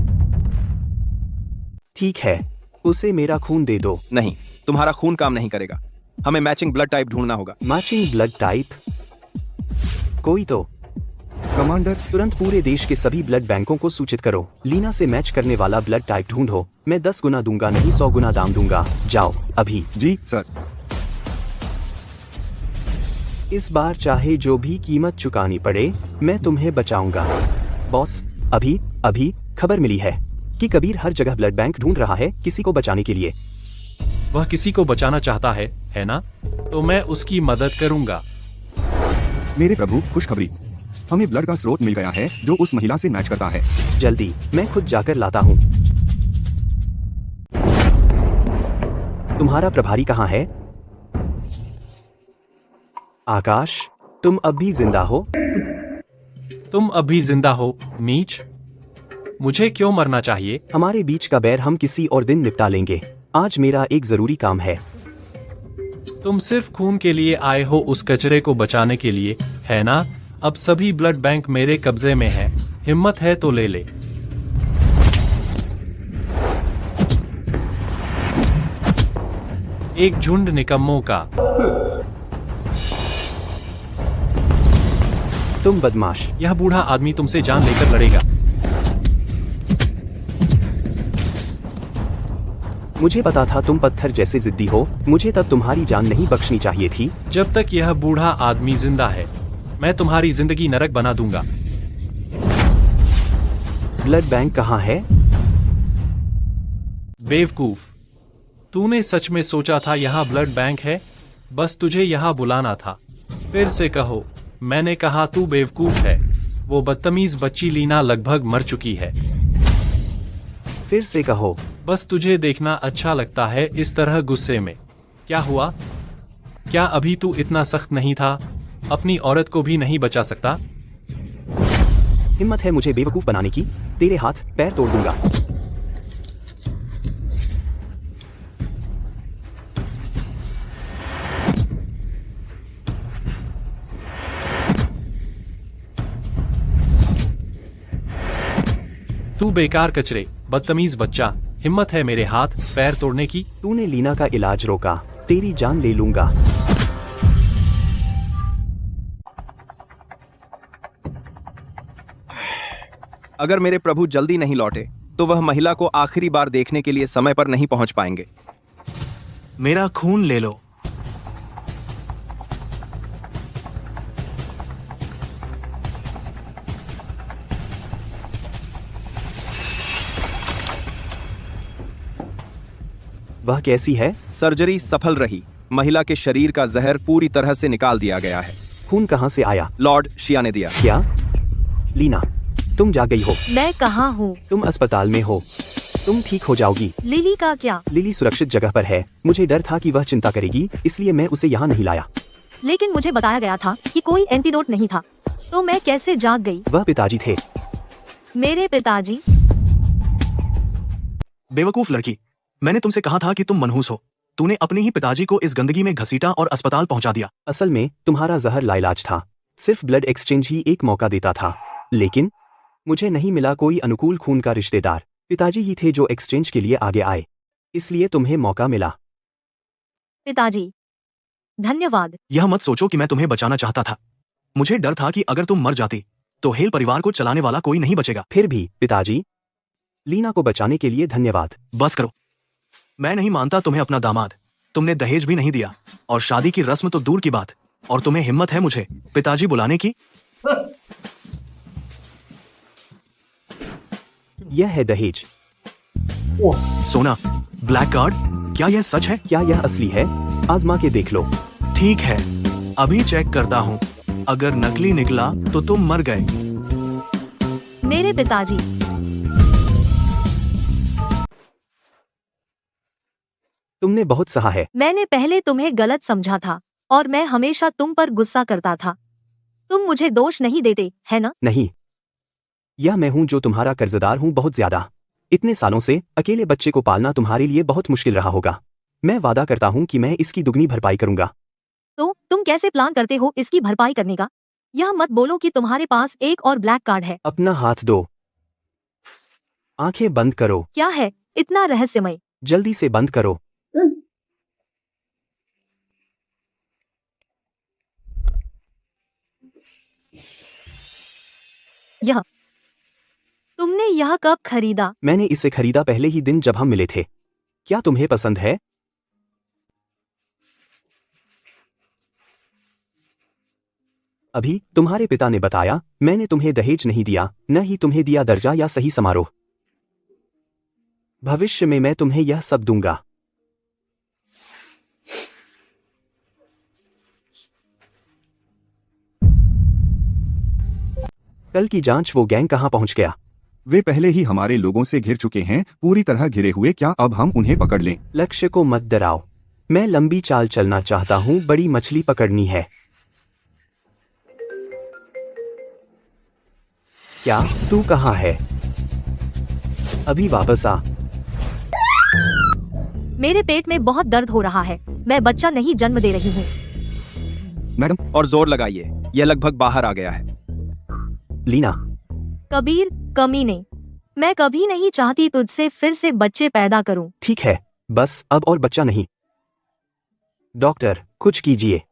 ठीक है, उसे मेरा खून दे दो। नहीं, तुम्हारा खून काम नहीं करेगा। हमें मैचिंग ब्लड टाइप ढूंढना होगा। Matching blood type? कोई तो। कमांडर, तुरंत पूरे देश के सभी ब्लड बैंकों को सूचित करो। लीना से मैच करने वाला ब्लड टाइप ढूंढो। मैं 10 गुना दूंगा, नहीं 100 गुना दाम दूंगा। जाओ अभी। जी सर। इस बार चाहे जो भी कीमत चुकानी पड़े, मैं तुम्हें बचाऊंगा। बॉस, अभी खबर मिली है कि कबीर हर जगह ब्लड बैंक ढूंढ रहा है किसी को बचाने के लिए। वह किसी को बचाना चाहता है ना? तो मैं उसकी मदद करूंगा। मेरे प्रभु, खुशखबरी। हमें ब्लड का स्रोत मिल गया है जो उस महिला से मैच करता है। जल्दी, मैं खुद जाकर लाता हूँ। तुम्हारा प्रभारी कहाँ है? आकाश, तुम अब भी जिंदा हो? तुम अभी जिंदा हो, नीच? मुझे क्यों मरना चाहिए? हमारे बीच का बैर हम किसी और दिन निपटा लेंगे। आज मेरा एक जरूरी काम है। तुम सिर्फ खून के लिए आए हो, उस कचरे को बचाने के लिए, है ना? अब सभी ब्लड बैंक मेरे कब्जे में है। हिम्मत है तो ले ले। एक झुंड निकम्मों का। तुम बदमाश। यह बूढ़ा आदमी तुमसे जान लेकर लड़ेगा। मुझे पता था तुम पत्थर जैसे जिद्दी हो। मुझे तब तुम्हारी जान नहीं बख्शनी चाहिए थी। जब तक यह बूढ़ा आदमी जिंदा है, मैं तुम्हारी जिंदगी नरक बना दूंगा। ब्लड बैंक कहाँ है? बेवकूफ, तूने सच में सोचा था यहाँ ब्लड बैंक है? बस तुझे यहाँ बुलाना था। फिर से कहो, मैंने कहा तू बेवकूफ है। वो बदतमीज बच्ची लीना लगभग मर चुकी है। फिर से कहो। बस तुझे देखना अच्छा लगता है इस तरह गुस्से में। क्या हुआ? क्या अभी तू इतना सख्त नहीं था? अपनी औरत को भी नहीं बचा सकता? हिम्मत है मुझे बेवकूफ बनाने की? तेरे हाथ पैर तोड़ दूंगा। तू बेकार कचरे, बदतमीज बच्चा, हिम्मत है मेरे हाथ पैर तोड़ने की? तूने लीना का इलाज रोका, तेरी जान ले लूंगा। अगर मेरे प्रभु जल्दी नहीं लौटे तो वह महिला को आखिरी बार देखने के लिए समय पर नहीं पहुंच पाएंगे। मेरा खून ले लो। वह कैसी है? सर्जरी सफल रही। महिला के शरीर का जहर पूरी तरह से निकाल दिया गया है। खून कहाँ से आया? लॉर्ड शिया ने दिया। क्या? लीना, तुम जा गई हो। मैं कहाँ हूँ? तुम अस्पताल में हो। तुम ठीक हो जाओगी। लिली का क्या? लिली सुरक्षित जगह पर है। मुझे डर था कि वह चिंता करेगी, इसलिए मैं उसे यहाँ नहीं लाया। लेकिन मुझे बताया गया था कि कोई एंटीडोट नहीं था, तो मैं कैसे जाग गई? वह पिताजी थे। मेरे पिताजी? बेवकूफ लड़की, मैंने तुमसे कहा था कि तुम मनहूस हो। तूने अपने ही पिताजी को इस गंदगी में घसीटा और अस्पताल पहुंचा दिया। असल में तुम्हारा जहर लाइलाज था। सिर्फ ब्लड एक्सचेंज ही एक मौका देता था, लेकिन मुझे नहीं मिला कोई अनुकूल खून का रिश्तेदार। पिताजी ही थे जो एक्सचेंज के लिए आगे आए, इसलिए तुम्हें मौका मिला। पिताजी, धन्यवाद। यह मत सोचो कि मैं तुम्हें बचाना चाहता था। मुझे डर था कि अगर तुम मर जाती तो हेल परिवार को चलाने वाला कोई नहीं बचेगा। फिर भी पिताजी, लीना को बचाने के लिए धन्यवाद। बस करो, मैं नहीं मानता तुम्हें अपना दामाद। तुमने दहेज भी नहीं दिया और शादी की रस्म तो दूर की बात, और तुम्हें हिम्मत है मुझे पिताजी बुलाने की? यह है दहेज। सोना, ब्लैक कार्ड, क्या यह सच है? क्या यह असली है? आजमा के देख लो। ठीक है, अभी चेक करता हूँ। अगर नकली निकला तो तुम मर गए। मेरे पिताजी। तुमने बहुत सहा है। मैंने पहले तुम्हें गलत समझा था और मैं हमेशा तुम पर गुस्सा करता था। तुम मुझे दोष नहीं देते, है ना? नहीं, यह मैं हूँ जो तुम्हारा कर्जदार हूँ, बहुत ज्यादा। इतने सालों से अकेले बच्चे को पालना तुम्हारे लिए बहुत मुश्किल रहा होगा। मैं वादा करता हूँ कि मैं इसकी दुगनी भरपाई करूंगा। तो तुम कैसे प्लान करते हो इसकी भरपाई करने का? यह मत बोलो कि तुम्हारे पास एक और ब्लैक कार्ड है। अपना हाथ दो। आंखें बंद करो। क्या है इतना रहस्यमय? जल्दी से बंद करो। यह तुमने यह कब खरीदा? मैंने इसे खरीदा पहले ही दिन जब हम मिले थे। क्या तुम्हें पसंद है? अभी तुम्हारे पिता ने बताया मैंने तुम्हें दहेज नहीं दिया, न ही तुम्हें दिया दर्जा या सही समारोह। भविष्य में मैं तुम्हें यह सब दूंगा। कल की जांच वो गैंग कहाँ पहुँच गया? वे पहले ही हमारे लोगों से घिर चुके हैं, पूरी तरह घिरे हुए। क्या अब हम उन्हें पकड़ लें? लक्ष्य को मत डराओ, मैं लंबी चाल चलना चाहता हूँ, बड़ी मछली पकड़नी है। क्या तू कहाँ है? अभी वापस आ। मेरे पेट में बहुत दर्द हो रहा है, मैं बच्चा नहीं जन्म दे रही हूँ। मैडम और जोर लगाइए, यह लगभग बाहर आ गया है। लीना। कबीर कमीने, मैं कभी नहीं चाहती तुझसे फिर से बच्चे पैदा करूं। ठीक है, बस अब और बच्चा नहीं। डॉक्टर कुछ कीजिए।